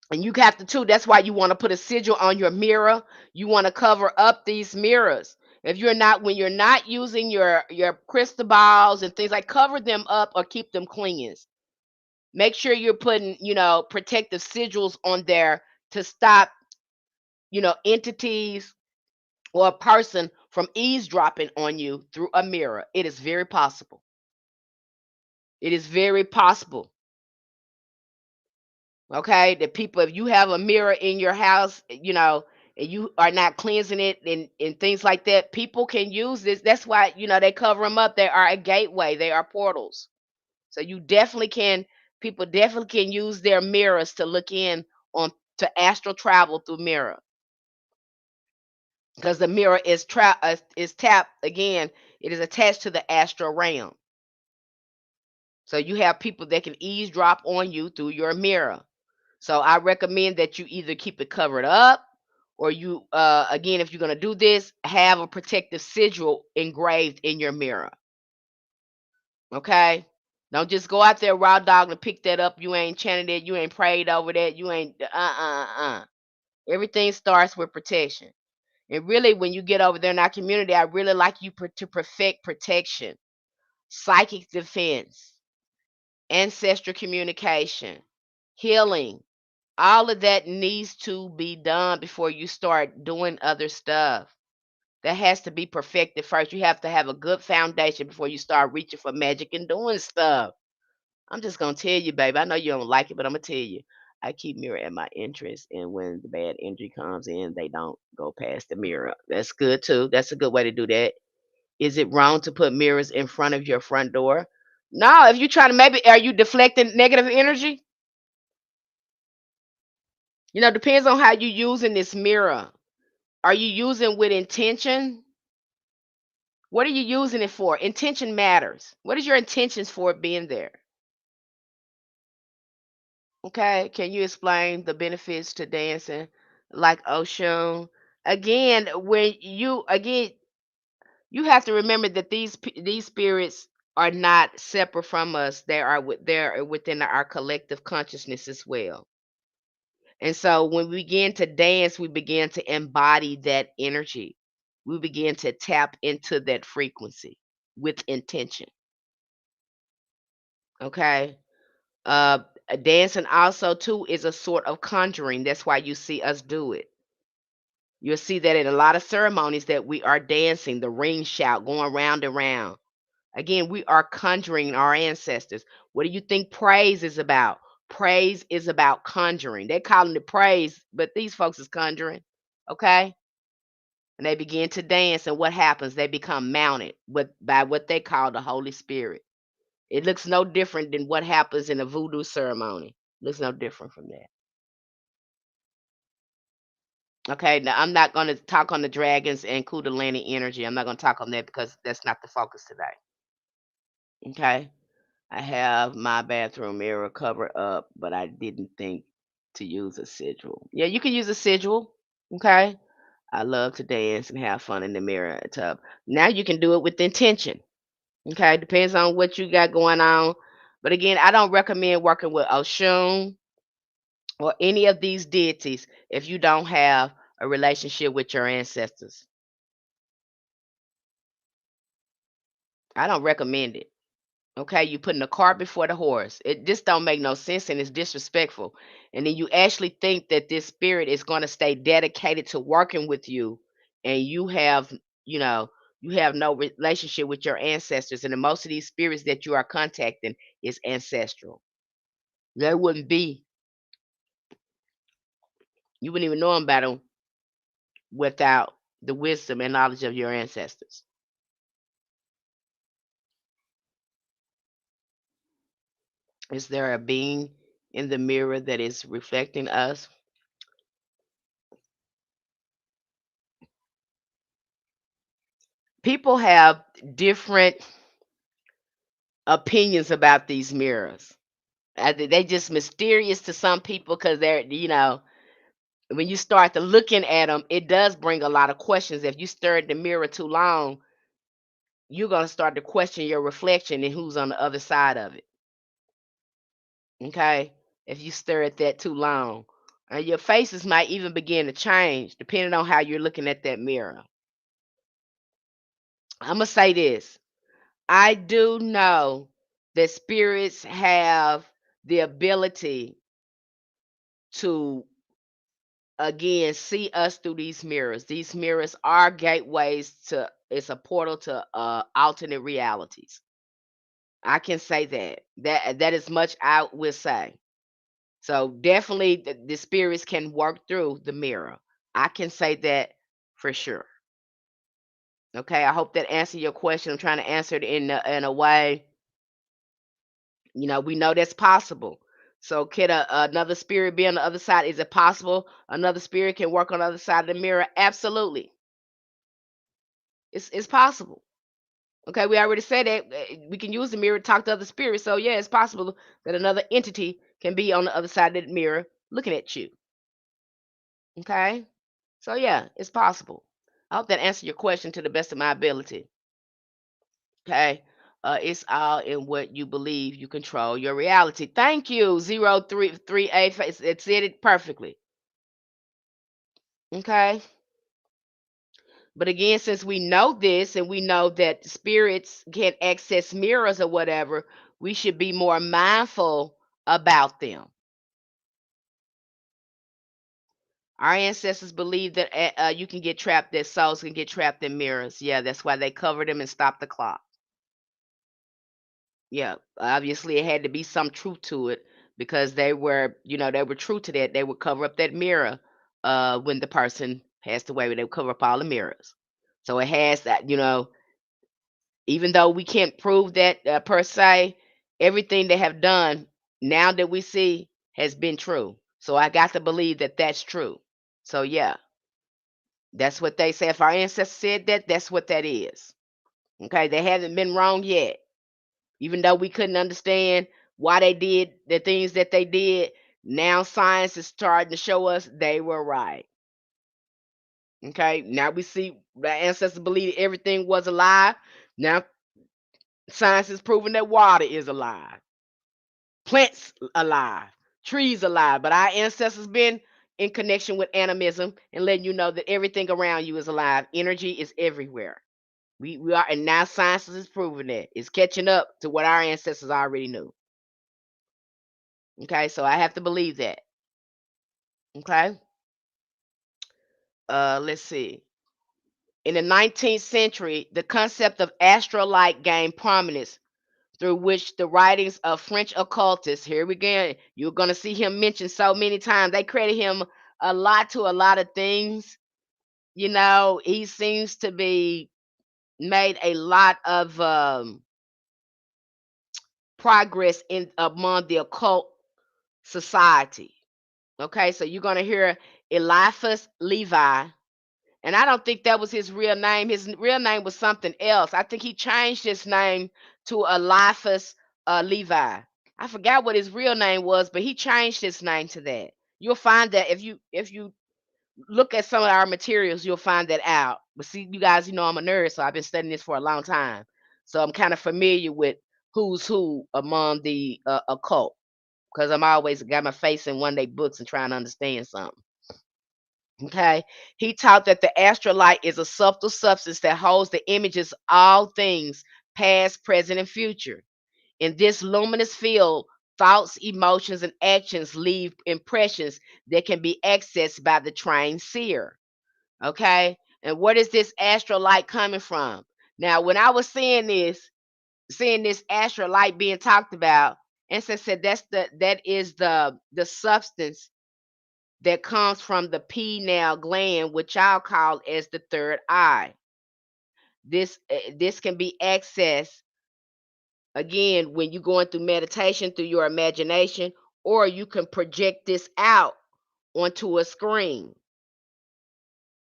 And you have to too. That's why you want to put a sigil on your mirror. You want to cover up these mirrors. If you're not, when you're not using your crystal balls and things, like, cover them up or keep them cleansed. Make sure you're putting, protective sigils on there to stop, entities or a person from eavesdropping on you through a mirror. It is very possible. It is very possible. Okay, the people, if you have a mirror in your house, and you are not cleansing it, and things like that, people can use this. That's why, they cover them up. They are a gateway, they are portals. So you definitely can, people definitely can use their mirrors to look in on to astral travel through mirror, because the mirror is tapped again. It is attached to the astral realm. So you have people that can eavesdrop on you through your mirror. So I recommend that you either keep it covered up, or you, again, if you're going to do this, have a protective sigil engraved in your mirror. Okay? Don't just go out there raw dog and pick that up. You ain't chanted it. You ain't prayed over that. You ain't, Everything starts with protection. And really, when you get over there in our community, I really like you to perfect protection, psychic defense, ancestral communication, healing. All of that needs to be done before you start doing other stuff. That has to be perfected first. You have to have a good foundation before you start reaching for magic and doing stuff. I'm just gonna tell you, baby. I know you don't like it, but I'm gonna tell you. I keep mirror at my entrance, and when the bad energy comes in, they don't go past the mirror. That's good too. That's a good way to do that. Is it wrong to put mirrors in front of your front door? No. If you're trying to, maybe are you deflecting negative energy? Depends on how you using this mirror. Are you using with intention? What are you using it for? Intention matters. What is your intentions for it being there? Okay, can you explain the benefits to dancing like Oshun? Again, you have to remember that these spirits are not separate from us. They're within our collective consciousness as well. And so when we begin to dance, we begin to embody that energy. We begin to tap into that frequency with intention. Okay. Uh, Dancing also too is a sort of conjuring. That's why you see us do it. You'll see that in a lot of ceremonies that we are dancing, the ring shout going round and round. Again, we are conjuring our ancestors. What do you think praise is about? Praise is about conjuring. They're calling it praise, but these folks is conjuring. Okay? And they begin to dance, and what happens? They become mounted by what they call the Holy Spirit. It looks no different than what happens in a voodoo ceremony. Looks no different from that. Okay, now I'm not going to talk on the dragons and Kundalini energy. I'm not going to talk on that because that's not the focus today. Okay, I have my bathroom mirror covered up, but I didn't think to use a sigil. Yeah, you can use a sigil. Okay, I love to dance and have fun in the mirror tub. Now you can do it with intention. Okay, depends on what you got going on. But again, I don't recommend working with Oshun or any of these deities if you don't have a relationship with your ancestors. I don't recommend it. Okay, you putting the cart before the horse. It just don't make no sense and it's disrespectful. And then you actually think that this spirit is going to stay dedicated to working with you, and you know, you have no relationship with your ancestors. And most of these spirits that you are contacting is ancestral. They wouldn't be. You wouldn't even know about them without the wisdom and knowledge of your ancestors. Is there a being in the mirror that is reflecting us? People have different opinions about these mirrors. They just mysterious to some people because when you start to looking at them, it does bring a lot of questions. If you stare at the mirror too long, you're gonna start to question your reflection and who's on the other side of it. Okay, if you stare at that too long, and your faces might even begin to change depending on how you're looking at that mirror. I'm gonna say this: I do know that spirits have the ability to again see us through these mirrors. These mirrors are gateways to it's a portal to alternate realities. I can say that. That is much I will say. So definitely the spirits can work through the mirror. I can say that for sure. Okay, I hope that answered your question. I'm trying to answer it in a way. We know that's possible. So can another spirit be on the other side? Is it possible another spirit can work on the other side of the mirror? Absolutely. It's possible. Okay, we already said that we can use the mirror to talk to other spirits. So yeah, it's possible that another entity can be on the other side of the mirror looking at you. Okay? So yeah, it's possible. I hope that answered your question to the best of my ability. Okay. It's all in what you believe. You control your reality. Thank you. 0338. It said it perfectly. Okay. But again, since we know this and we know that spirits can access mirrors or whatever, we should be more mindful about them. Our ancestors believed that you can get trapped, that souls can get trapped in mirrors. Yeah, that's why they covered them and stopped the clock. Yeah, obviously it had to be some truth to it because they were true to that. They would cover up that mirror when the person passed away, they would cover up all the mirrors. So it has that, even though we can't prove that per se, everything they have done now that we see has been true. So I got to believe that that's true. So yeah, that's what they say. If our ancestors said that, that's what that is. Okay, they haven't been wrong yet. Even though we couldn't understand why they did the things that they did, now science is starting to show us they were right. Okay, now we see the ancestors believed everything was alive. Now science is proving that water is alive, plants alive, trees alive. But our ancestors been in connection with animism and letting you know that everything around you is alive. Energy is everywhere. We are, and now science is proving that it's catching up to what our ancestors already knew. Okay, so I have to believe that. Okay, let's see. In the 19th century, the concept of astrolight gained prominence through which the writings of French occultists, here we go, you're going to see him mentioned so many times. They credit him a lot to a lot of things. He seems to be made a lot of progress in among the occult society. Okay, so you're going to hear Eliphas Levi. And I don't think that was his real name. His real name was something else. I think he changed his name to Eliphas Levi. I forgot what his real name was, but he changed his name to that. You'll find that if you look at some of our materials, you'll find that out. But see, you guys, I'm a nerd, so I've been studying this for a long time. So I'm kind of familiar with who's who among the occult because I'm always got my face in one of their books and trying to understand something. Okay. He taught that the astrolight is a subtle substance that holds the images of all things, past, present, and future. In this luminous field, thoughts, emotions, and actions leave impressions that can be accessed by the trained seer. Okay. And what is this astrolight coming from? Now, when I was seeing this astrolight being talked about, and said that is the substance that comes from the pineal gland, which I'll call as the third eye. This can be accessed again when you're going through meditation through your imagination, or you can project this out onto a screen.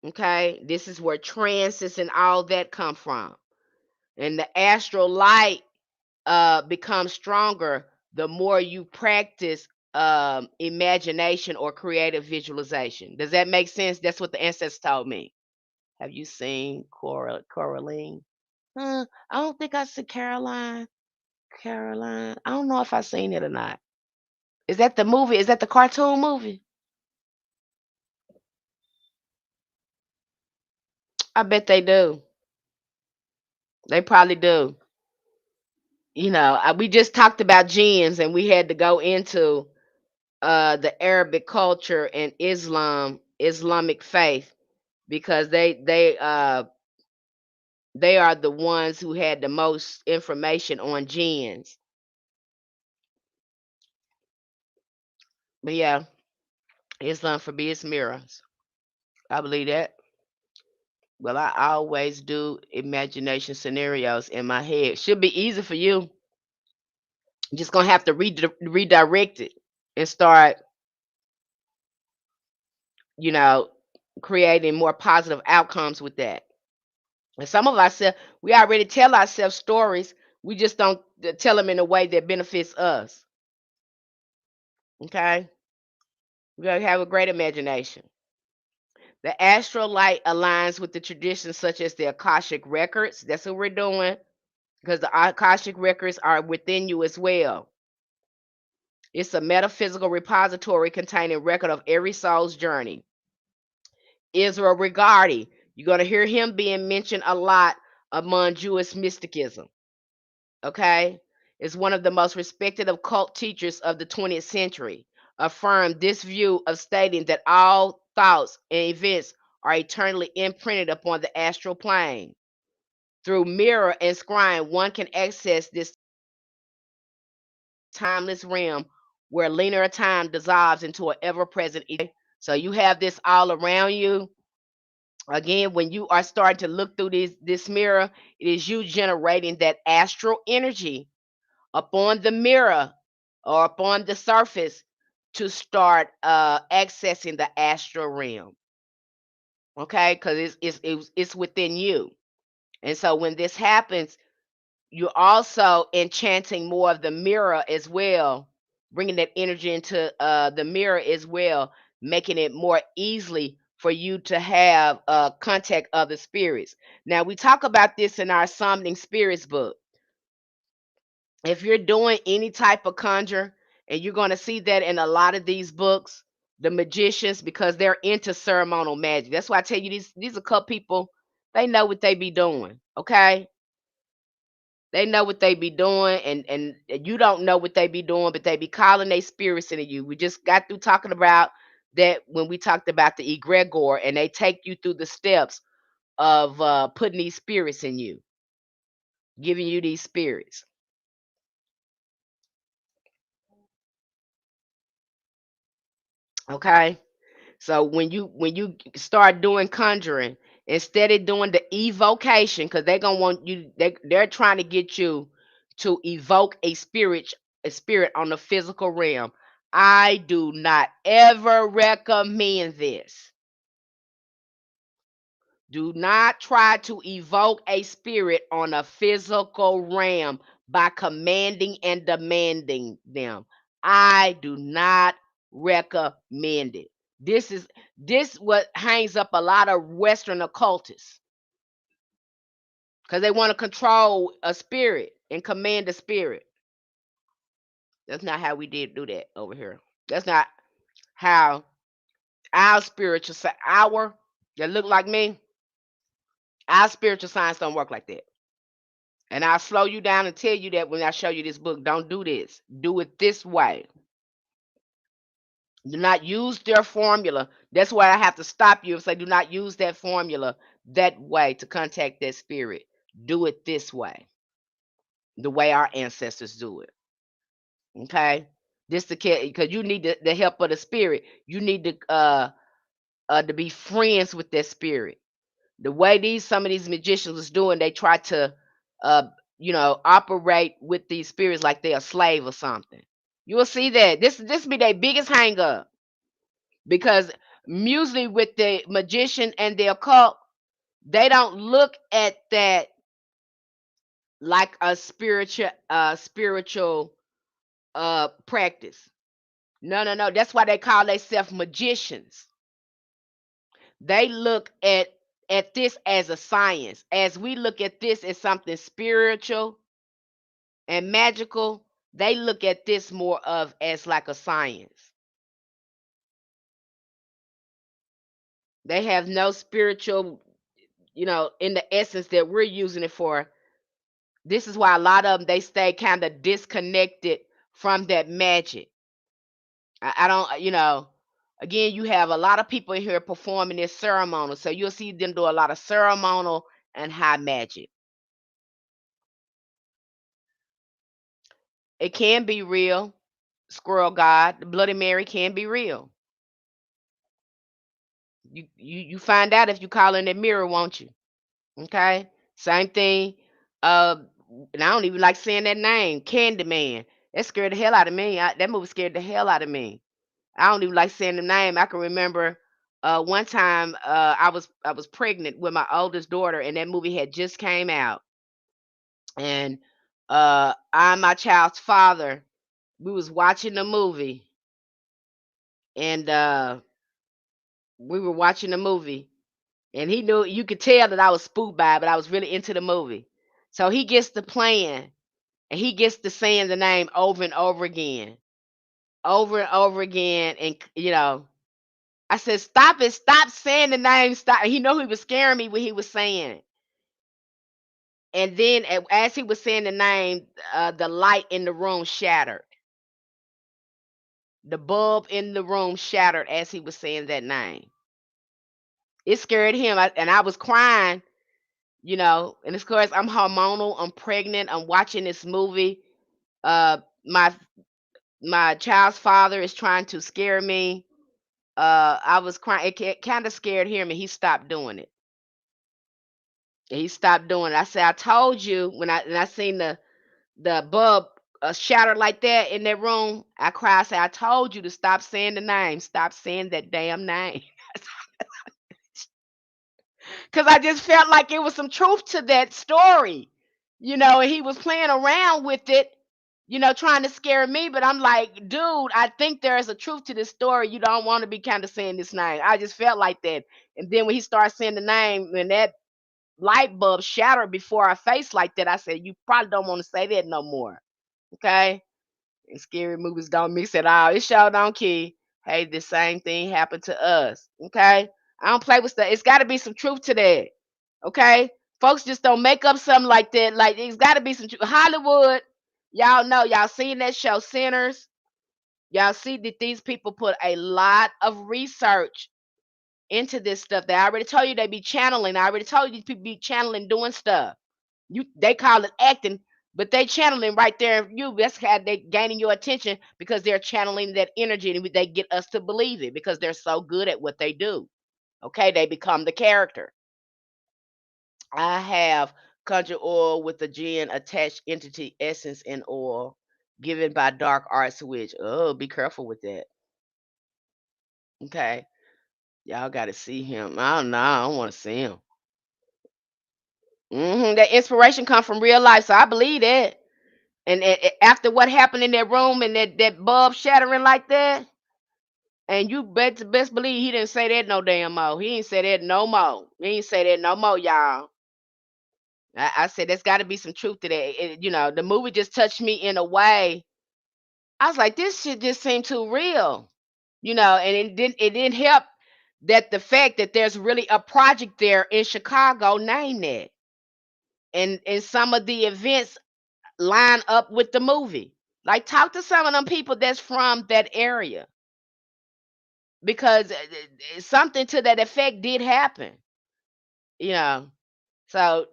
Okay, this is where trances and all that come from, and the astral light becomes stronger the more you practice imagination or creative visualization. Does that make sense? That's what the ancestors told me. Have you seen Coraline? I don't think I see Caroline. Caroline. I don't know if I seen it or not. Is that the movie? Is that the cartoon movie? I bet they do. They probably do. We just talked about jinns and we had to go into the Arabic culture and Islamic faith because they are the ones who had the most information on jinns. But yeah, Islam forbids mirrors. I believe that. Well, I always do imagination scenarios in my head. Should be easy for you. You're just gonna have to redirect it and start, you know, creating more positive outcomes with that. And some of ourselves, we already tell ourselves stories. We just don't tell them in a way that benefits us. Okay, we gotta have a great imagination. The astral light aligns with the traditions such as the Akashic records. That's what we're doing because the Akashic records are within you as well. It's a metaphysical repository containing record of every soul's journey. Israel Regardie. You're going to hear him being mentioned a lot among Jewish mysticism. Okay? Is one of the most respected occult teachers of the 20th century. Affirmed this view of stating that all thoughts and events are eternally imprinted upon the astral plane. Through mirror and scrying, one can access this timeless realm where linear time dissolves into an ever-present. So you have this all around you. Again, when you are starting to look through this mirror, it is you generating that astral energy upon the mirror or upon the surface to start accessing the astral realm. Okay, because it's within you. And so when this happens, you're also enchanting more of the mirror as well, bringing that energy into the mirror as well, making it more easily for you to have contact other spirits. Now we talk about this in our summoning spirits book. If you're doing any type of conjure, and you're going to see that in a lot of these books, the magicians, because they're into ceremonial magic. That's why I tell you these occult people, they know what they be doing. Okay, they know what they be doing, and you don't know what they be doing, but they be calling their spirits into you. We just got through talking about that when we talked about the egregore, and they take you through the steps of putting these spirits in you, giving you these spirits. Okay. So when you start doing conjuring, instead of doing the evocation, because they're gonna want you, they're trying to get you to evoke a spirit on the physical realm. I do not ever recommend this. Do not try to evoke a spirit on a physical realm by commanding and demanding them. I do not recommend it. This what hangs up a lot of Western occultists because they want to control a spirit and command a spirit. That's not how we did do that over here. That's not how our spiritual our that look like me. Our spiritual science don't work like that. And I'll slow you down and tell you that when I show you this book. Don't do this. Do it this way. Do not use their formula. That's why I have to stop you and say, do not use that formula that way to contact that spirit. Do it this way, the way our ancestors do it. Okay? This the because you need the help of the spirit. You need to be friends with that spirit. The way some of these magicians was doing, they try to uh operate with these spirits like they're a slave or something. You will see that this be their biggest hang up, because usually with the magician and the occult, they don't look at that like a spiritual practice. No, no, no. That's why they call themselves magicians. They look at this as a science. As we look at this as something spiritual and magical, they look at this more of as like a science. They have no spiritual, in the essence that we're using it for. This is why a lot of them, they stay kind of disconnected from that magic. I don't, again, you have a lot of people in here performing this ceremonial, so you'll see them do a lot of ceremonial and high magic. It can be real. Squirrel God, the Bloody Mary can be real. You find out if you call in that mirror, won't you? Okay. Same thing. Uh, and I don't even like saying that name, Candyman. That scared the hell out of me. That movie scared the hell out of me. I don't even like saying the name. I can remember one time I was pregnant with my oldest daughter, and that movie had just came out. And I, my child's father, we was watching the movie, and we were watching the movie, and he knew, you could tell that I was spooked by it, but I was really into the movie. So he gets to playing, and he gets to saying the name over and over again, over and over again, and I said, "Stop it! Stop saying the name! Stop!" He know he was scaring me when he was saying it. And then, as he was saying the name, the light in the room shattered. The bulb in the room shattered as he was saying that name. It scared him, and I was crying, And of course, I'm hormonal. I'm pregnant. I'm watching this movie. Uh, my my child's father is trying to scare me. I was crying. It kind of scared him, and he stopped doing it. He stopped doing it. I said, "I told you when I seen the bulb shatter like that in that room." I cried. I said, "I told you to stop saying the name. Stop saying that damn name." Because I just felt like it was some truth to that story, and he was playing around with it, trying to scare me. But I'm like, dude, I think there is a truth to this story. You don't want to be kind of saying this name. I just felt like that. And then when he started saying the name, and that light bulb shattered before our face like that, I said, "You probably don't want to say that no more." Okay. And scary movies don't mix at all. It sure don't, key. Hey, the same thing happened to us. Okay. I don't play with stuff. It's got to be some truth to that. Okay. Folks just don't make up something like that. Like, it's got to be some truth. Hollywood, y'all know, y'all seen that show Sinners. Y'all see that these people put a lot of research into this stuff. They already told you they be channeling. I already told you these people be channeling doing stuff. They call it acting, but they channeling right there. That's how they gaining your attention, because they're channeling that energy, and they get us to believe it because they're so good at what they do. Okay, they become the character. I have conjure oil with a gin attached entity essence and oil given by dark arts witch. Oh, be careful with that. Okay, y'all got to see him. I don't know. I don't want to see him. That inspiration come from real life, so I believe that. And after what happened in that room, and that bulb shattering like that, and you best believe he didn't say that no damn more. He ain't say that no more. He ain't say that no more, y'all. I said there's got to be some truth to that. The movie just touched me in a way. I was like, this shit just seemed too real, And it didn't help that the fact that there's really a project there in Chicago named that, and some of the events line up with the movie. Like, talk to some of them people that's from that area, because something to that effect did happen, you know. So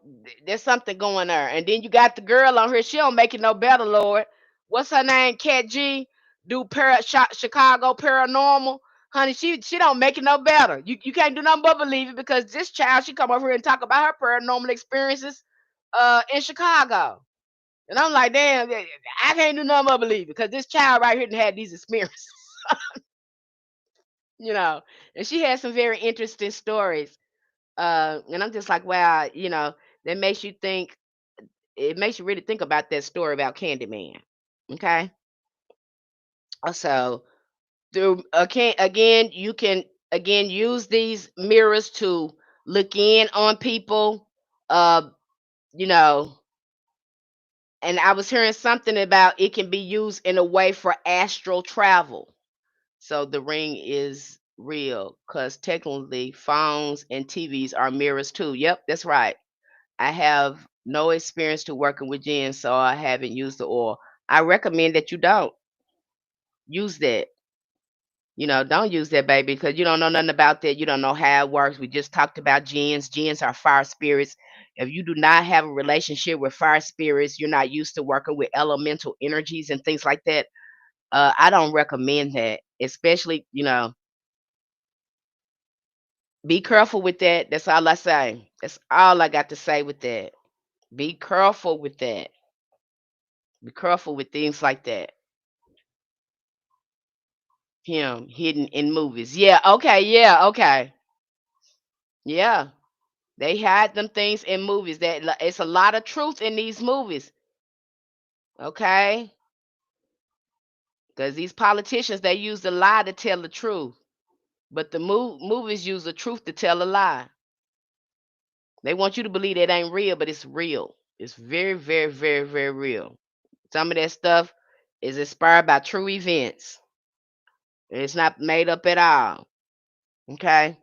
there's something going there. And then you got the girl on here. She don't make it no better, Lord. What's her name? Cat G. Do Chicago paranormal. Honey, she don't make it no better. You can't do nothing but believe it, because this child, she come over here and talk about her paranormal experiences in Chicago. And I'm like, damn, I can't do nothing but believe it, because this child right here done had these experiences, you know. And she had some very interesting stories. And I'm just like, wow, that makes you think. It makes you really think about that story about Candyman. Okay. So through again, you can again use these mirrors to look in on people. Uh, you know, and I was hearing something about it can be used in a way for astral travel. So the ring is real, because technically phones and TVs are mirrors too. Yep, that's right. I have no experience to working with gin, so I haven't used the oil. I recommend that you don't use that. Don't use that, baby, because you don't know nothing about that. You don't know how it works. We just talked about gins. Gins are fire spirits. If you do not have a relationship with fire spirits, you're not used to working with elemental energies and things like that. I don't recommend that, especially, be careful with that. That's all I say. That's all I got to say with that. Be careful with that. Be careful with things like that. Him hidden in movies. Yeah, okay, yeah, okay. Yeah. They hide them things in movies. It's a lot of truth in these movies. Okay? Because these politicians, they use the lie to tell the truth. But the movies use the truth to tell a lie. They want you to believe it ain't real, but it's real. It's very, very, very, very real. Some of that stuff is inspired by true events. It's not made up at all. Okay.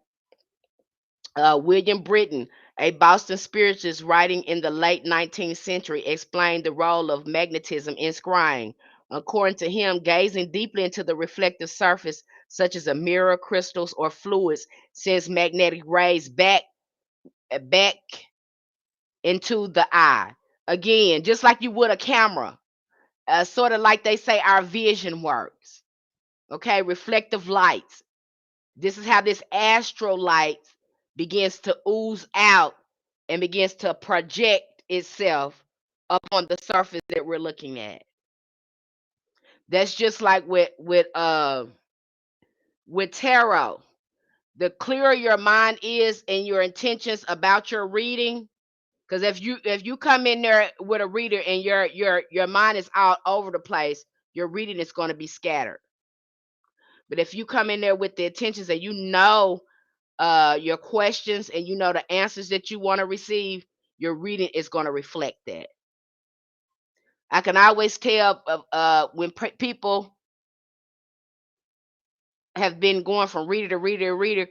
William Britton, a Boston spiritualist writing in the late 19th century, explained the role of magnetism in scrying. According to him, gazing deeply into the reflective surface, such as a mirror, crystals, or fluids, sends magnetic rays back into the eye. Again, just like you would a camera, sort of like they say our vision works. Okay, reflective lights. This is how this astral light begins to ooze out and begins to project itself upon the surface that we're looking at. That's just like with tarot. The clearer your mind is and your intentions about your reading, because if you come in there with a reader and your mind is all over the place, your reading is going to be scattered. But if you come in there with the intentions and you know your questions and you know the answers that you want to receive, your reading is going to reflect that. I can always tell when people have been going from reader to reader to reader.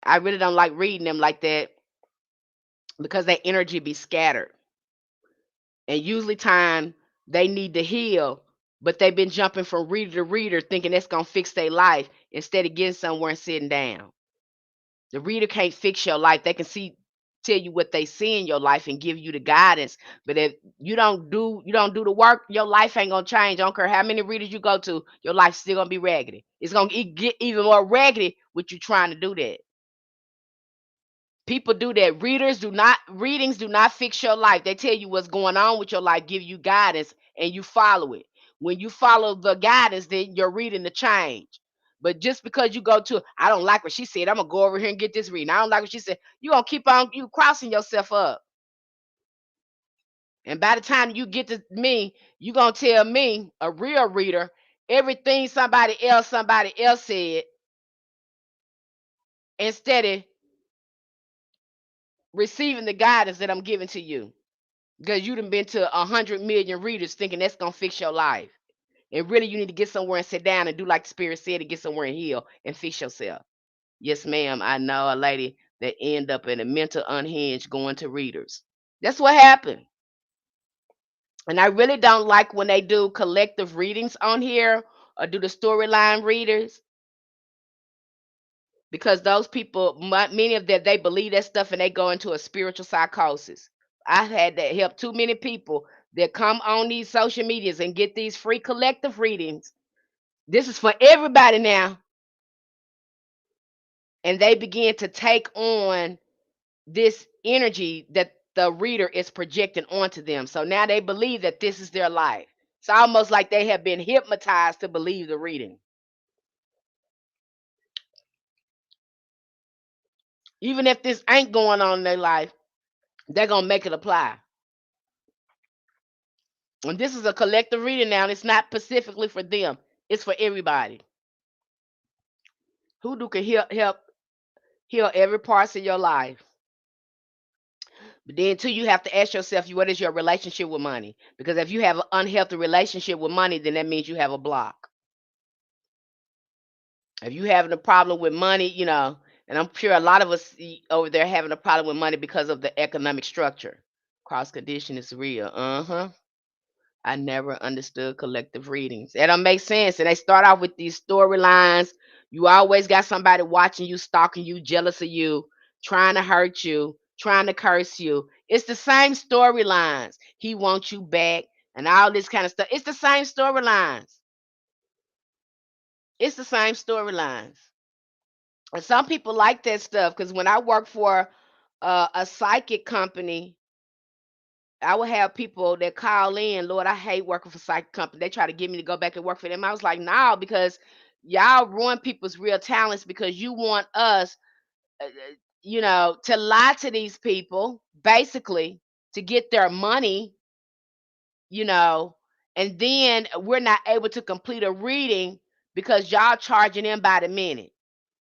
I really don't like reading them like that because that energy be scattered. And usually time they need to heal, but they've been jumping from reader to reader thinking that's going to fix their life instead of getting somewhere and sitting down. The reader can't fix your life. They can tell you what they see in your life and give you the guidance. But if you don't do the work, your life ain't gonna change. I don't care how many readers you go to, your life's still gonna be raggedy. It's gonna get even more raggedy with you trying to do that. People do that. Readings do not fix your life. They tell you what's going on with your life, give you guidance, and you follow it. When you follow the guidance, then you're reading the change. But just because you go to, I don't like what she said, I'm gonna go over here and get this reading. I don't like what she said. You gonna keep on you crossing yourself up. And by the time you get to me, you gonna tell me, a real reader, everything somebody else said, instead of receiving the guidance that I'm giving to you. Because you done been to 100 million readers thinking that's gonna fix your life. And really you need to get somewhere and sit down and do like the spirit said, and get somewhere and heal and fix yourself. Yes, ma'am. I know a lady that end up in a mental unhinged going to readers. That's what happened. And I really don't like when they do collective readings on here or do the storyline readers, because those people, many of them, they believe that stuff and they go into a spiritual psychosis. I've had that help too many people that come on these social medias and get these free collective readings. This is for everybody now. And they begin to take on this energy that the reader is projecting onto them. So now they believe that this is their life. It's almost like they have been hypnotized to believe the reading. Even if this ain't going on in their life, they're going to make it apply. And this is a collective reading now. And it's not specifically for them. It's for everybody. Hoodoo can help heal every part of your life. But then too, you have to ask yourself, what is your relationship with money? Because if you have an unhealthy relationship with money, then that means you have a block. If you having a problem with money, and I'm sure a lot of us over there having a problem with money because of the economic structure. Cross condition is real. Uh-huh. I never understood collective readings. That don't make sense. And they start off with these storylines. You always got somebody watching you, stalking you, jealous of you, trying to hurt you, trying to curse you. It's the same storylines. He wants you back and all this kind of stuff. It's the same storylines. It's the same storylines. And some people like that stuff because when I work for a psychic company, I would have people that call in. Lord, I hate working for psychic company. They try to get me to go back and work for them. I was like, no, because y'all ruin people's real talents because you want us, to lie to these people, basically, to get their money, you know, and then we're not able to complete a reading because y'all charging them by the minute.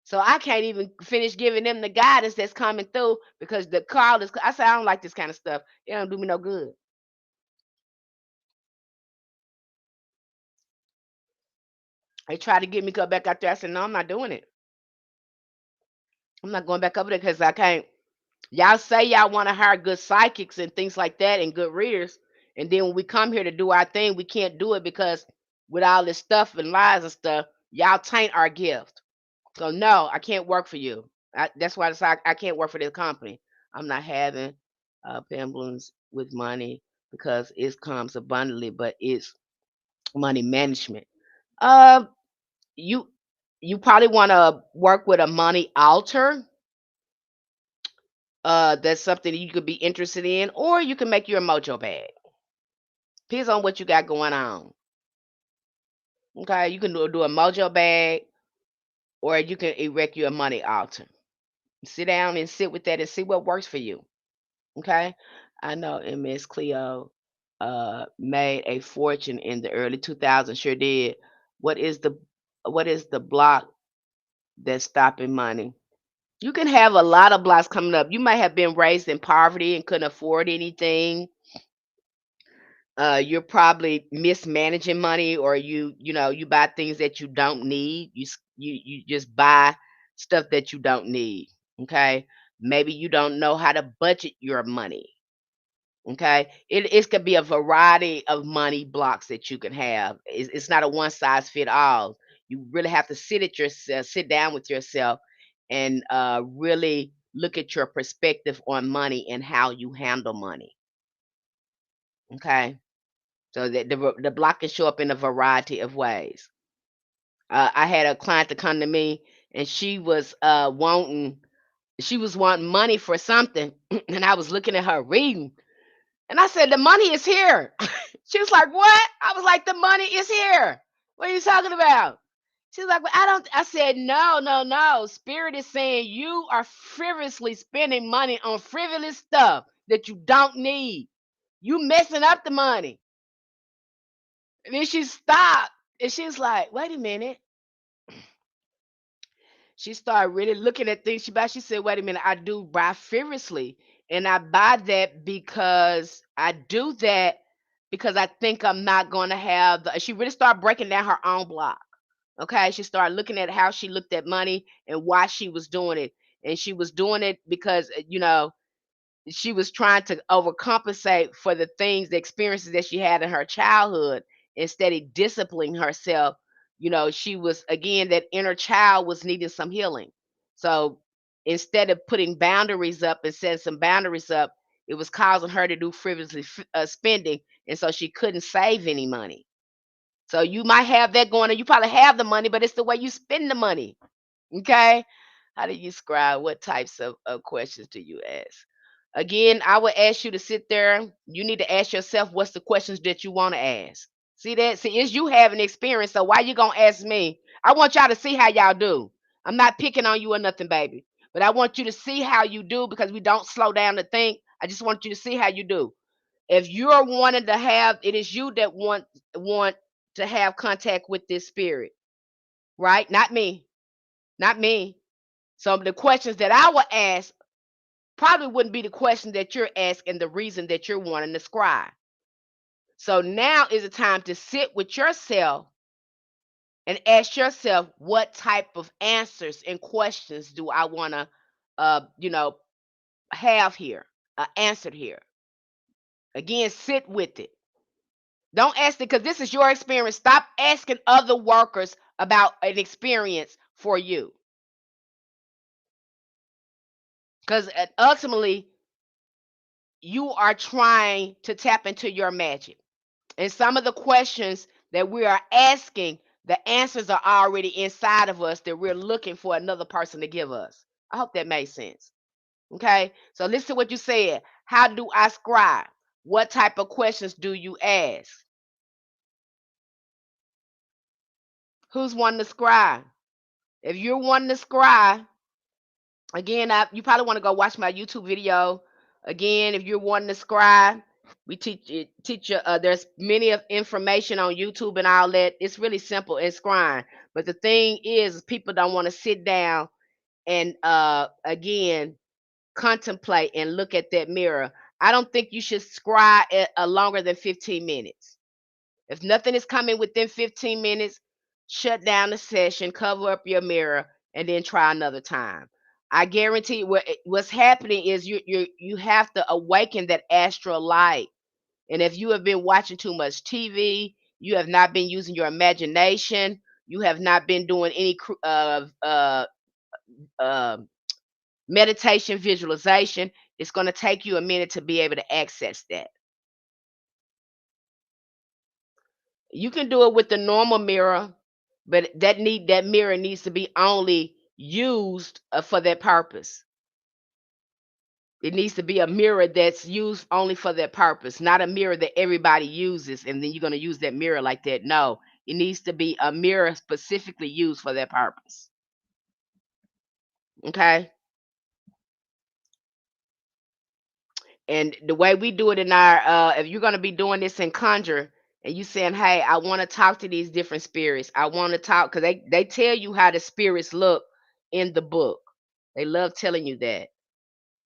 So I can't even finish giving them the guidance that's coming through because the call is. I said I don't like this kind of stuff. It don't do me no good. They tried to get me to go back out there. I said no, I'm not doing it. I'm not going back over there because I can't. Y'all say y'all want to hire good psychics and things like that and good readers. And then when we come here to do our thing, we can't do it because with all this stuff and lies and stuff, y'all taint our gift. So no, I can't work for you. That's why I can't work for this company. I'm not having problems with money because it comes abundantly, but it's money management. Uh, you you probably want to work with a money altar. That's something that you could be interested in, or you can make your mojo bag. Depends on what you got going on. Okay, you can do a mojo bag, or you can erect you a money altar. Sit down and sit with that and see what works for you. Okay, I know Miss Cleo made a fortune in the early 2000s. Sure did. What is the what is the block that's stopping money? You can have a lot of blocks coming up. You might have been raised in poverty and couldn't afford anything. You're probably mismanaging money, or you buy things that you don't need. You just buy stuff that you don't need. Okay, maybe you don't know how to budget your money. Okay, it could be a variety of money blocks that you can have. It's not a one size fit all. You really have to sit down with yourself, and really look at your perspective on money and how you handle money. Okay, so that the block can show up in a variety of ways. I had a client to come to me, and she was wanting money for something, and I was looking at her reading, and I said, "The money is here." She was like, "What?" I was like, "The money is here. What are you talking about?" She's like, "Well, I don't." I said, "No, no, no. Spirit is saying you are frivolously spending money on frivolous stuff that you don't need. You messing up the money." And then she stopped, and she was like, "Wait a minute." She started really looking at things she buy. She said, "Wait a minute. I do buy frivolously, and I buy that because I do that because I think I'm not going to have the." She really started breaking down her own block. Okay, she started looking at how she looked at money and why she was doing it, and she was doing it because she was trying to overcompensate for the things, the experiences that she had in her childhood, instead of disciplining herself. She was, again, that inner child was needing some healing. So instead of putting boundaries up and setting some boundaries up, it was causing her to do frivolously spending, and so she couldn't save any money. So you might have that going on. You probably have the money, but it's the way you spend the money. Okay. How do you scribe? What types of questions do you ask? Again, I would ask you to sit there. You need to ask yourself, what's the questions that you want to ask? See that? See, it's you having experience. So why you gonna ask me? I want y'all to see how y'all do. I'm not picking on you or nothing, baby. But I want you to see how you do because we don't slow down to think. I just want you to see how you do. If you're wanting to have, it is you that want to have contact with this spirit, right? Not me. Not me. So the questions that I would ask probably wouldn't be the question that you're asking, the reason that you're wanting to scribe. So now is the time to sit with yourself and ask yourself, what type of answers and questions do I want to, have here, answered here. Again, sit with it. Don't ask it because this is your experience. Stop asking other workers about an experience for you. Because ultimately, you are trying to tap into your magic. And some of the questions that we are asking, the answers are already inside of us that we're looking for another person to give us. I hope that made sense. Okay. So listen to what you said. How do I scribe? What type of questions do you ask? Who's wanting to scribe? If you're wanting to scribe, again, you probably want to go watch my YouTube video. Again, if you're wanting to scribe, we teach you. There's many of information on YouTube and all that. It's really simple in scrying. But the thing is, people don't want to sit down and again contemplate and look at that mirror. I don't think you should scry longer than 15 minutes. If nothing is coming within 15 minutes, shut down the session, cover up your mirror, and then try another time. I guarantee what's happening is you have to awaken that astral light. And if you have been watching too much TV, you have not been using your imagination, you have not been doing any uh, meditation, visualization, it's going to take you a minute to be able to access that. You can do it with the normal mirror, but that mirror needs to be only used for that purpose. It needs to be a mirror that's used only for that purpose, not a mirror that everybody uses and then you're going to use that mirror like that. No, it needs to be a mirror specifically used for that purpose. Okay? And the way we do it in our if you're going to be doing this in conjure and you saying, "Hey, I want to talk to these different spirits. I want to talk," cuz they tell you how the spirits look in the book. They love telling you that.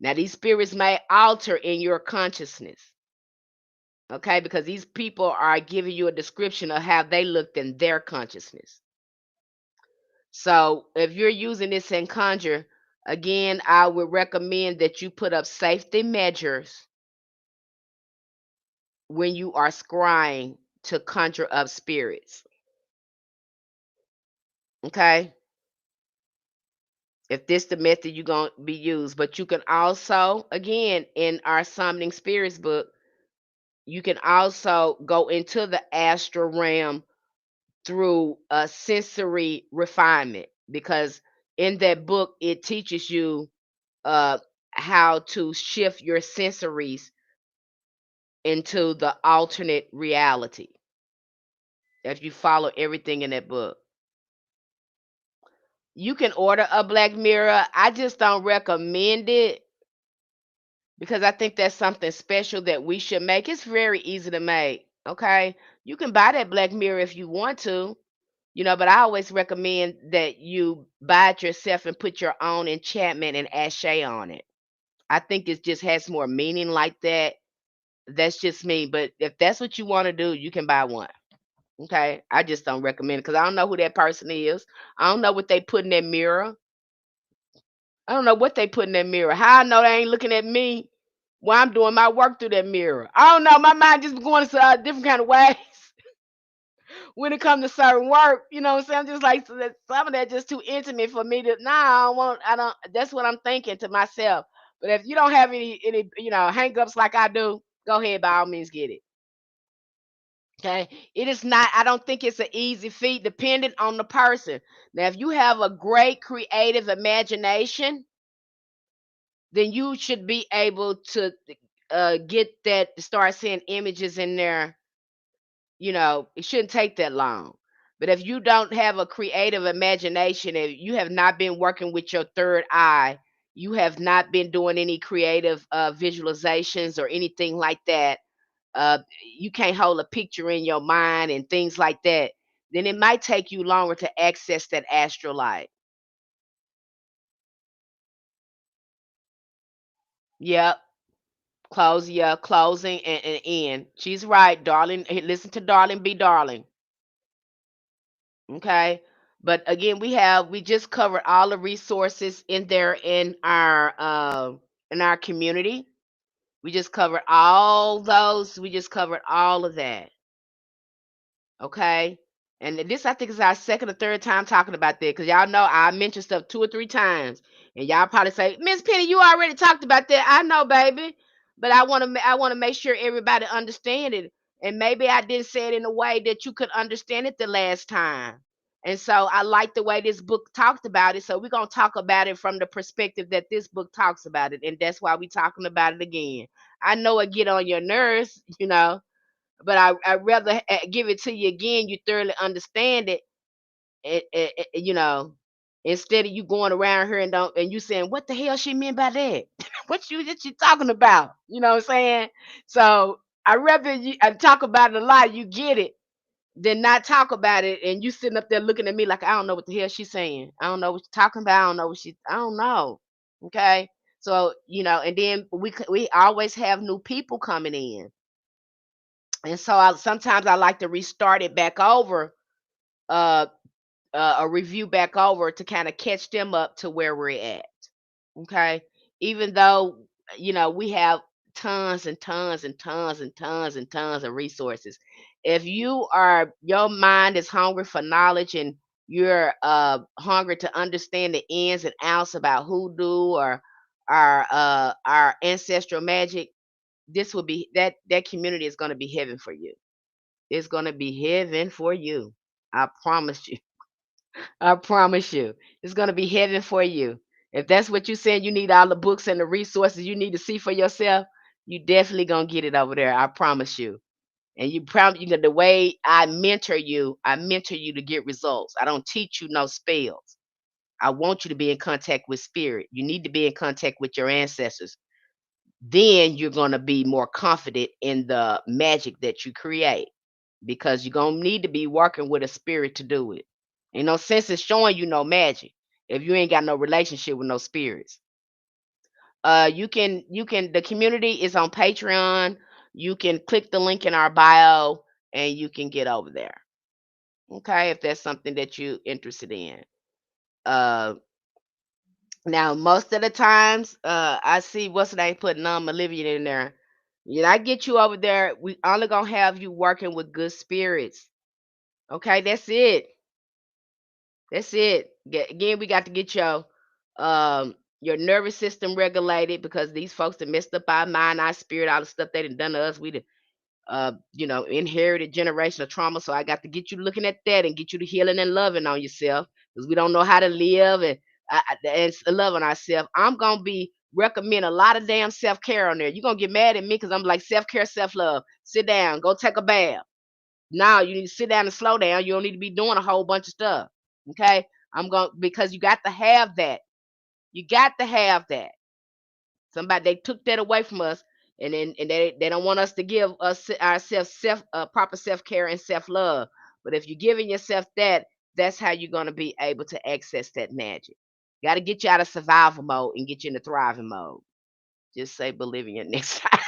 Now these spirits may alter in your consciousness. Okay, because these people are giving you a description of how they looked in their consciousness. So if you're using this in conjure, again, I would recommend that you put up safety measures when you are scrying to conjure up spirits. Okay, if this the method you're gonna be used, but you can also, again, in our summoning spirits book, you can also go into the astral realm through a sensory refinement, because in that book it teaches you uh how to shift your sensories into the alternate reality if you follow everything in that book. You can order a black mirror. I just don't recommend it because I think that's something special that we should make. It's very easy to make. Okay, you can buy that black mirror if you want to. But I always recommend that you buy it yourself and put your own enchantment and ashe on it. I think it just has more meaning like that. That's just me. But if that's what you want to do, you can buy one. Okay. I just don't recommend it because I don't know who that person is. I don't know what they put in that mirror. I don't know what they put in that mirror. How I know they ain't looking at me while I'm doing my work through that mirror. I don't know. My mind just be going different kind of ways. When it comes to certain work, what I'm saying? I'm just like, so that some of that just too intimate for me to. Nah, I don't. That's what I'm thinking to myself. But if you don't have any hang ups like I do, go ahead, by all means get it. Okay, it is not. I don't think it's an easy feat, depending on the person. Now, if you have a great creative imagination, then you should be able to get that, start seeing images in there. It shouldn't take that long. But if you don't have a creative imagination, if you have not been working with your third eye, you have not been doing any creative visualizations or anything like that, uh, you can't hold a picture in your mind and things like that, then it might take you longer to access that astral light. Yep. Closing and end. She's right, darling. Hey, listen to darling, be darling. Okay. But again, we just covered all the resources in there in our community. We just covered all those. We just covered all of that. Okay. And this, I think, is our second or third time talking about that, because y'all know I mentioned stuff two or three times, and y'all probably say, "Miss Penny, you already talked about that." I know, baby, but I want to make sure everybody understand it, and maybe I didn't say it in a way that you could understand it the last time. And so I like the way this book talked about it. So we're gonna talk about it from the perspective that this book talks about it, and that's why we're talking about it again. I know it get on your nerves, but I'd rather give it to you again. You thoroughly understand it, instead of you going around here and you saying, "What the hell she meant by that? What you talking about?" You know what I'm saying? So I rather I talk about it a lot, you get it, than not talk about it and you sitting up there looking at me like I don't know what the hell she's saying. I don't know what you're talking about. I don't know I don't know. Okay. So, and then we always have new people coming in. And so sometimes I like to restart it back over, uh, a review back over to kind of catch them up to where we're at. Okay. Even though, we have tons and tons and tons and tons and tons of resources. If your mind is hungry for knowledge, and you're hungry to understand the ins and outs about hoodoo or our ancestral magic, this will be that community is going to be heaven for you. It's going to be heaven for you. I promise you. I promise you, it's gonna be heaven for you. If that's what you saying, you need all the books and the resources you need to see for yourself. You definitely gonna get it over there. I promise you. And the way I mentor you to get results. I don't teach you no spells. I want you to be in contact with spirit. You need to be in contact with your ancestors. Then you're gonna be more confident in the magic that you create, because you're gonna need to be working with a spirit to do it. Ain't no sense in showing you no magic if you ain't got no relationship with no spirits. You can the community is on Patreon. You can click the link in our bio and you can get over there. Okay, if that's something that you interested in. Uh Now most of the times, I see what's the name putting Malivian in there. I get you over there. We only gonna have you working with good spirits. Okay, that's it. That's it. Again, we got to get your nervous system regulated, because these folks that messed up our mind, our spirit, all the stuff they done to us. We done, inherited generational trauma. So I got to get you looking at that and get you to healing and loving on yourself, because we don't know how to live and love on ourselves. I'm gonna be recommend a lot of damn self care on there. You're gonna get mad at me because I'm like self care, self love. Sit down, go take a bath. Now you need to sit down and slow down. You don't need to be doing a whole bunch of stuff. Okay. Because you got to have that. You got to have that. Somebody they took that away from us, and they don't want us to give us ourselves proper self care and self love. But if you're giving yourself that, that's how you're gonna be able to access that magic. Got to get you out of survival mode and get you into thriving mode. Just say Bolivian next time.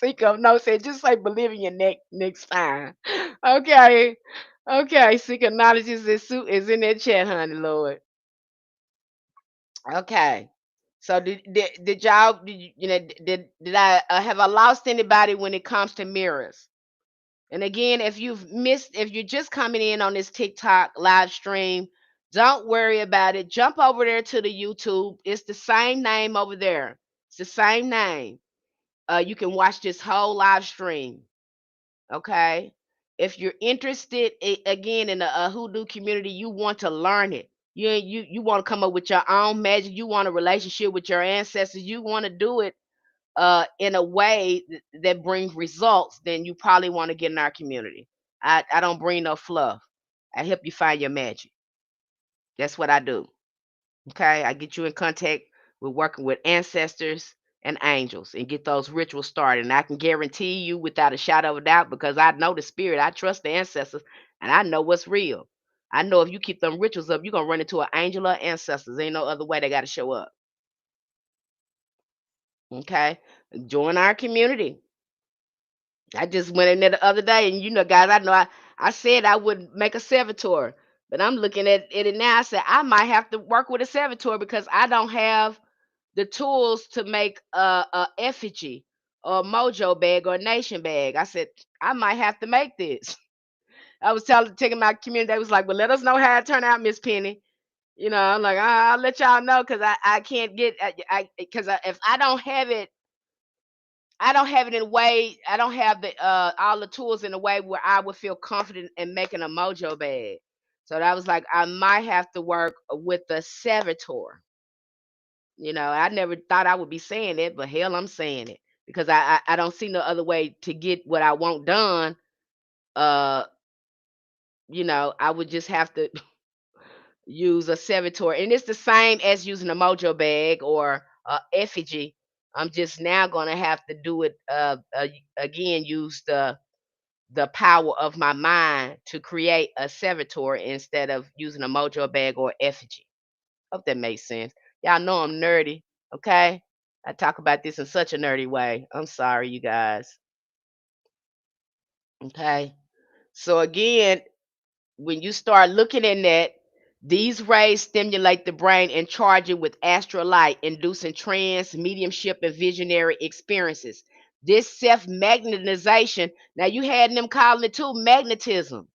Think of no, say just say Bolivian next time. Okay. Okay. Seek of knowledge is in that chat, honey, Lord. Okay. So did y'all did I have I lost anybody when it comes to mirrors? And again, if you're just coming in on this TikTok live stream, don't worry about it. Jump over there to the YouTube. It's the same name over there. It's the same name. You can watch this whole live stream. Okay. If you're interested again in a hoodoo community, you want to learn it. You want to come up with your own magic. You want a relationship with your ancestors. You want to do it in a way that brings results. Then you probably want to get in our community. I don't bring no fluff. I help you find your magic. That's what I do. Okay, I get you in contact with working with ancestors and angels and get those rituals started. And I can guarantee you without a shadow of a doubt, because I know the spirit, I trust the ancestors, and I know what's real. I know if you keep them rituals up, you're gonna run into an angel or ancestors. Ain't no other way they gotta show up. Okay. Join our community. I just went in there the other day, and guys, I said I would make a servitor, but I'm looking at it now. I said I might have to work with a servitor because I don't have the tools to make a effigy or a mojo bag or a nation bag. I said I might have to make this. I was taking my community. They was like, "Well, let us know how it turned out, Miss Penny." I'm like, I'll let y'all know, because I can't get because if I don't have it in a way. I don't have the all the tools in a way where I would feel confident in making a mojo bag. So that was like I might have to work with the servitor. I never thought I would be saying it, but hell, I'm saying it because I don't see no other way to get what I want done. Uh, I would just have to use a servitor, and it's the same as using a mojo bag or a effigy. I'm just now gonna have to do it again. Use the power of my mind to create a servitor instead of using a mojo bag or effigy. Hope that makes sense. Y'all know I'm nerdy, okay? I talk about this in such a nerdy way. I'm sorry, you guys. Okay. So again, when you start looking in that, These rays stimulate the brain and charge it with astral light, inducing trance, mediumship, and visionary experiences. This self magnetization, now you had them calling it too magnetism.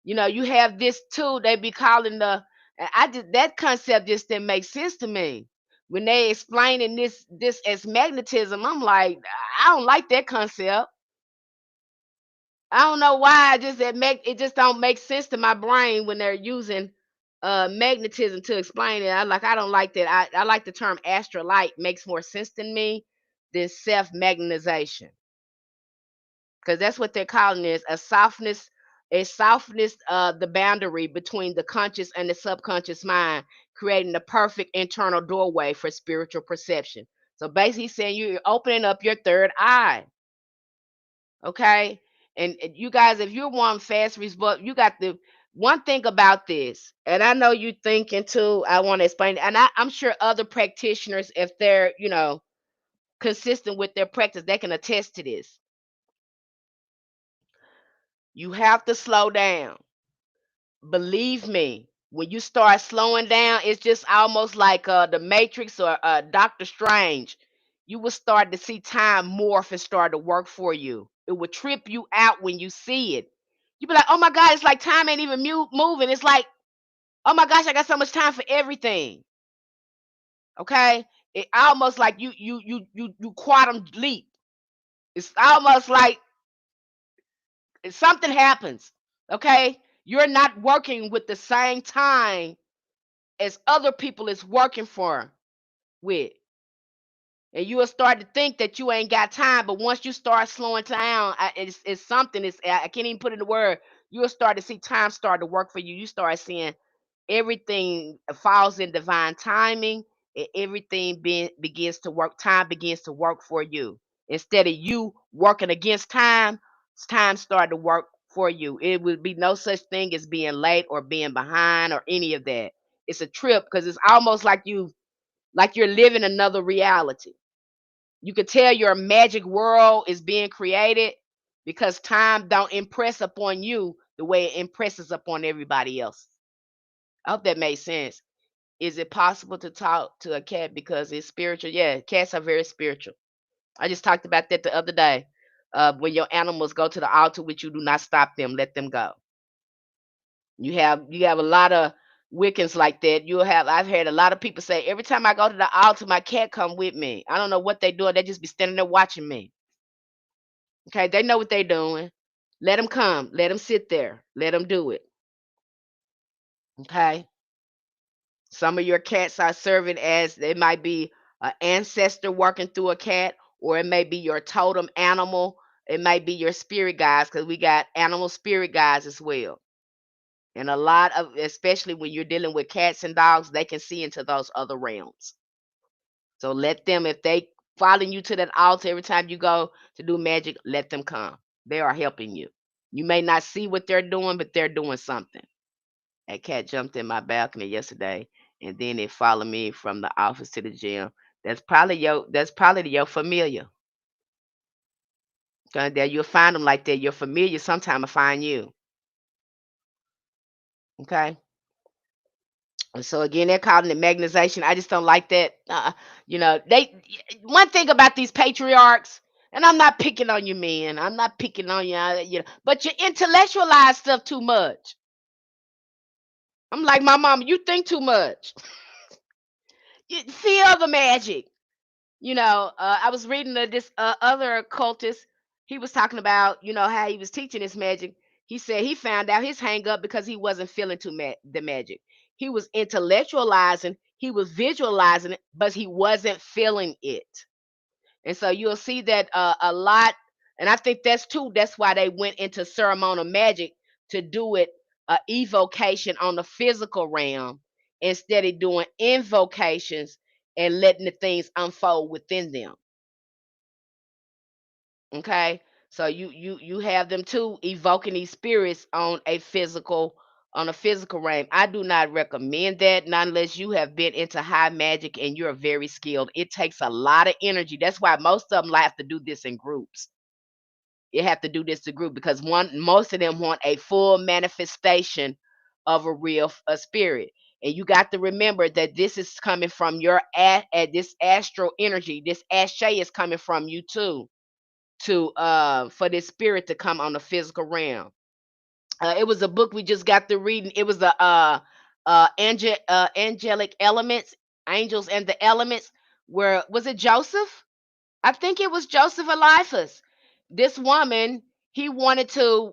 You have this too, they be calling I just that concept just didn't make sense to me. When they explaining this as magnetism, I'm like, I don't like that concept. I don't know why. It just don't make sense to my brain when they're using magnetism to explain it. I don't like that. I like the term astral light, makes more sense to me than self magnetization, because that's what they're calling this, a softness, the boundary between the conscious and the subconscious mind, creating the perfect internal doorway for spiritual perception. So basically saying you're opening up your third eye. Okay. And you guys, if you're one fast result, you got the one thing about this, and I know you thinking too, I want to explain, and I'm sure other practitioners, if they're, consistent with their practice, they can attest to this. You have to slow down. Believe me, when you start slowing down, it's just almost like the Matrix or Doctor Strange. You will start to see time morph and start to work for you. It will trip you out when you see it. You be like, "Oh my God, it's like time ain't even moving." It's like, "Oh my gosh, I got so much time for everything." Okay, it almost like you quantum leap. It's almost like something happens. Okay, you're not working with the same time as other people is working for with. And you will start to think that you ain't got time, but once you start slowing down, it's something. I can't even put it in the word. You'll start to see time start to work for you. You start seeing everything falls in divine timing, and everything begins to work. Time begins to work for you instead of you working against time. Time start to work for you. It would be no such thing as being late or being behind or any of that. It's a trip because it's almost like you're living another reality. You could tell your magic world is being created because time don't impress upon you the way it impresses upon everybody else. I hope that made sense. Is it possible to talk to a cat because it's spiritual? Yeah, cats are very spiritual. I just talked about that the other day. When your animals go to the altar with you, do not stop them. Let them go. You have a lot of Wiccans like that. I've heard a lot of people say every time I go to the altar, my cat come with me. I don't know what they doing. They just be standing there watching me. Okay, they know what they doing. Let them come. Let them sit there. Let them do it. Okay. Some of your cats are serving as it might be an ancestor working through a cat, or it may be your totem animal. It might be your spirit guides because we got animal spirit guides as well. And a lot of, especially when you're dealing with cats and dogs, they can see into those other realms. So let them, if they following you to that altar every time you go to do magic, let them come. They are helping you. You may not see what they're doing, but they're doing something. That cat jumped in my balcony yesterday, and then it followed me from the office to the gym. That's probably your familiar. 'Cause there you'll find them like that. Your familiar sometime will find you. Okay. And so again, they're calling it magnetization. I just don't like that. One thing about these patriarchs, and I'm not picking on you, men. I'm not picking on you, but you intellectualize stuff too much. I'm like my mama. You think too much. You feel the magic. I was reading this other occultist. He was talking about, how he was teaching this magic. He said he found out his hang up because he wasn't feeling the magic. He was intellectualizing, he was visualizing it, but he wasn't feeling it. And so you'll see that a lot, and I think that's why they went into ceremonial magic to do it evocation on the physical realm instead of doing invocations and letting the things unfold within them. Okay, so you have them too evoking these spirits on a physical realm. I do not recommend that, not unless you have been into high magic and you're very skilled. It takes a lot of energy. That's why most of them have to do this in groups. You have to do this to group because most of them want a full manifestation of a real spirit. And you got to remember that this is coming from your this astral energy. This ashe is coming from you too, to for this spirit to come on the physical realm. It was a book we just got to reading. It was the angelic elements, angels and the elements. Where was it, Joseph? I think it was Joseph Eliphas. This woman, he went to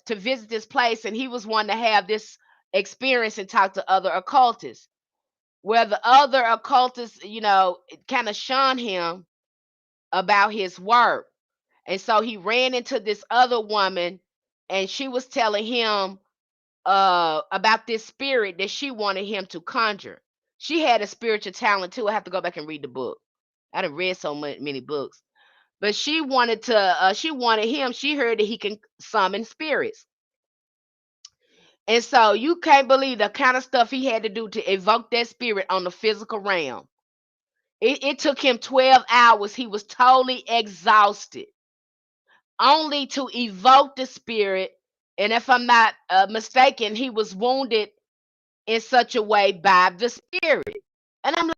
visit this place, and he was wanting to have this experience and talk to other occultists. Where the other occultists, kind of shunned him about his work. And so he ran into this other woman, and she was telling him about this spirit that she wanted him to conjure. She had a spiritual talent too. I have to go back and read the book. I done read so many books. But she wanted him, she heard that he can summon spirits. And so you can't believe the kind of stuff he had to do to evoke that spirit on the physical realm. It took him 12 hours. He was totally exhausted, only to evoke the spirit. And if I'm not mistaken, he was wounded in such a way by the spirit. And I'm like,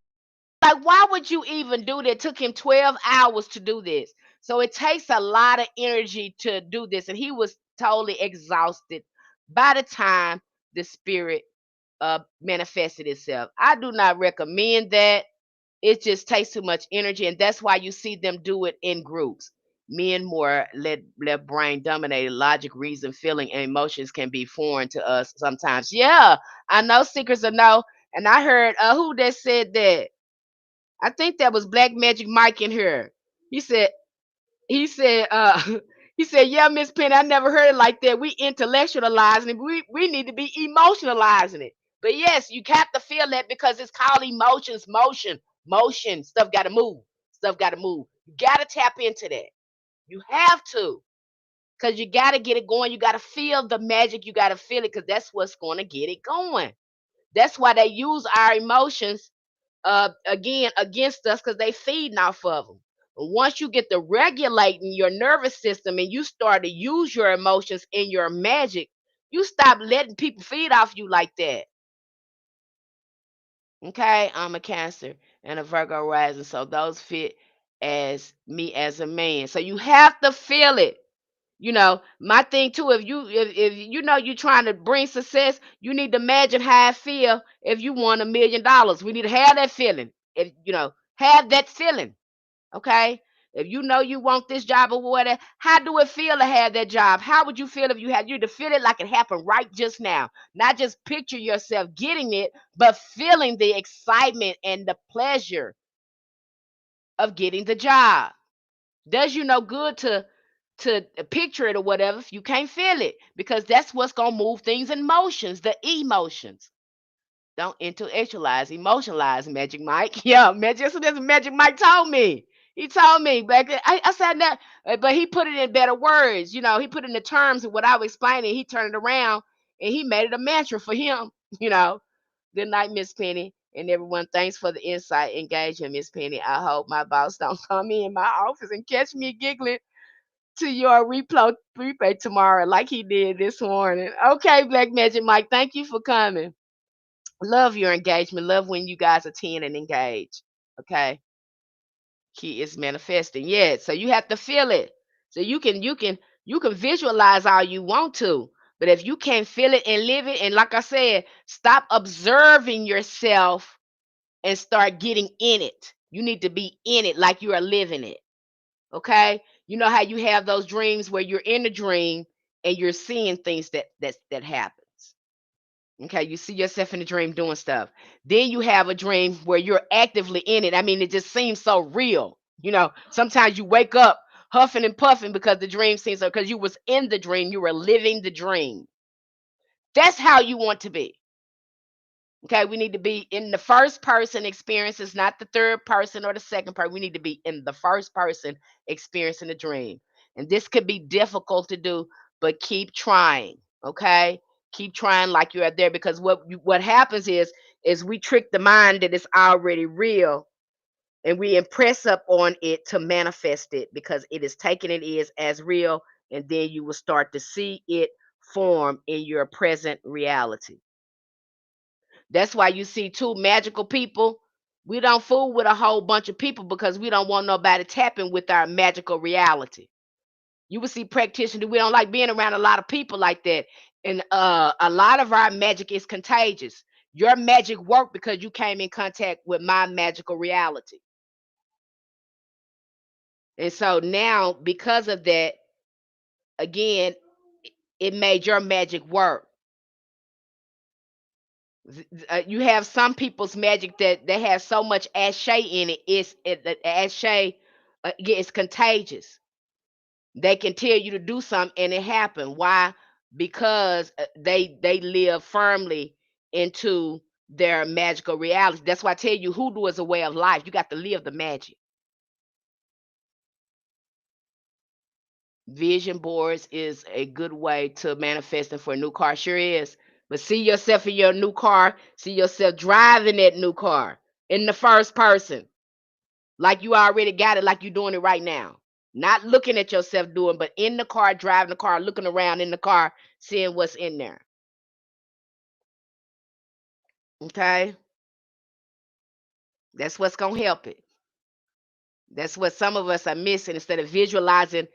why would you even do that? It took him 12 hours to do this. So it takes a lot of energy to do this. And he was totally exhausted by the time the spirit manifested itself. I do not recommend that. It just takes too much energy. And that's why you see them do it in groups. Men more let brain dominated. Logic, reason, feeling, and emotions can be foreign to us sometimes. Yeah, I know secrets of no. And I heard who that said that. I think that was Black Magic Mike in here. He said, he said, he said, yeah, Miss Penny, I never heard it like that. We intellectualizing it. We need to be emotionalizing it. But yes, you have to feel that because it's called emotions, motion. Stuff got to move. Stuff got to move. You got to tap into that. You have to, because you got to get it going. You got to feel the magic. You got to feel it because that's what's going to get it going. That's why they use our emotions again against us, because they feeding off of them. Once you get to regulating your nervous system and you start to use your emotions in your magic, you stop letting people feed off you like that. Okay, I'm a Cancer and a Virgo rising, so those fit as me as a man. So you have to feel it. My thing too, if you know you're trying to bring success, you need to imagine how I feel if you won $1 million. We need to have that feeling. If have that feeling. Okay. If you know you want this job or whatever, how do it feel to have that job? How would you feel if you to feel it like it happened right just now? Not just picture yourself getting it, but feeling the excitement and the pleasure of getting the job. Does you no good to picture it or whatever if you can't feel it, because that's what's gonna move things in motions, the emotions. Don't intellectualize, emotionalize, Magic Mike. Yeah, Magic. That's what Magic Mike told me. He told me back then. I said that, but he put it in better words. He put it in the terms of what I was explaining. He turned it around and he made it a mantra for him. You know. Good night, Miss Penny, and everyone. Thanks for the insight, engagement, Miss Penny. I hope my boss don't come in my office and catch me giggling to your replay tomorrow like he did this morning. Okay, Black Magic Mike, thank you for coming. Love your engagement. Love when you guys attend and engage. Okay. Key is manifesting. Yeah. So you have to feel it. So you can visualize all you want to. But if you can't feel it and live it, and like I said, stop observing yourself and start getting in it. You need to be in it like you are living it. Okay. You know how you have those dreams where you're in a dream and you're seeing things that happens. Okay, you see yourself in the dream doing stuff. Then you have a dream where you're actively in it. I mean, it just seems so real. Sometimes you wake up huffing and puffing because the dream seems so, because you was in the dream, you were living the dream. That's how you want to be. Okay, we need to be in the first person experiences, not the third person or the second person. We need to be in the first person experiencing the dream. And this could be difficult to do, but keep trying. Okay? Keep trying like you are there, because what happens is we trick the mind that it's already real, and we impress up on it to manifest it, because it is taking it is as real, and then you will start to see it form in your present reality. That's why you see two magical people. We don't fool with a whole bunch of people because we don't want nobody tapping with our magical reality. You will see practitioners, we don't like being around a lot of people like that. And a lot of our magic is contagious. Your magic worked because you came in contact with my magical reality. And so now, because of that, again, it made your magic work. You have some people's magic that they have so much ashe in it. The ashe it's contagious. They can tell you to do something and it happen. Why? Because they live firmly into their magical reality. That's why I tell you, hoodoo is a way of life. You got to live the magic. Vision boards is a good way to manifesting for a new car. Sure is. But see yourself in your new car. See yourself driving that new car in the first person. Like you already got it, like you're doing it right now. Not looking at yourself doing, but in the car, driving the car, looking around in the car, seeing what's in there. Okay? That's what's going to help it. That's what some of us are missing. Instead of visualizing,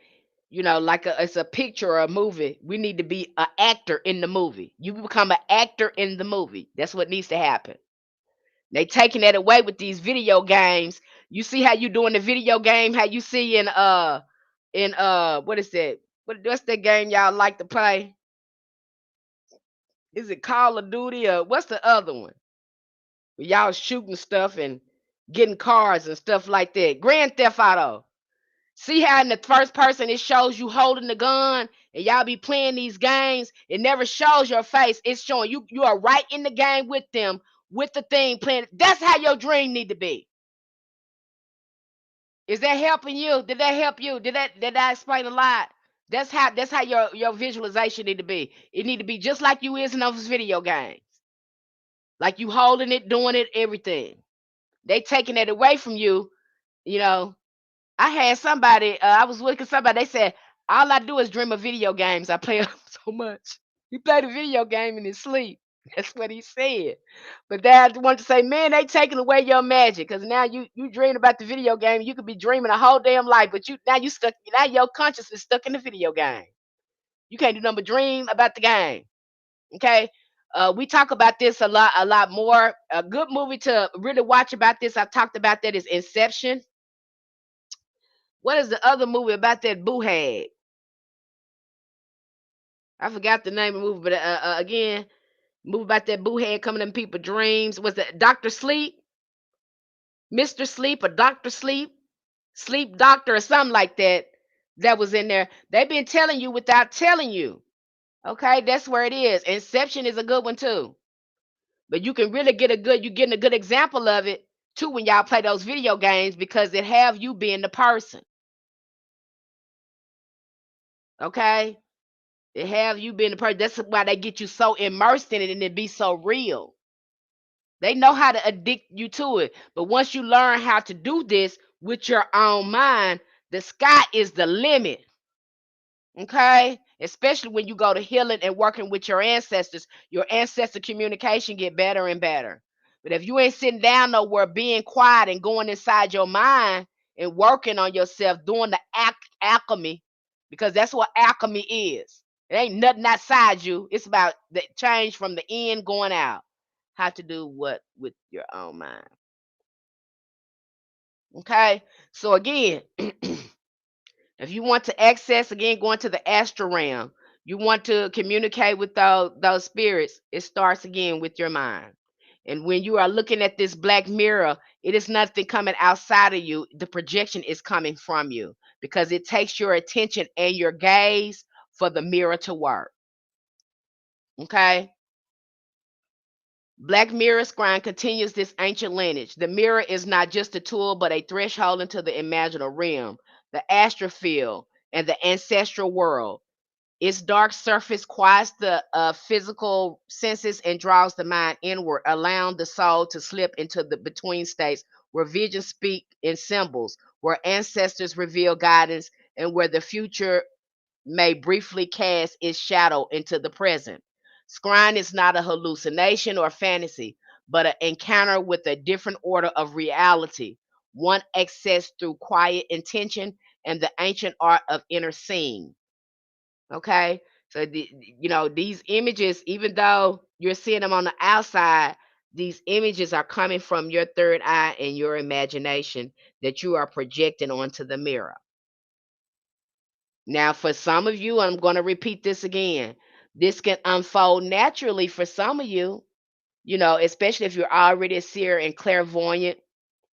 like it's a picture or a movie, we need to be an actor in the movie. You become an actor in the movie. That's what needs to happen. They taking that away with these video games. You see how you doing the video game, how you see in what is that? What's that game y'all like to play? Is it Call of Duty or what's the other one? Where y'all shooting stuff and getting cars and stuff like that. Grand Theft Auto. See how in the first person it shows you holding the gun and y'all be playing these games. It never shows your face. It's showing you are right in the game with them, with the thing playing. That's how your dream need to be. Is that helping you? Did that help you? Did I explain a lot? That's how your visualization need to be. It need to be just like you is in those video games. Like you holding it, doing it, everything. They taking it away from you. You know, I had somebody. I was with somebody. They said all I do is dream of video games. I play them so much. He played a video game in his sleep. That's what he said. But Dad wanted to say, man, they taking away your magic because now you dream about the video game. You could be dreaming a whole damn life, but you stuck. Now your consciousness stuck in the video game. You can't do nothing but dream about the game. Okay. We talk about this a lot more. A good movie to really watch about this. I talked about that is Inception. What is the other movie about that boo hag? I forgot the name of the movie, but again, movie about that boo hag coming in people's dreams. Was it Doctor Sleep, Mister Sleep, or Doctor Sleep, Sleep Doctor, or something like that? That was in there. They've been telling you without telling you. Okay, that's where it is. Inception is a good one too. But you can really you're getting a good example of it too when y'all play those video games because it have you being the person. Okay? It have you being the person. That's why they get you so immersed in it and it be so real. They know how to addict you to it. But once you learn how to do this with your own mind, the sky is the limit. Okay? Especially when you go to healing and working with your ancestor communication get better and better. But if you ain't sitting down nowhere, being quiet and going inside your mind and working on yourself, doing the alchemy, because that's what alchemy is. It ain't nothing outside you. It's about the change from the in going out. How to do what with your own mind. Okay? So again, if you want to access again, going to the astral realm, you want to communicate with those spirits, it starts again with your mind. And when you are looking at this black mirror, it is nothing coming outside of you. The projection is coming from you because it takes your attention and your gaze for the mirror to work. Okay? Black Mirror Scrying continues this ancient lineage. The mirror is not just a tool, but a threshold into the imaginal realm, the astral field, and the ancestral world. Its dark surface quiets the physical senses and draws the mind inward, allowing the soul to slip into the between states where visions speak in symbols, where ancestors reveal guidance, and where the future may briefly cast its shadow into the present. Scrying is not a hallucination or fantasy, but an encounter with a different order of reality, one accessed through quiet intention and the ancient art of inner seeing. Okay. So these images, even though you're seeing them on the outside, these images are coming from your third eye and your imagination that you are projecting onto the mirror. Now, for some of you, I'm going to repeat this again. This can unfold naturally for some of you, especially if you're already a seer and clairvoyant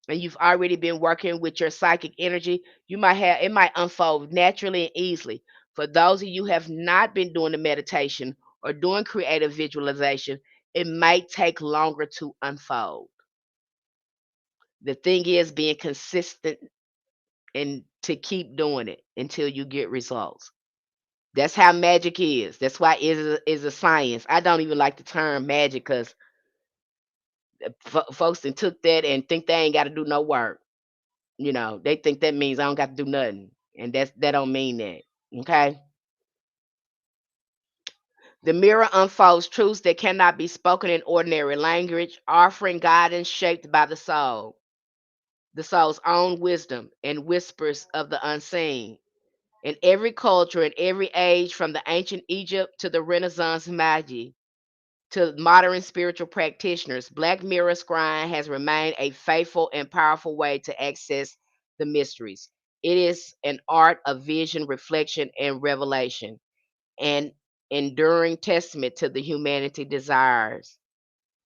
and you've already been working with your psychic energy. You might have it might unfold naturally and easily. For those of you who have not been doing the meditation or doing creative visualization, it might take longer to unfold. The thing is being consistent and to keep doing it until you get results. That's how magic is. That's why it is a science. I don't even like the term magic because folks that took that and think they ain't got to do no work. They think that means I don't got to do nothing, and that don't mean that. Okay. The mirror unfolds truths that cannot be spoken in ordinary language, offering guidance shaped by the soul's own wisdom, and whispers of the unseen. In every culture, in every age, from the ancient Egypt to the Renaissance Magi, to modern spiritual practitioners, Black Mirror Scrying has remained a faithful and powerful way to access the mysteries. It is an art of vision, reflection, and revelation, an enduring testament to the humanity desires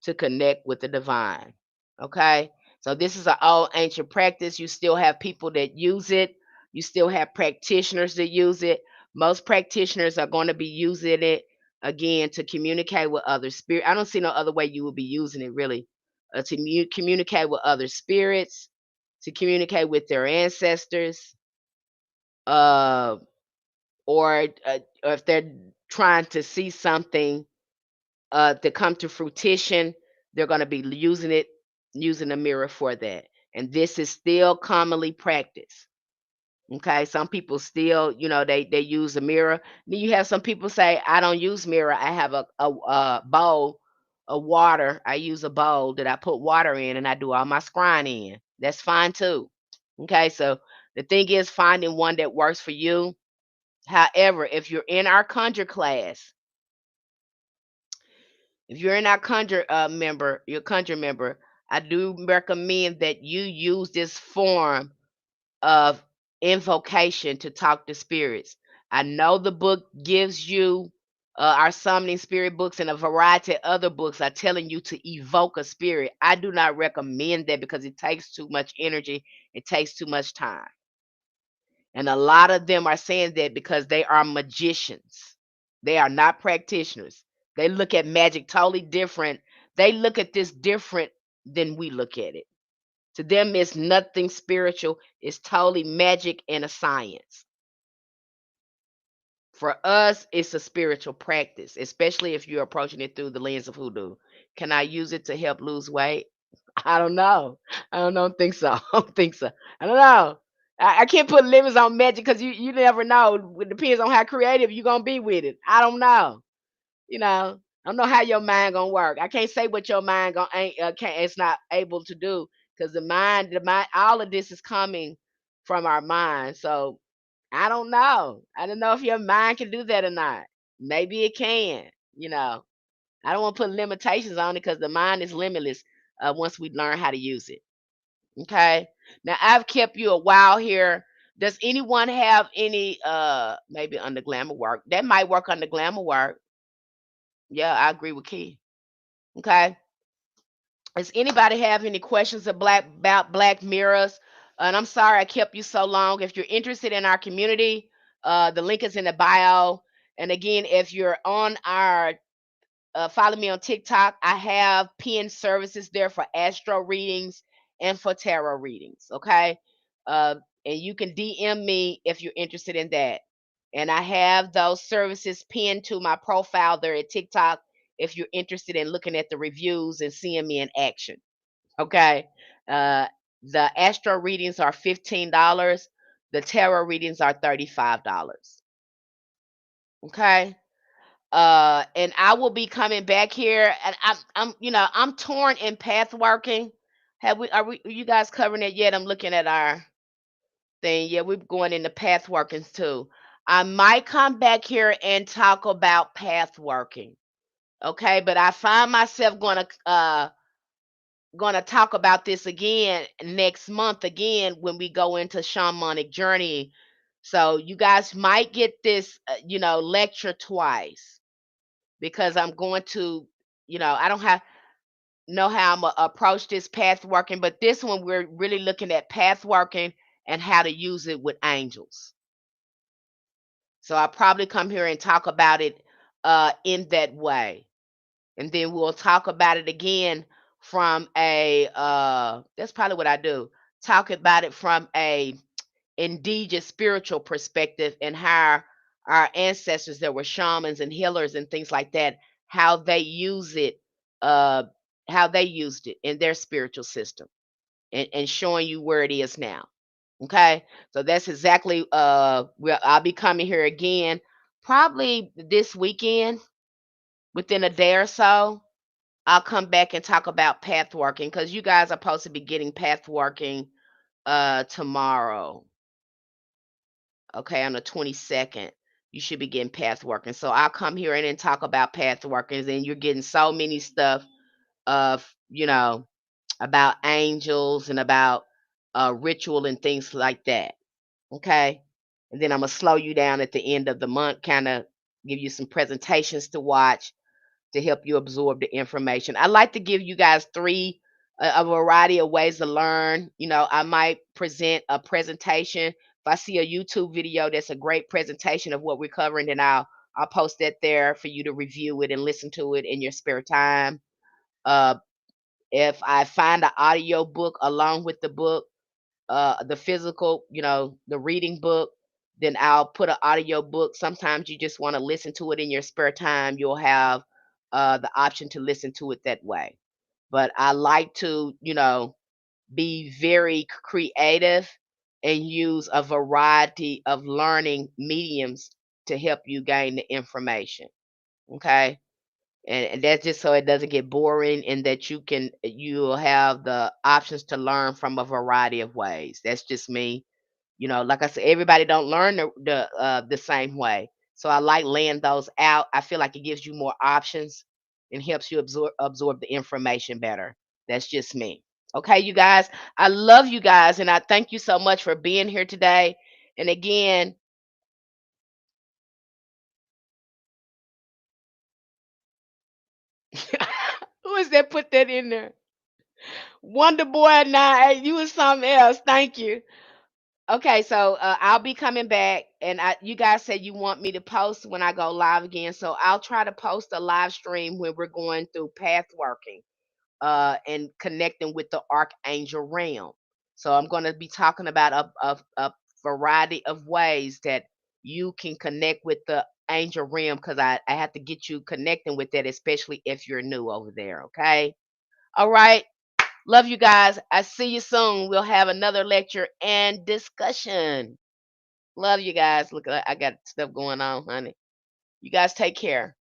to connect with the divine. Okay? So this is an old ancient practice. You still have people that use it. You still have practitioners that use it. Most practitioners are going to be using it again to communicate with other spirit. I don't see no other way you would be using it really. To communicate with other spirits, to communicate with their ancestors, uh, or if they're trying to see something to come to fruition, they're going to be using a mirror for that. And this is still commonly practiced. Okay, some people still, they use a mirror. Then you have some people say, I don't use mirror. I have a bowl of water. I use a bowl that I put water in and I do all my scrying in. That's fine too. Okay, so the thing is finding one that works for you. However, if you're in our conjure class, if you're in our conjure member, I do recommend that you use this form of invocation to talk to spirits. I know the book gives you our summoning spirit books and a variety of other books are telling you to evoke a spirit. I do not recommend that because it takes too much energy, it takes too much time. And a lot of them are saying that because they are magicians. They are not practitioners. They look at magic totally different. They look at this different than we look at it. To them, it's nothing spiritual. It's totally magic and a science. For us, it's a spiritual practice, especially if you're approaching it through the lens of hoodoo. Can I use it to help lose weight? I don't know. I don't think so. I don't think so. I don't know. I can't put limits on magic because you never know. It depends on how creative you're gonna be with it. I don't know. I don't know how your mind gonna work. I can't say what your mind gonna ain't can't it's not able to do because the mind, all of this is coming from our mind. So I don't know. I don't know if your mind can do that or not. Maybe it can. You know, I don't want to put limitations on it because the mind is limitless once we learn how to use it. Okay. Now I've kept you a while here. Does anyone have any maybe under glamour work? That might work under glamour work. Yeah, I agree with Key. Okay. Does anybody have any questions about Black Mirrors? And I'm sorry I kept you so long. If you're interested in our community, the link is in the bio. And again, if you're on our follow me on TikTok. I have pinned services there for astro readings and for tarot readings. Okay. Uh, and you can DM me if you're interested in that. And I have those services pinned to my profile there at TikTok if you're interested in looking at the reviews and seeing me in action. Okay. Uh, the astro readings are $15. The tarot readings are $35. Okay. And I will be coming back here, and I'm torn in path working. Are you guys covering it yet? I'm looking at our thing. Yeah, we're going into path workings too. I might come back here and talk about path working. Okay, but I find myself gonna talk about this again next month again when we go into shamanic journey. So you guys might get this lecture twice, because I'm going to, I don't have know how I'm gonna approach this path working, but this one we're really looking at path working and how to use it with angels. So I'll probably come here and talk about it in that way. And then we'll talk about it again from a that's probably what I do. Talk about it from a indigenous spiritual perspective, and how our ancestors that were shamans and healers and things like that, how they use it, uh, how they used it in their spiritual system, and showing you where it is now. Okay, so that's exactly where I'll be coming here again, probably this weekend, within a day or so. I'll come back and talk about path working, because you guys are supposed to be getting path working tomorrow. Okay, on the 22nd. You should be getting path working. So I'll come here and then talk about path workings, and you're getting so many stuff of, about angels and about ritual and things like that. Okay. And then I'm gonna slow you down at the end of the month, kind of give you some presentations to watch to help you absorb the information. I like to give you guys a variety of ways to learn. I might present a presentation. If I see a YouTube video that's a great presentation of what we're covering, then I'll post that there for you to review it and listen to it in your spare time. Uh, if I find an audio book along with the book, the physical, the reading book, then I'll put an audio book. Sometimes you just want to listen to it in your spare time. You'll have the option to listen to it that way. But I like to, be very creative and use a variety of learning mediums to help you gain the information. Okay. And that's just so it doesn't get boring, and that you'll have the options to learn from a variety of ways. That's just me. Like I said, everybody don't learn the same way. So I like laying those out. I feel like it gives you more options and helps you absorb the information better. That's just me. Okay, you guys. I love you guys, and I thank you so much for being here today. And again, who is that put that in there? Wonder Boy. Now, hey, you was something else. Thank you. Okay, so I'll be coming back, and you guys said you want me to post when I go live again, so I'll try to post a live stream when we're going through path working, and connecting with the archangel realm. So I'm going to be talking about a variety of ways that you can connect with the angel realm, because I have to get you connecting with that, especially if you're new over there. Okay. All right. Love you guys. I see you soon. We'll have another lecture and discussion. Love you guys. Look, I got stuff going on, honey. You guys take care.